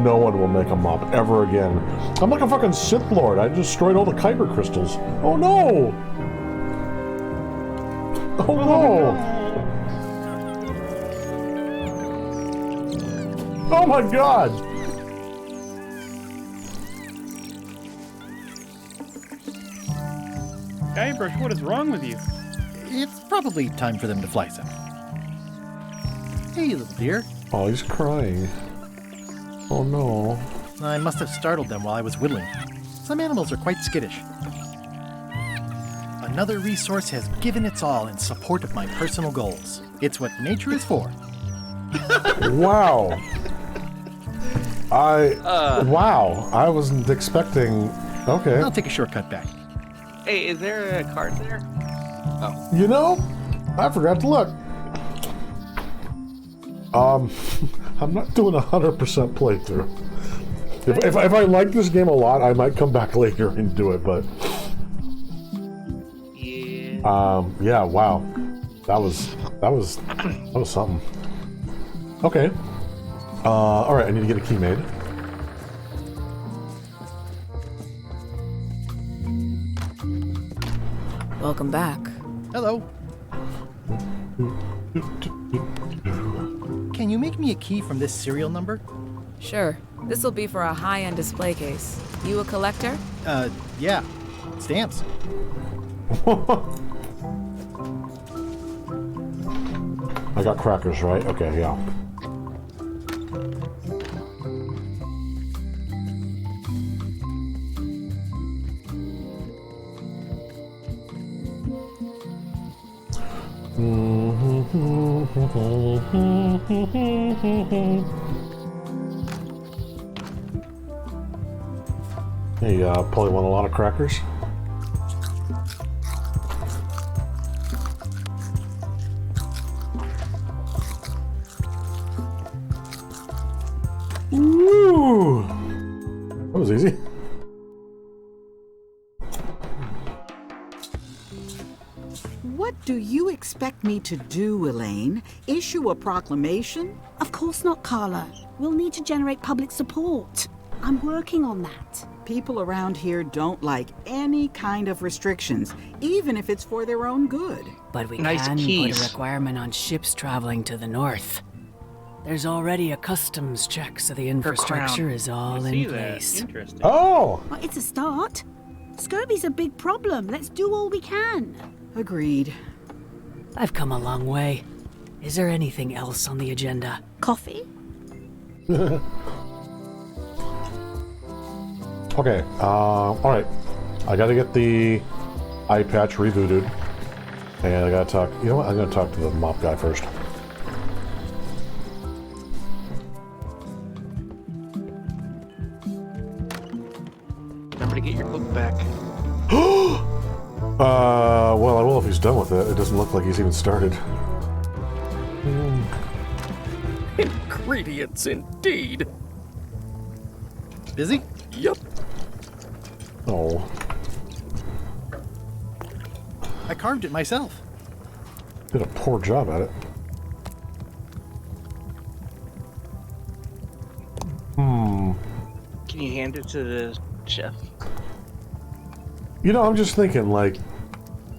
No one will make a mop ever again. I'm like a fucking Sith Lord. I destroyed all the Kyber crystals. Oh no! Oh no! Oh my god! Guybrush, what is wrong with you? It's probably time for them to fly some. Hey, little dear. Oh, he's crying. Oh no. I must have startled them while I was whittling. Some animals are quite skittish. Another resource has given its all in support of my personal goals. It's what nature is for. Wow. Wow. I wasn't expecting... Okay. I'll take a shortcut back. Hey, is there a card there? Oh. You know, I forgot to look. I'm not doing 100% playthrough. If I like this game a lot, I might come back later and do it, but... Yeah. Yeah, wow. That was something. Okay. Alright, I need to get a key made. Welcome back. Hello. Can you make me a key from this serial number? Sure. This will be for a high-end display case. You a collector? Yeah. Stamps. I got crackers, right? Okay, yeah. Hey, probably want a lot of crackers. Woo! That was easy. What do you expect me to do, Elaine? Issue a proclamation? Of course not, Carla. We'll need to generate public support. I'm working on that. People around here don't like any kind of restrictions, even if it's for their own good. But we Nice can keys. put a requirement on ships traveling to the north. There's already a customs check, so the infrastructure is all in place. Interesting. Oh! Well, it's a start. Scurvy's a big problem. Let's do all we can. Agreed. I've come a long way. Is there anything else on the agenda? Coffee? Okay, alright. I gotta get the eye patch rebooted. And I gotta talk... You know what? I'm gonna talk to the mop guy first. Remember to get your book back. Well, I will if he's done with it. It doesn't look like he's even started. Ingredients indeed. Busy? Yup. Oh. I carved it myself. Did a poor job at it. Can you hand it to the chef? You know, I'm just thinking, like,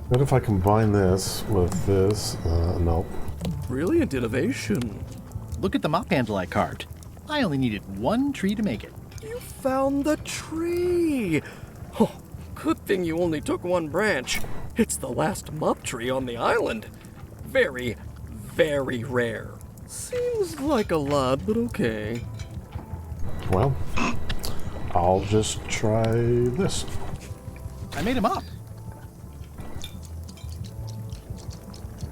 what if I combine this with this? No. Brilliant innovation. Look at the mop handle I carved. I only needed one tree to make it. You found the tree. Oh, good thing you only took one branch. It's the last mop tree on the island. Very, very rare. Seems like a lot, but okay. Well, I'll just try this. I made him up.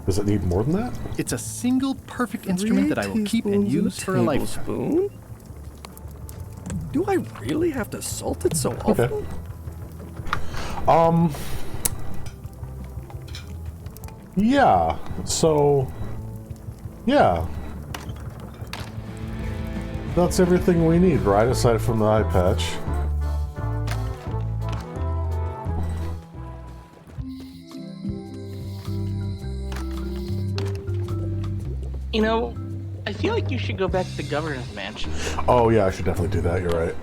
Does it need more than that? It's a single perfect instrument that I will keep and use for a lifetime. Do I really have to salt it so often? Yeah. So, yeah. That's everything we need, right? Aside from the eye patch. You know, I feel like you should go back to the governor's mansion. Oh, yeah, I should definitely do that. You're right.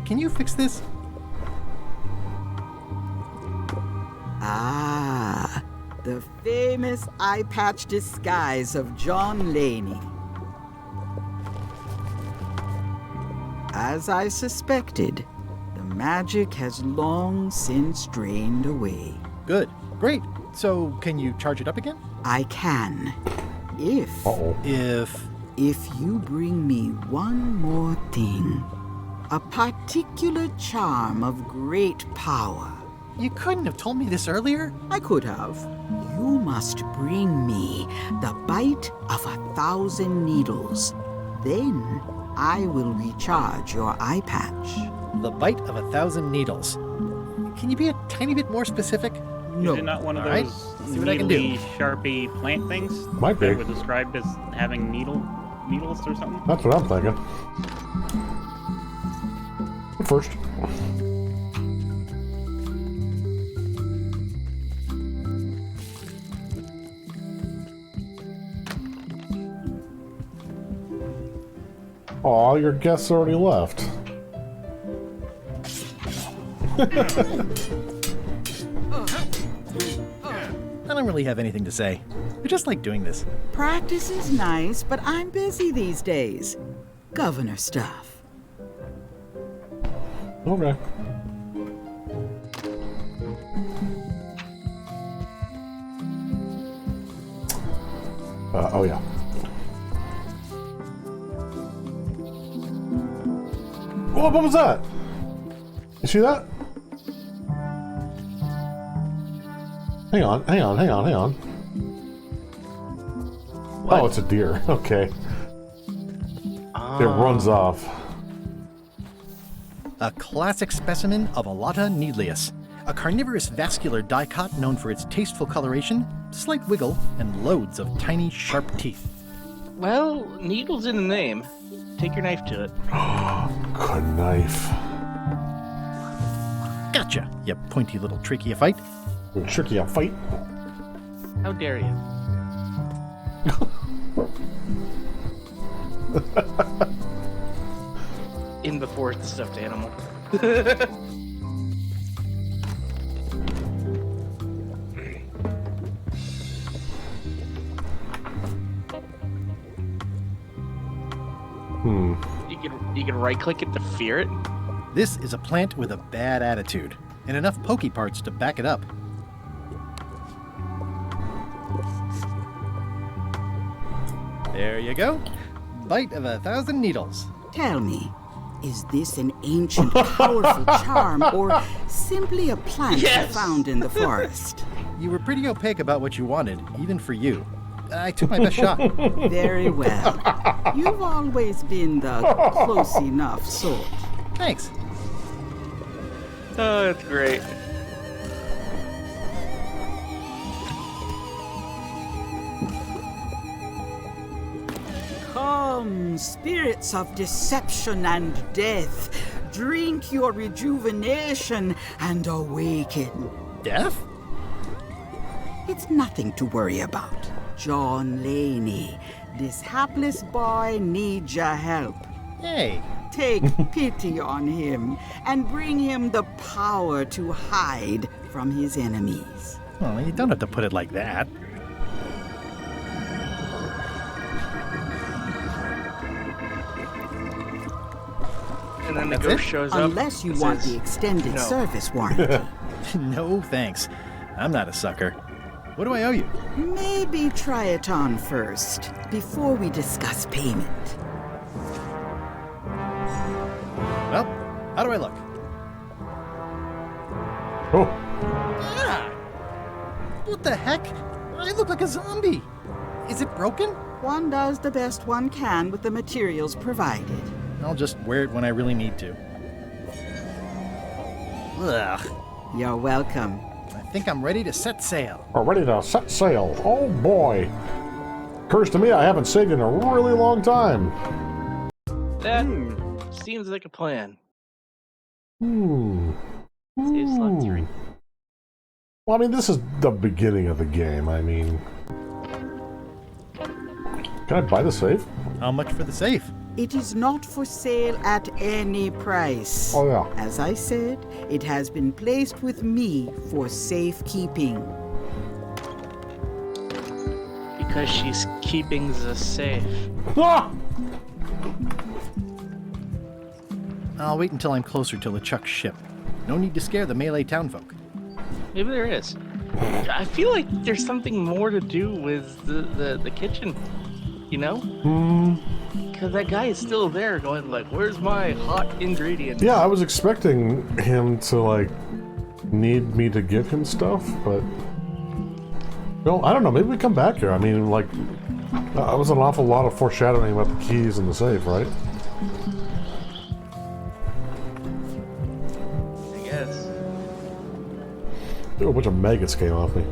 Can you fix this? Ah, the famous eye patch disguise of John Laney. As I suspected, the magic has long since drained away. Good. Great. So, can you charge it up again? I can. If you bring me one more thing. A particular charm of great power. You couldn't have told me this earlier? I could have. You must bring me the bite of 1,000 needles. Then I will recharge your eye patch. The bite of 1,000 needles. Can you be a tiny bit more specific? No. Is it not one of Alright, those see what I can do. needly, sharpy plant things? Might be. That were described as having needles or something? That's what I'm thinking. First. Aw, your guests already left. I don't really have anything to say. I just like doing this. Practice is nice, but I'm busy these days. Governor stuff. Okay. Oh yeah. Oh, what was that? You see that? Hang on. Oh, it's a deer. Okay. It runs off. A classic specimen of Alata needleus, a carnivorous vascular dicot known for its tasteful coloration, slight wiggle, and loads of tiny, sharp teeth. Well, needle's in the name. Take your knife to it. Good knife. Gotcha, you pointy little trichiophyte. Trichiophyte? How dare you? In before it's a stuffed animal. You can right click it to fear it. This is a plant with a bad attitude, and enough pokey parts to back it up. There you go. Bite of 1,000 needles. Tell me, is this an ancient, powerful charm, or simply a plant you found in the forest? You were pretty opaque about what you wanted, even for you. I took my best shot. Very well. You've always been the close enough sort. Thanks. Oh, that's great. Come, spirits of deception and death, drink your rejuvenation and awaken. Death? It's nothing to worry about. John Laney, this hapless boy needs your help. Hey. Take pity on him and bring him the power to hide from his enemies. Well, you don't have to put it like that. And then the ghost shows up. Unless you want the extended service warranty. No, thanks. I'm not a sucker. What do I owe you? Maybe try it on first, before we discuss payment. Well, how do I look? Oh. Ah! What the heck? I look like a zombie. Is it broken? One does the best one can with the materials provided. I'll just wear it when I really need to. Ugh. You're welcome. I think I'm ready to set sail. We're ready to set sail. Oh boy. Occurs to me I haven't sailed in a really long time. That seems like a plan. Hmm. Save slot 3. Well, I mean, this is the beginning of the game. I mean... Can I buy the safe? How much for the safe? It is not for sale at any price. Oh, yeah. As I said, it has been placed with me for safekeeping. Because she's keeping the safe. I'll wait until I'm closer to LeChuck's ship. No need to scare the melee townfolk. Maybe there is. I feel like there's something more to do with the kitchen. You know? Because that guy is still there going like, where's my hot ingredient? Yeah, I was expecting him to, like, need me to give him stuff, but... No, I don't know. Maybe we come back here. I mean, like, that was an awful lot of foreshadowing about the keys and the safe, right? I guess. A bunch of maggots came off me.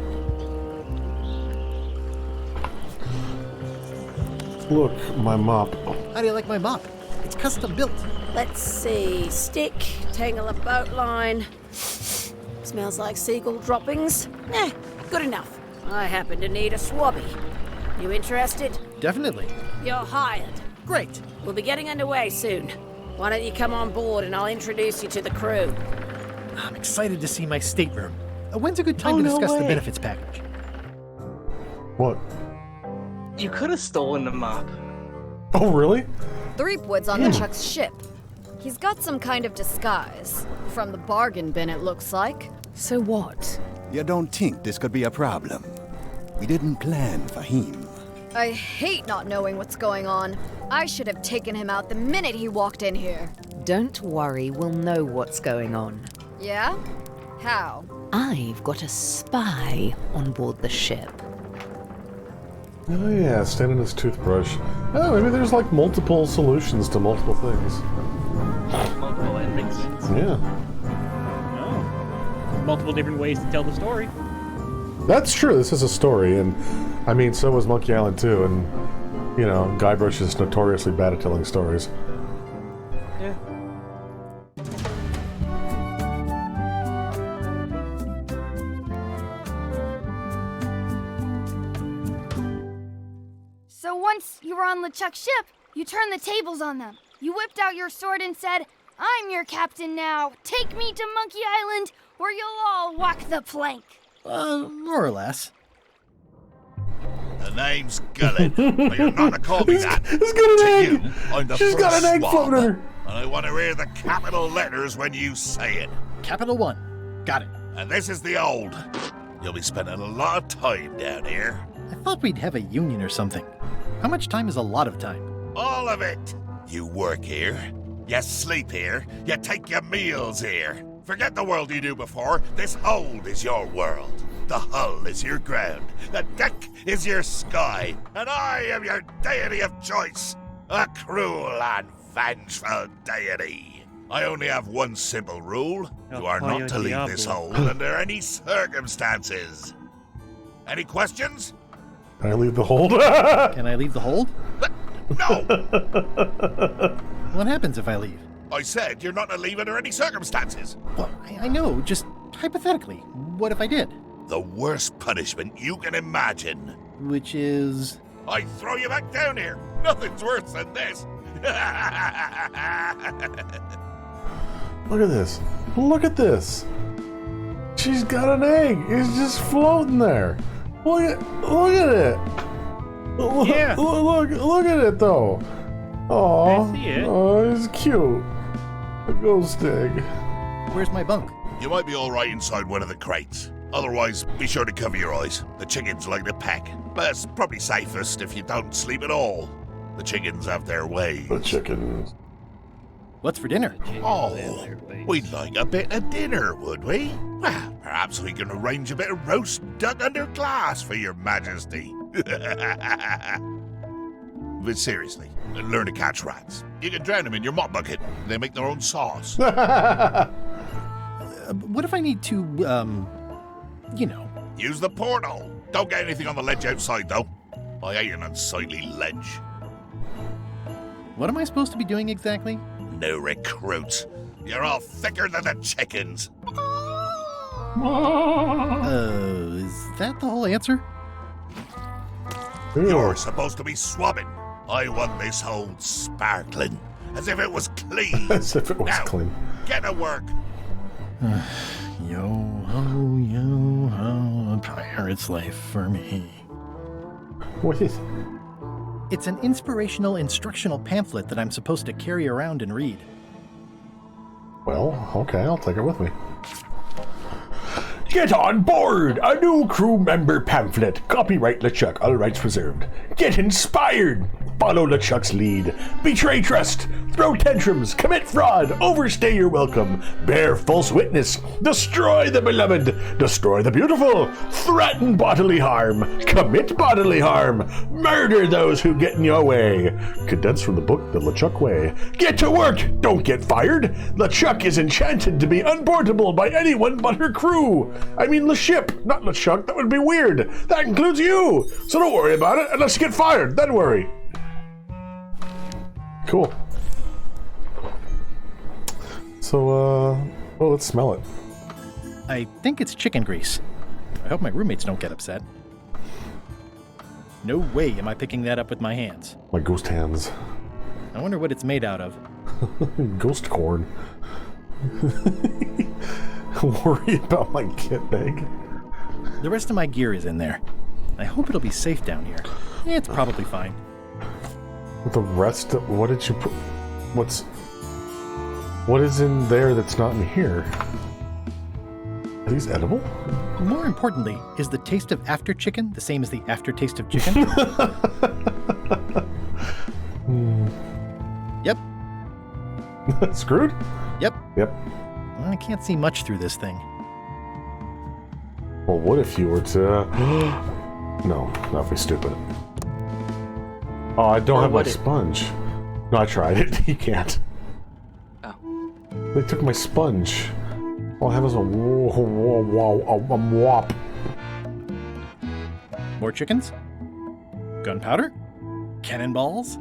Look, my mop. How do you like my mop? It's custom built. Let's see. Stick, tangle a boat line. Smells like seagull droppings. Good enough. I happen to need a swabby. You interested? Definitely. You're hired. Great. We'll be getting underway soon. Why don't you come on board and I'll introduce you to the crew? I'm excited to see my stateroom. When's a good time to discuss the benefits package? What? You could have stolen the mop. Oh, really? Threepwood's on the Chuck's ship. He's got some kind of disguise. From the bargain bin, it looks like. So what? You don't think this could be a problem? We didn't plan for him. I hate not knowing what's going on. I should have taken him out the minute he walked in here. Don't worry, we'll know what's going on. Yeah? How? I've got a spy on board the ship. Oh yeah, standing his toothbrush. Oh, maybe there's like multiple solutions to multiple things. Multiple endings. Yeah. Oh. Multiple different ways to tell the story. That's true, this is a story, and I mean, so was Monkey Island too, and you know, Guybrush is notoriously bad at telling stories. Yeah. So once you were on LeChuck's ship, you turned the tables on them. You whipped out your sword and said, "I'm your captain now. Take me to Monkey Island, or you'll all walk the plank." More or less. The name's Gullet, but you're not to call me that. She's got an egg! You, I'm the She's got first an egg swab, floating in her. and I want to hear the capital letters when you say it. Capital 1. Got it. And this is the old. You'll be spending a lot of time down here. I thought we'd have a union or something. How much time is a lot of time? All of it. You work here, you sleep here, you take your meals here. Forget the world you knew before. This hold is your world. The hull is your ground. The deck is your sky. And I am your deity of choice. A cruel and vengeful deity. I only have one simple rule. You are not to leave this hold under any circumstances. Any questions? Can I leave the hold? Can I leave the hold? No! What happens if I leave? I said you're not to leave under any circumstances. Well, I know, just hypothetically. What if I did? The worst punishment you can imagine. Which is? I throw you back down here. Nothing's worse than this. Look at this. Look at this. She's got an egg. It's just floating there. Look at it. Yeah. Look at it though. Oh, I see it. Oh, it's cute. A ghost egg. Where's my bunk? You might be all right inside one of the crates. Otherwise, be sure to cover your eyes. The chickens like to peck. But it's probably safest if you don't sleep at all. The chickens have their ways. The chickens. What's for dinner? Oh, we'd like a bit of dinner, would we? Well, perhaps we can arrange a bit of roast duck under glass for your majesty. But seriously, learn to catch rats. You can drown them in your mop bucket. They make their own sauce. What if I need to, you know? Use the portal. Don't get anything on the ledge outside, though. I hate an unsightly ledge. What am I supposed to be doing exactly? No recruits. You're all thicker than the chickens. Is that the whole answer? You're supposed to be swabbing. I want this hold sparkling, as if it was clean. As if it was now, clean. Get to work. Yo ho, a pirate's life for me. What is? It's an inspirational instructional pamphlet that I'm supposed to carry around and read. Well, okay, I'll take it with me. Get on board! A new crew member pamphlet. Copyright LeChuck, all rights reserved. Get inspired! Follow LeChuck's lead. Betray trust. Throw tantrums. Commit fraud. Overstay your welcome. Bear false witness. Destroy the beloved. Destroy the beautiful. Threaten bodily harm. Commit bodily harm. Murder those who get in your way. Condensed from the book The LeChuck Way. Get to work! Don't get fired! LeChuck is enchanted to be unboardable by anyone but her crew. I mean the ship, not LeChuck. That would be weird. That includes you. So don't worry about it unless you get fired. Then worry. Cool. So, well, let's smell it. I think it's chicken grease. I hope my roommates don't get upset. No way am I picking that up with my hands. My ghost hands. I wonder what it's made out of. Ghost corn. Worry about my kit bag. The rest of my gear is in there. I hope it'll be safe down here. It's probably fine. The rest of, what did you put? What is in there that's not in here? Are these edible? More importantly, is the taste of after chicken the same as the aftertaste of chicken? Yep. Screwed? Yep. Yep. I can't see much through this thing. Well, what if you were to... No, that'd be stupid. Oh, I don't have my sponge. No, I tried it. You can't. Oh. They took my sponge. All I have is a wop. More chickens? Gunpowder? Cannonballs?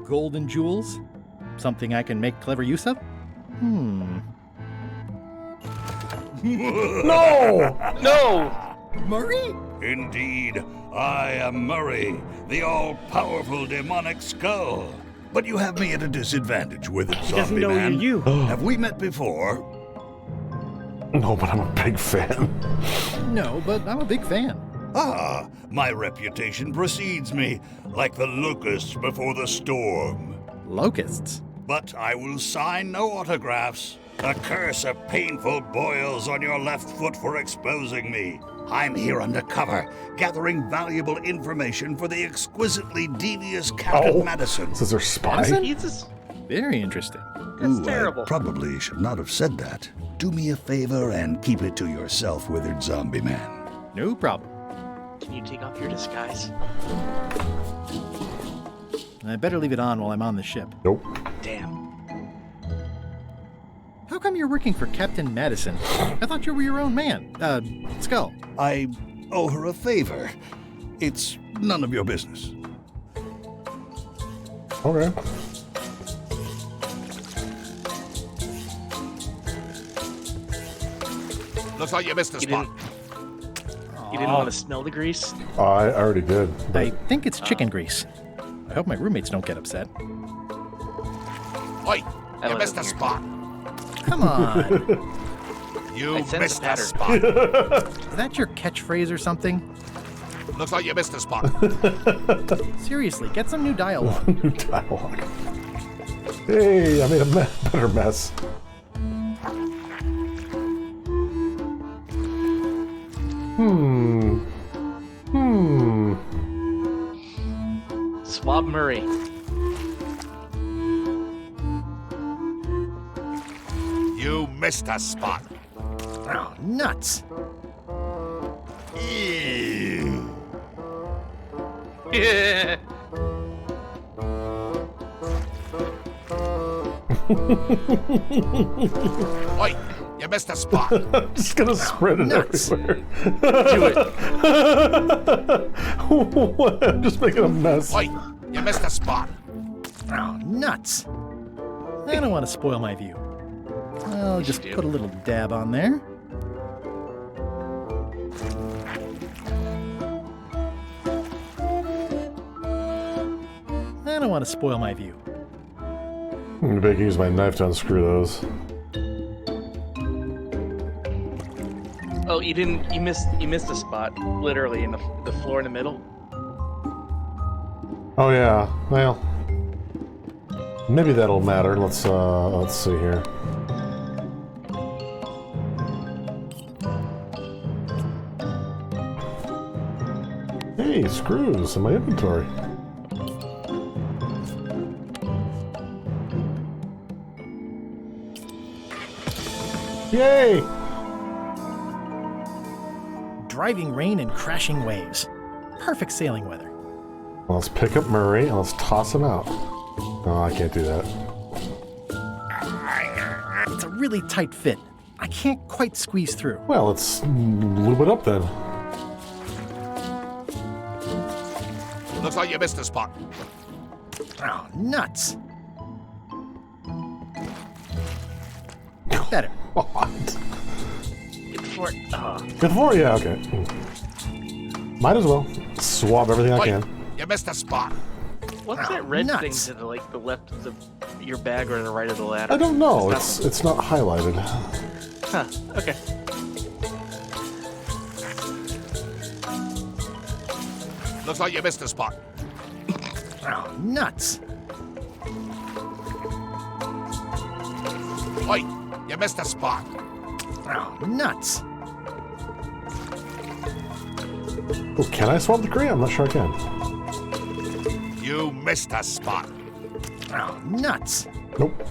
Golden jewels? Something I can make clever use of? No! No! Murray? Indeed, I am Murray, the all-powerful demonic skull. But you have me at a disadvantage with it, doesn't zombie know man. you're you. Have we met before? No, but I'm a big fan. No, but I'm a big fan. Ah, my reputation precedes me, like the locusts before the storm. Locusts? But I will sign no autographs. A curse of painful boils on your left foot for exposing me. I'm here undercover, gathering valuable information for the exquisitely devious Captain Madison. This is our spy? Very interesting. That's terrible. I probably should not have said that. Do me a favor and keep it to yourself, withered zombie man. No problem. Can you take off your disguise? I better leave it on while I'm on the ship. Nope. Damn. How come you're working for Captain Madison? I thought you were your own man. Skull. I owe her a favor. It's none of your business. Okay. Looks like you missed a spot. You didn't want to smell the grease? I already did. I think it's chicken grease. I hope my roommates don't get upset. Oi, you missed a spot. Come on. You missed a Is spot. that your catchphrase or something? Looks like you missed a spot. Seriously, get some new dialogue. New dialogue. Hey, I made a better mess. Swab Murray. You missed a spot. Oh, nuts. Ew. Yeah. Oi, you missed a spot. I'm just gonna spread it everywhere. Do it. What? I'm just making a mess. Oi, you missed a spot. Oh, nuts. I don't want to spoil my view. I'll just put a little dab on there. I don't want to spoil my view. Maybe I can use my knife to unscrew those. Oh, you didn't. You missed a spot, literally in the floor in the middle. Oh yeah. Well, maybe that'll matter. Let's see here. Hey, screws in my inventory. Yay! Driving rain and crashing waves. Perfect sailing weather. Well, let's pick up Murray and let's toss him out. Oh, I can't do that. It's a really tight fit. I can't quite squeeze through. Well, let's lube it up then. Looks like you missed a spot. Oh, nuts. Better. What? Get the fort. Good for it? Yeah, okay. Might as well. Swab everything I Oi, can. you missed a spot. What's that red nuts. thing to the left of your bag or the right of the ladder? I don't know. It's It's not highlighted. Huh. Okay. Looks like you missed a spot. Oh, nuts. Oi, you missed a spot. Oh, nuts. Oh, can I swap the crate? I'm not sure I can. You missed a spot. Oh, nuts. Nope.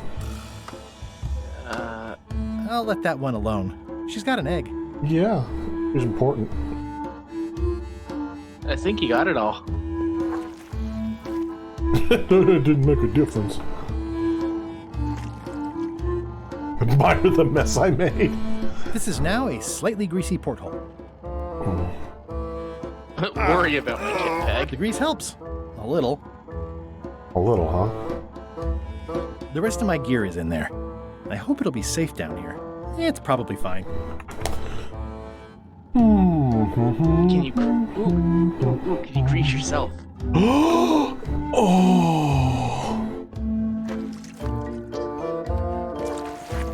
I'll let that one alone. She's got an egg. Yeah, it's important. I think you got it all. It didn't make a difference. Admire the mess I made. This is now a slightly greasy porthole. Worry about my kit bag. The grease helps. A little. A little, huh? The rest of my gear is in there. I hope it'll be safe down here. It's probably fine. Can you can you grease yourself? Oh!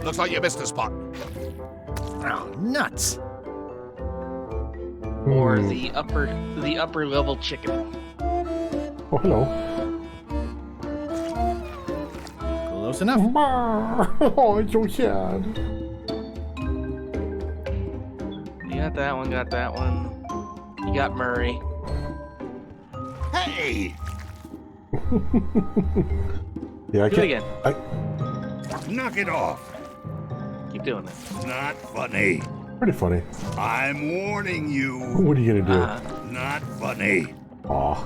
Looks like you missed a spot. Oh, nuts. Or the upper level chicken. Oh, hello. Close enough. Oh, it's so sad. You got that one, got that one. You got Murray. Hey! Yeah, I Do it can't. again. Knock it off. Keep doing it. Not funny. Pretty funny. I'm warning you. What are you gonna do? Not funny. Aw.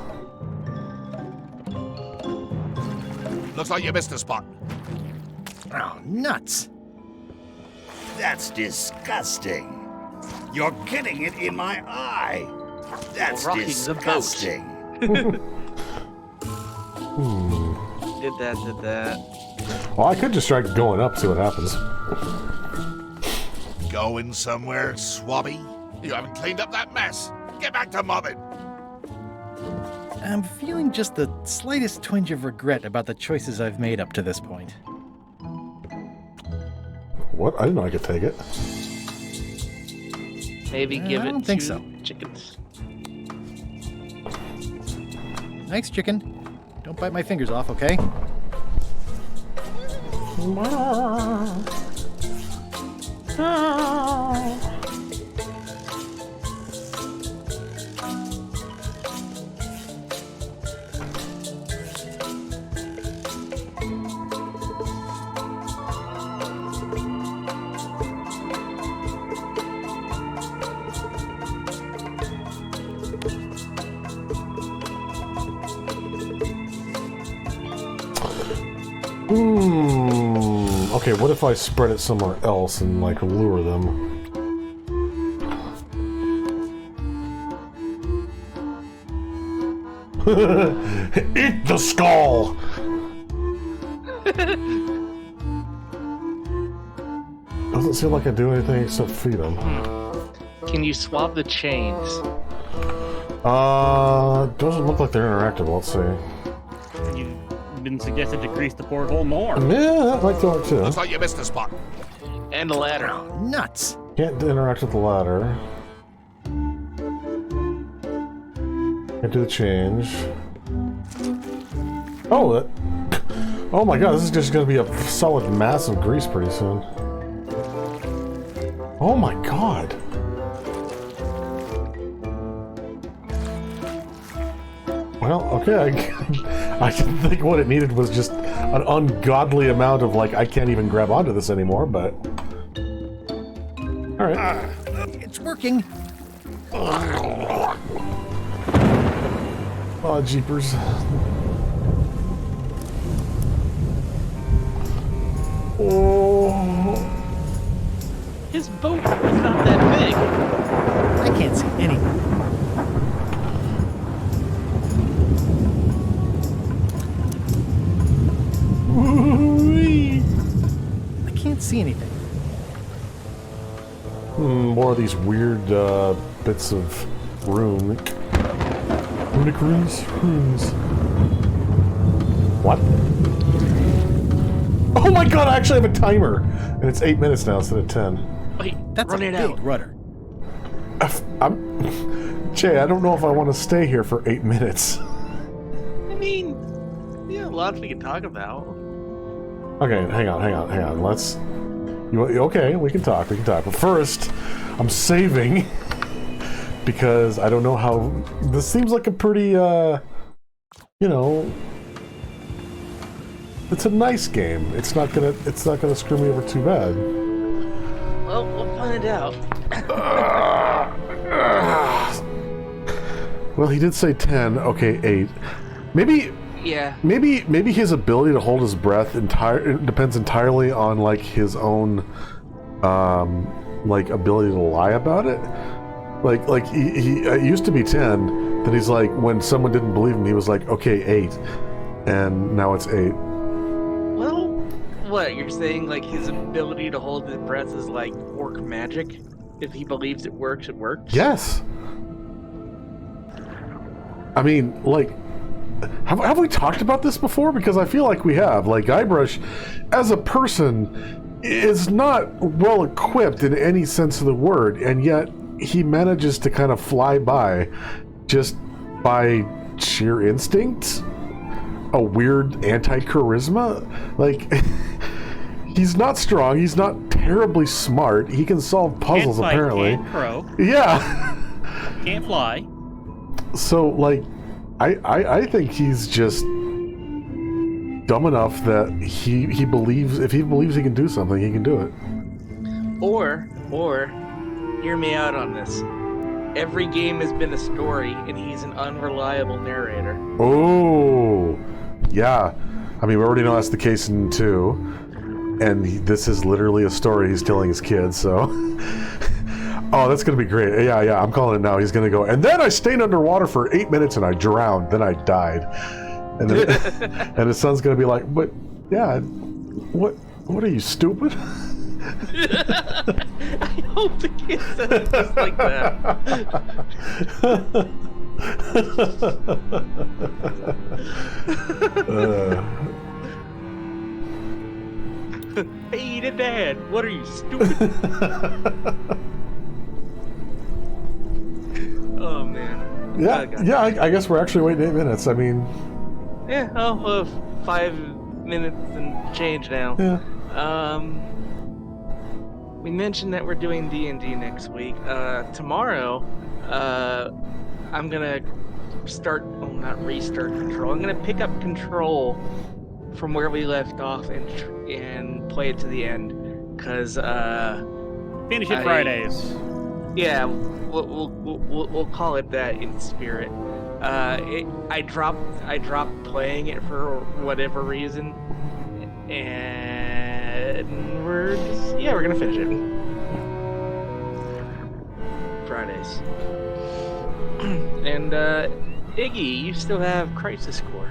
Looks like you missed a spot. Oh, nuts. That's disgusting. You're getting it in my eye. That's Rocking disgusting. Did that. Well, I could just try going up, see what happens. Going somewhere, swabby? You haven't cleaned up that mess. Get back to mobbing. I'm feeling just the slightest twinge of regret about the choices I've made up to this point. What? I didn't know I could take it. Maybe give I it don't think to so. chickens. Thanks, chicken. Don't bite my fingers off, okay? Okay, what if I spread it somewhere else and, like, lure them? Eat the skull! Doesn't seem like I do anything except feed them. Can you swap the chains? Doesn't look like they're interactive. Let's see. You've been suggested to grease the porthole more. Yeah, that might do it too. Looks like you missed a spot. And the ladder. Nuts. Can't interact with the ladder. Can't do the change. Oh, that. Oh my god, this is just gonna be a solid mass of grease pretty soon. Oh my god. Well, okay, I didn't think what it needed was just an ungodly amount of, like, I can't even grab onto this anymore, but... Alright. It's working. Oh, jeepers. Oh. His boat is not that big. I can't see anything. I can't see anything. More of these weird bits of room. Runic runes? Runes. What? Oh my god, I actually have a timer! And it's 8 minutes now instead of 10. Wait, That's run a it big out. rudder. Jay, I don't know if I want to stay here for 8 minutes. I mean, yeah, lots we can talk about. Okay, hang on. Let's... Okay, we can talk. But first, I'm saving because I don't know how... This seems like a pretty, you know... It's a nice game. It's not gonna screw me over too bad. Well, we'll find out. Well, he did say 10. Okay, 8. Maybe... Yeah. Maybe his ability to hold his breath depends entirely on like his own like ability to lie about it. Like he it used to be 10, then he's like, when someone didn't believe him, he was like, okay, 8, and now it's 8. Well, what you're saying? Like his ability to hold his breath is like orc magic. If he believes it works, it works. Yes. I mean, like. Have we talked about this before? Because I feel like we have. Like, Guybrush, as a person, is not well equipped in any sense of the word, and yet he manages to kind of fly by just by sheer instinct, a weird anti-charisma. Like, he's not strong, he's not terribly smart, he can solve puzzles, can't fight, apparently. Can't crow. Yeah. Can't fly. So, like, I think he's just dumb enough that he believes, if he believes he can do something, he can do it. Or hear me out on this. Every game has been a story, and he's an unreliable narrator. Oh, yeah. I mean, we already know that's the case in 2, and this is literally a story he's telling his kids, so... Oh, that's going to be great. Yeah, I'm calling it now. He's going to go, and then I stayed underwater for 8 minutes and I drowned. Then I died. And then, and his son's going to be like, but, yeah, what are you, stupid? I hope the kid says it just like that. Hey, Dad, what are you, stupid? Oh, man. Yeah, I guess we're actually waiting 8 minutes. I mean... Yeah, 5 minutes and change now. Yeah. We mentioned that we're doing D&D next week. Tomorrow, I'm gonna not restart Control. I'm gonna pick up Control from where we left off and play it to the end. Because, Finish it Fridays. Yeah, we'll call it that in spirit. I dropped playing it for whatever reason, and we're gonna finish it Fridays. And Iggy, you still have Crisis Core.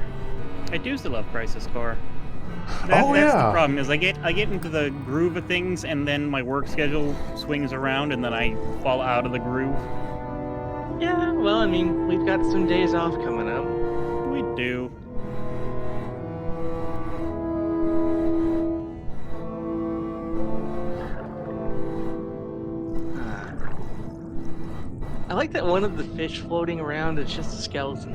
I do still have Crisis Core. That's the problem, is I get into the groove of things, and then my work schedule swings around, and then I fall out of the groove. Yeah, well, I mean, we've got some days off coming up. We do. I like that one of the fish floating around is just a skeleton.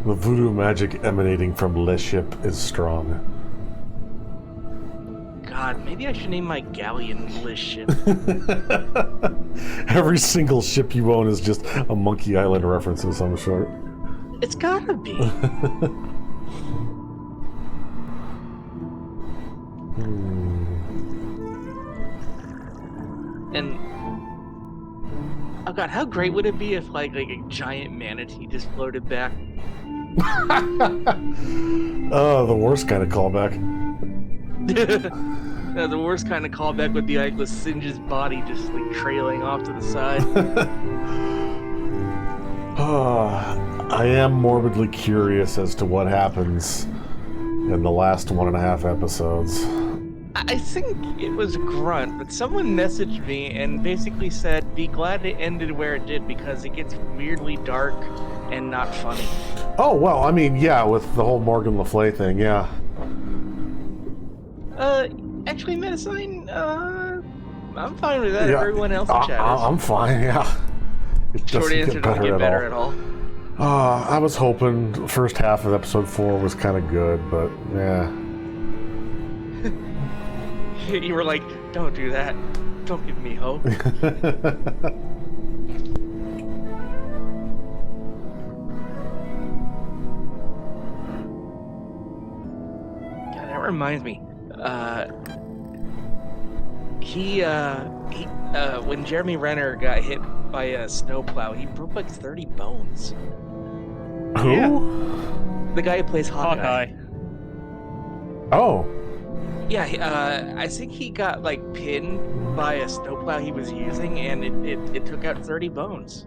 The voodoo magic emanating from Le Ship is strong. God, maybe I should name my galleon Le Ship. Every single ship you own is just a Monkey Island reference of some sort. It's gotta be. And oh god, how great would it be if like a giant manatee just floated back? Oh, the worst kind of callback. The worst kind of callback would be like Lucinge's body just like trailing off to the side. I am morbidly curious as to what happens in the last 1.5 episodes. I think it was Grunt, but someone messaged me and basically said, be glad it ended where it did because it gets weirdly dark and not funny. Oh, well, I mean, yeah, with the whole Morgan Le Fay thing, yeah. Actually, Medicine, I'm fine with that. Yeah, Everyone else in chat is. I'm fine, yeah. It Short answer, doesn't get better at all. I was hoping the first half of episode 4 was kind of good, but yeah. You were like, don't do that. Don't give me hope. God, that reminds me. When Jeremy Renner got hit by a snowplow, he broke like 30 bones. Who? Yeah. The guy who plays Hawkeye. Oh. Yeah, I think he got like pinned by a snowplow he was using, and it took out 30 bones.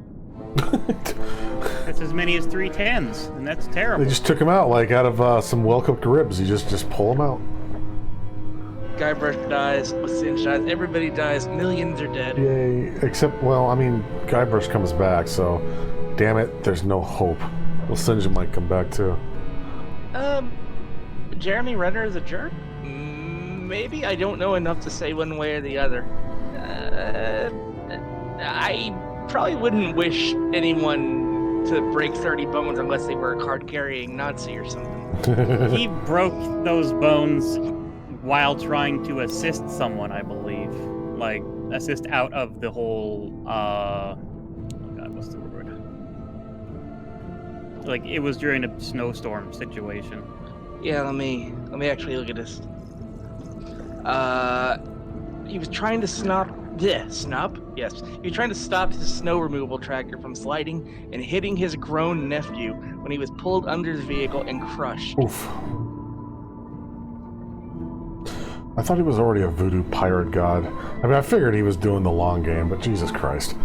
That's as many as 3 10s, and that's terrible. They just took him out, like, out of some well-cooked ribs. You just pull him out. Guybrush dies, Singe dies, everybody dies, millions are dead. Yay. Except, well, I mean, Guybrush comes back, so damn it, there's no hope. Well, Singe might come back, too. Jeremy Renner is a jerk? Maybe. I don't know enough to say one way or the other. I probably wouldn't wish anyone to break 30 bones unless they were a card-carrying Nazi or something. He broke those bones while trying to assist someone, I believe. Like, assist out of the whole, oh god, what's the word? Like, it was during a snowstorm situation. Yeah, let me actually look at this. He was trying to Yes. He was trying to stop his snow removal tractor from sliding and hitting his grown nephew when he was pulled under the vehicle and crushed. Oof. I thought he was already a voodoo pirate god. I mean, I figured he was doing the long game, but Jesus Christ.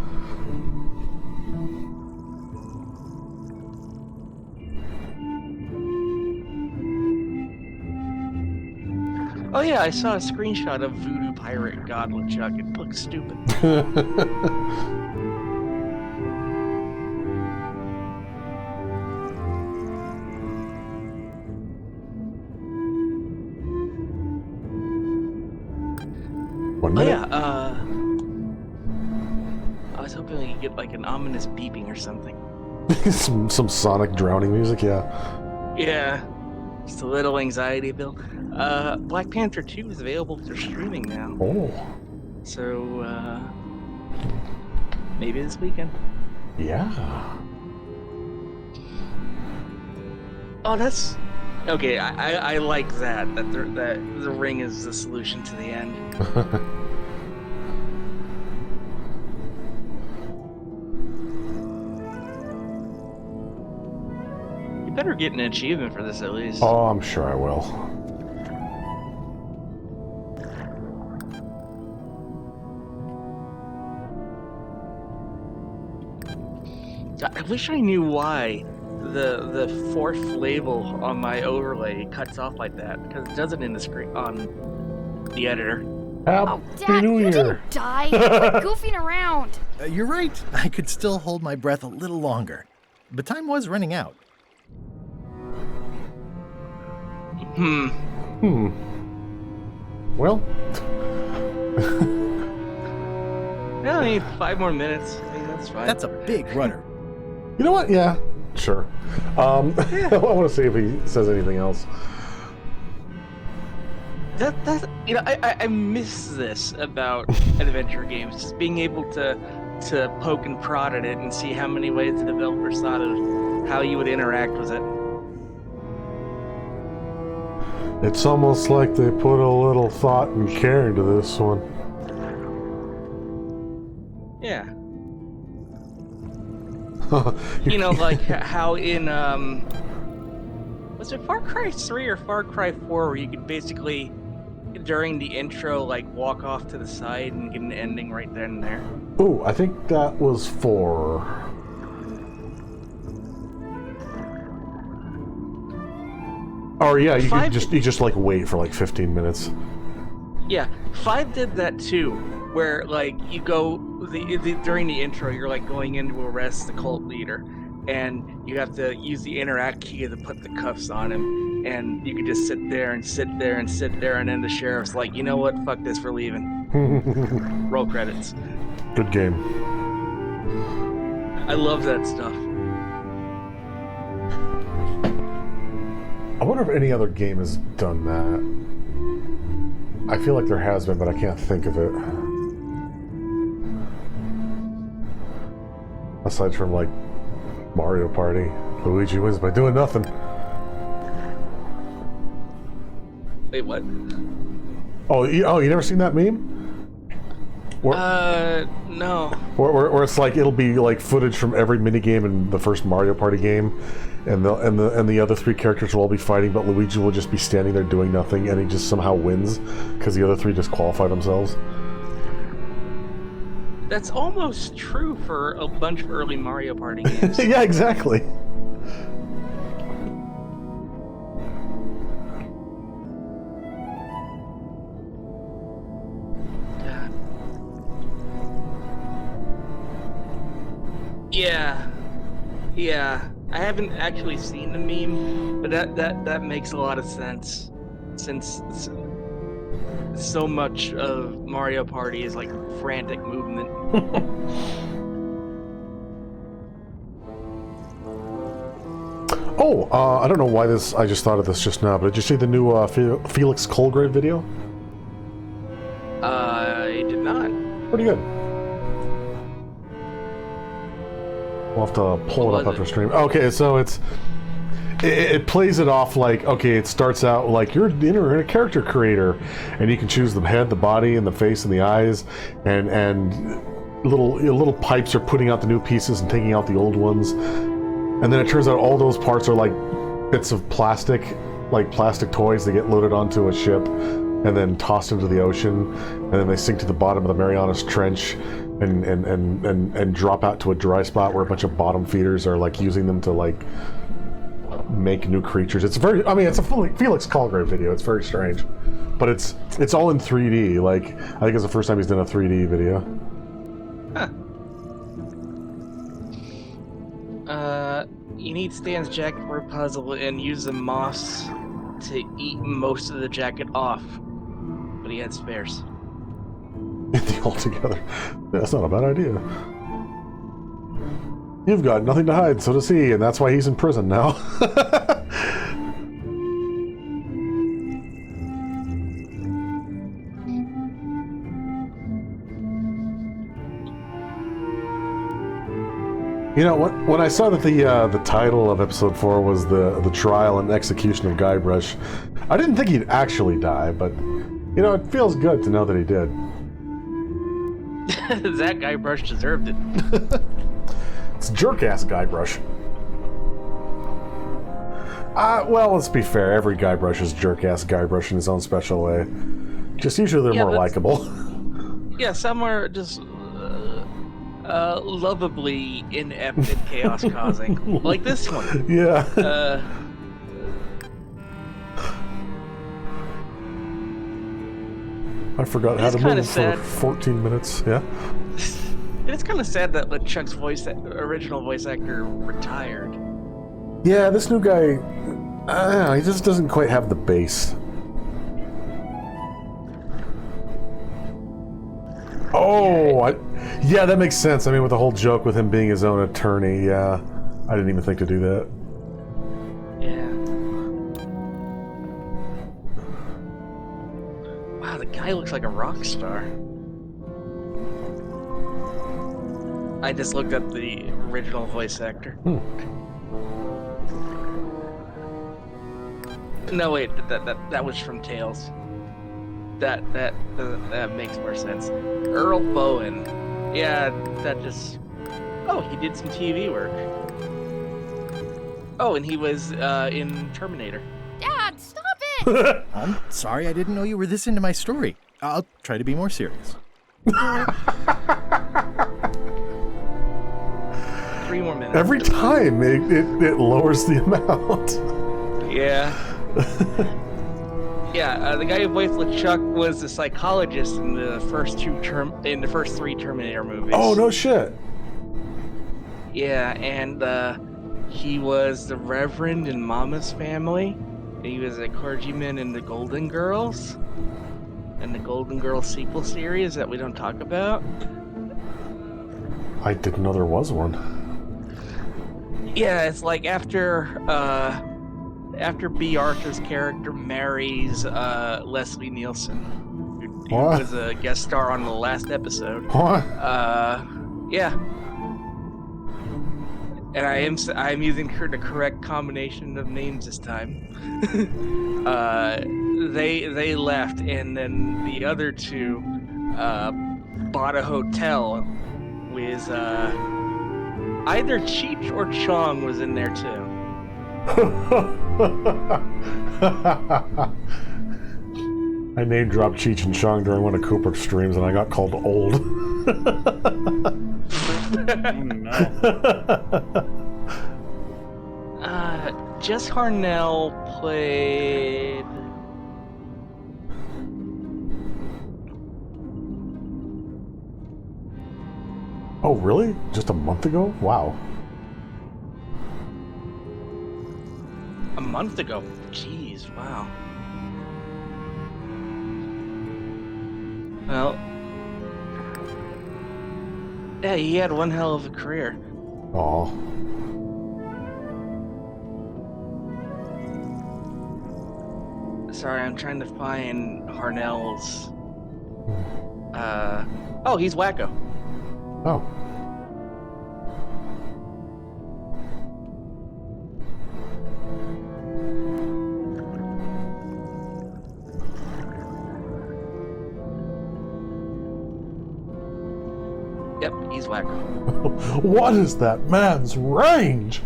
Oh yeah, I saw a screenshot of voodoo pirate god LeChuck. It looks stupid. Oh yeah, I was hoping we could get like an ominous beeping or something. some Sonic drowning music, yeah. Yeah, just a little anxiety build. Black Panther 2 is available for streaming now. Oh. So, maybe this weekend. Yeah. Oh, that's... Okay, I like that the ring is the solution to the end. You better get an achievement for this at least. Oh, I'm sure I will. I wish I knew why the fourth label on my overlay cuts off like that, because it does it in the screen on the editor. Oh, Dad, you didn't die. Quit goofing around. You're right. I could still hold my breath a little longer, but time was running out. Well. Yeah, I mean, 5 more minutes. I think that's fine. That's a big rudder. You know what? Yeah, sure. I want to see if he says anything else. You know, I miss this about adventure games, just being able to poke and prod at it and see how many ways the developers thought of how you would interact with it. It's almost like they put a little thought and care into this one. Yeah. You know, like how in was it Far Cry 3 or Far Cry 4 where you could basically during the intro like walk off to the side and get an ending right then and there? Ooh, I think that was 4. Or yeah, you just like wait for like 15 minutes. Yeah, 5 did that too, where like you go during the intro, you're like going in to arrest the cult leader, and you have to use the interact key to put the cuffs on him, and you can just sit there and sit there and sit there, and then the sheriff's like, you know what, fuck this, we're leaving. Roll credits. Good game. I love that stuff. I wonder if any other game has done that. I feel like there has been, but I can't think of it. Aside from like Mario Party, Luigi wins by doing nothing. Wait, what? Oh, you never seen that meme? No. Where it's like it'll be like footage from every minigame in the first Mario Party game, and the other 3 characters will all be fighting, but Luigi will just be standing there doing nothing, and he just somehow wins because the other 3 disqualify themselves. That's almost true for a bunch of early Mario Party games. Yeah, exactly. Yeah. I haven't actually seen the meme, but that makes a lot of sense, since so much of Mario Party is like frantic movement. Oh, I don't know why this. I just thought of this just now, but did you see the new Felix Colgrave video? I did not. Pretty good. We'll have to pull it up after stream. Okay, so it plays it off like, okay, it starts out like you're a character creator, and you can choose the head, the body, and the face, and the eyes, and little pipes are putting out the new pieces and taking out the old ones, and then it turns out all those parts are like bits of plastic, like plastic toys that get loaded onto a ship and then tossed into the ocean, and then they sink to the bottom of the Marianas Trench and drop out to a dry spot where a bunch of bottom feeders are like using them to like make new creatures. It's very, I mean, it's a Felix Colgrave video. It's very strange, but it's all in 3D. Like, I think it's the first time he's done a 3D video. You need Stan's jacket for a puzzle and use the moss to eat most of the jacket off, but he had spares. All together. That's not a bad idea. You've got nothing to hide, so does he, and that's why he's in prison now. You know what? When I saw that the title of episode 4 was the trial and execution of Guybrush, I didn't think he'd actually die, but you know, it feels good to know that he did. That Guybrush deserved it. It's jerk-ass Guybrush. Well, let's be fair. Every Guybrush is jerk-ass Guybrush in his own special way. Just usually they're more likable. Yeah, some are just lovably inept and chaos-causing. Like this one. Yeah. I forgot how to move for 14 minutes. Yeah. And it's kind of sad that LeChuck's original voice actor retired. Yeah, this new guy, I don't know, he just doesn't quite have the bass. Oh, yeah, that makes sense. I mean, with the whole joke with him being his own attorney, yeah. I didn't even think to do that. Yeah. Wow, the guy looks like a rock star. I just looked up the original voice actor. No, wait, that was from Tales. That makes more sense. Earl Bowen. Yeah, that just... Oh, he did some TV work. Oh, and he was in Terminator. Dad, stop it! I'm sorry, I didn't know you were this into my story. I'll try to be more serious. 3 more minutes. Every time it lowers the amount. Yeah. Yeah, the guy who voiced LeChuck was the psychologist in the first three Terminator movies. Oh, no shit. Yeah, and he was the Reverend in Mama's Family. He was a clergyman in the Golden Girls, and the Golden Girls sequel series that we don't talk about. I didn't know there was one. Yeah, it's like after B. Arthur's character marries Leslie Nielsen, who was a guest star on the last episode. What? Yeah. And I'm using the correct combination of names this time. They left, and then the other two bought a hotel with either Cheech or Chong was in there too. I name dropped Cheech and Chong during one of Cooper's streams, and I got called old. Jess Harnell played. Oh, really? Just a month ago? Wow. A month ago? Jeez, wow. Well, yeah, he had one hell of a career. Aw. Sorry, I'm trying to find Harnell's. Oh, he's Wacko. Oh. Yep, he's Wacko. What is that man's range?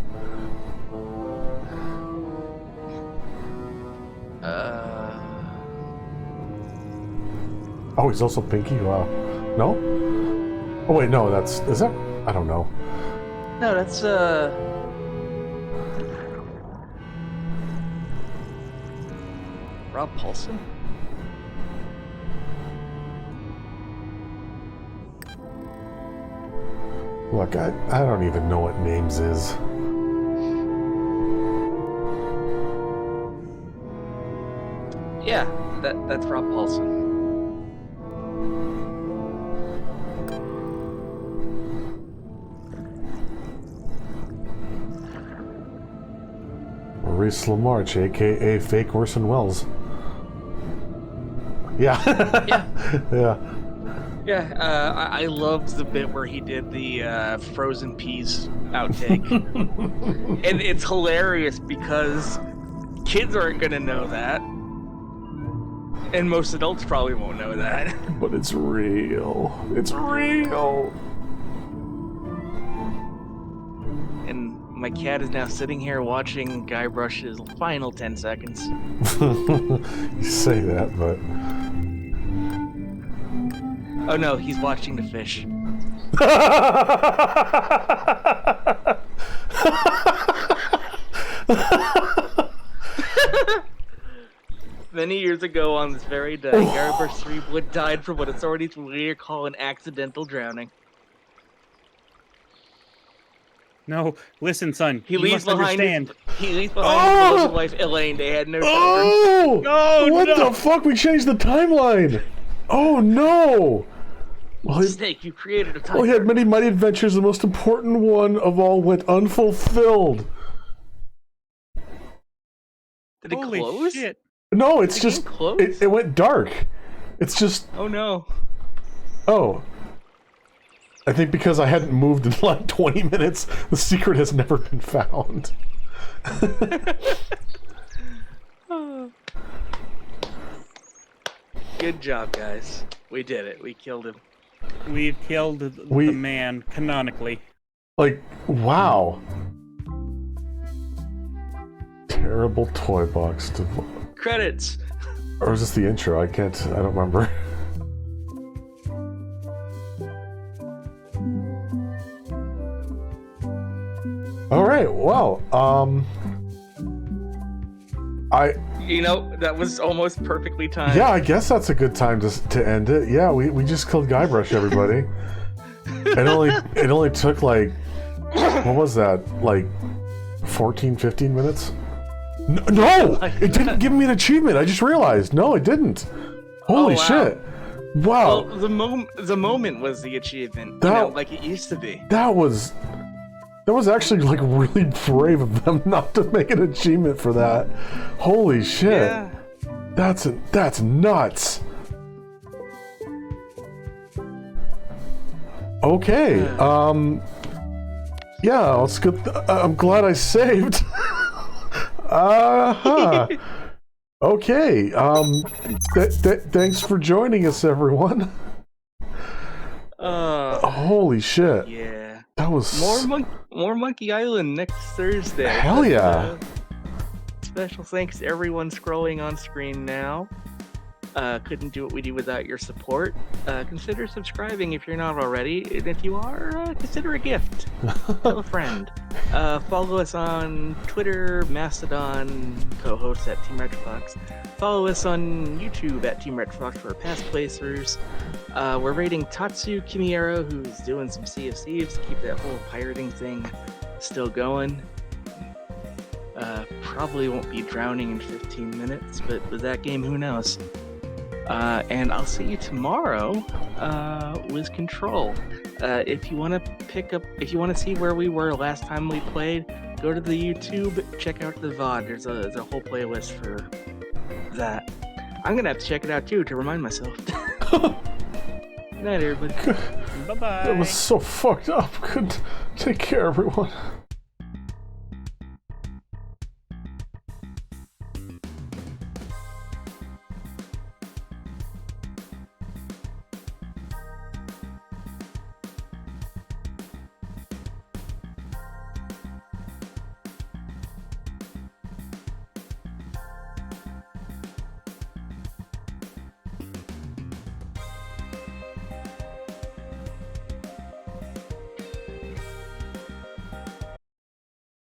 Oh, he's also Pinky? Wow. No? Oh, wait, no, is that? I don't know. No, that's, Rob Paulson? Look, I don't even know what names is. Yeah, that's Rob Paulson. Maurice LaMarche, aka Fake Orson Welles. Yeah. Yeah. Yeah. Yeah, I loved the bit where he did the frozen peas outtake. And it's hilarious because kids aren't going to know that. And most adults probably won't know that. But it's real. It's real. And my cat is now sitting here watching Guybrush's final 10 seconds. You say that, but... Oh no, he's watching the fish. Many years ago on this very day, Guybrush Threepwood died from what authorities will later call an accidental drowning. No, listen, son. He you leaves must behind understand. His beloved wife Elaine. They had no children. Oh! What the fuck? We changed the timeline! Oh no! Snake, you created a timeline. Well, he had many mighty adventures. The most important one of all went unfulfilled. Did it close? Shit. No, it's just... It went dark. It's just... Oh no. Oh. I think because I hadn't moved in like 20 minutes, the secret has never been found. Good job, guys. We did it. We killed him. We've killed the man, canonically. Like, wow. Terrible toy box. Credits. Or is this the intro? I don't remember. All right. Well, You know, that was almost perfectly timed. Yeah, I guess that's a good time to end it. Yeah, we just killed Guybrush, everybody. It only took like, what was that? Like 14, 15 minutes? No! It didn't give me an achievement. I just realized. No, it didn't. Holy shit. Wow. Well, the moment was the achievement, like it used to be. That was actually like really brave of them not to make an achievement for that. Holy shit. Yeah. That's nuts. Okay. Yeah, let's get I'm glad I saved. Okay. Thanks for joining us, everyone. Holy shit. Yeah. That was more Monkey Island next Thursday. Hell yeah. Special thanks to everyone scrolling on screen now. Couldn't do what we do without your support. Consider subscribing if you're not already, and if you are, consider a gift. Tell a friend. Follow us on Twitter, Mastodon, co-host at Team Retrofox. Follow us on YouTube at Team Retrofox for past playthroughs. We're rating Tatsu Kimiero, who's doing some Sea of Thieves to keep that whole pirating thing still going. Probably won't be drowning in 15 minutes, but with that game, who knows? And I'll see you tomorrow with Control. If you want to see where we were last time we played, go to the YouTube, check out the VOD. There's a whole playlist for that. I'm gonna have to check it out too to remind myself. Good night, everybody. Bye bye. That was so fucked up. Take care, everyone.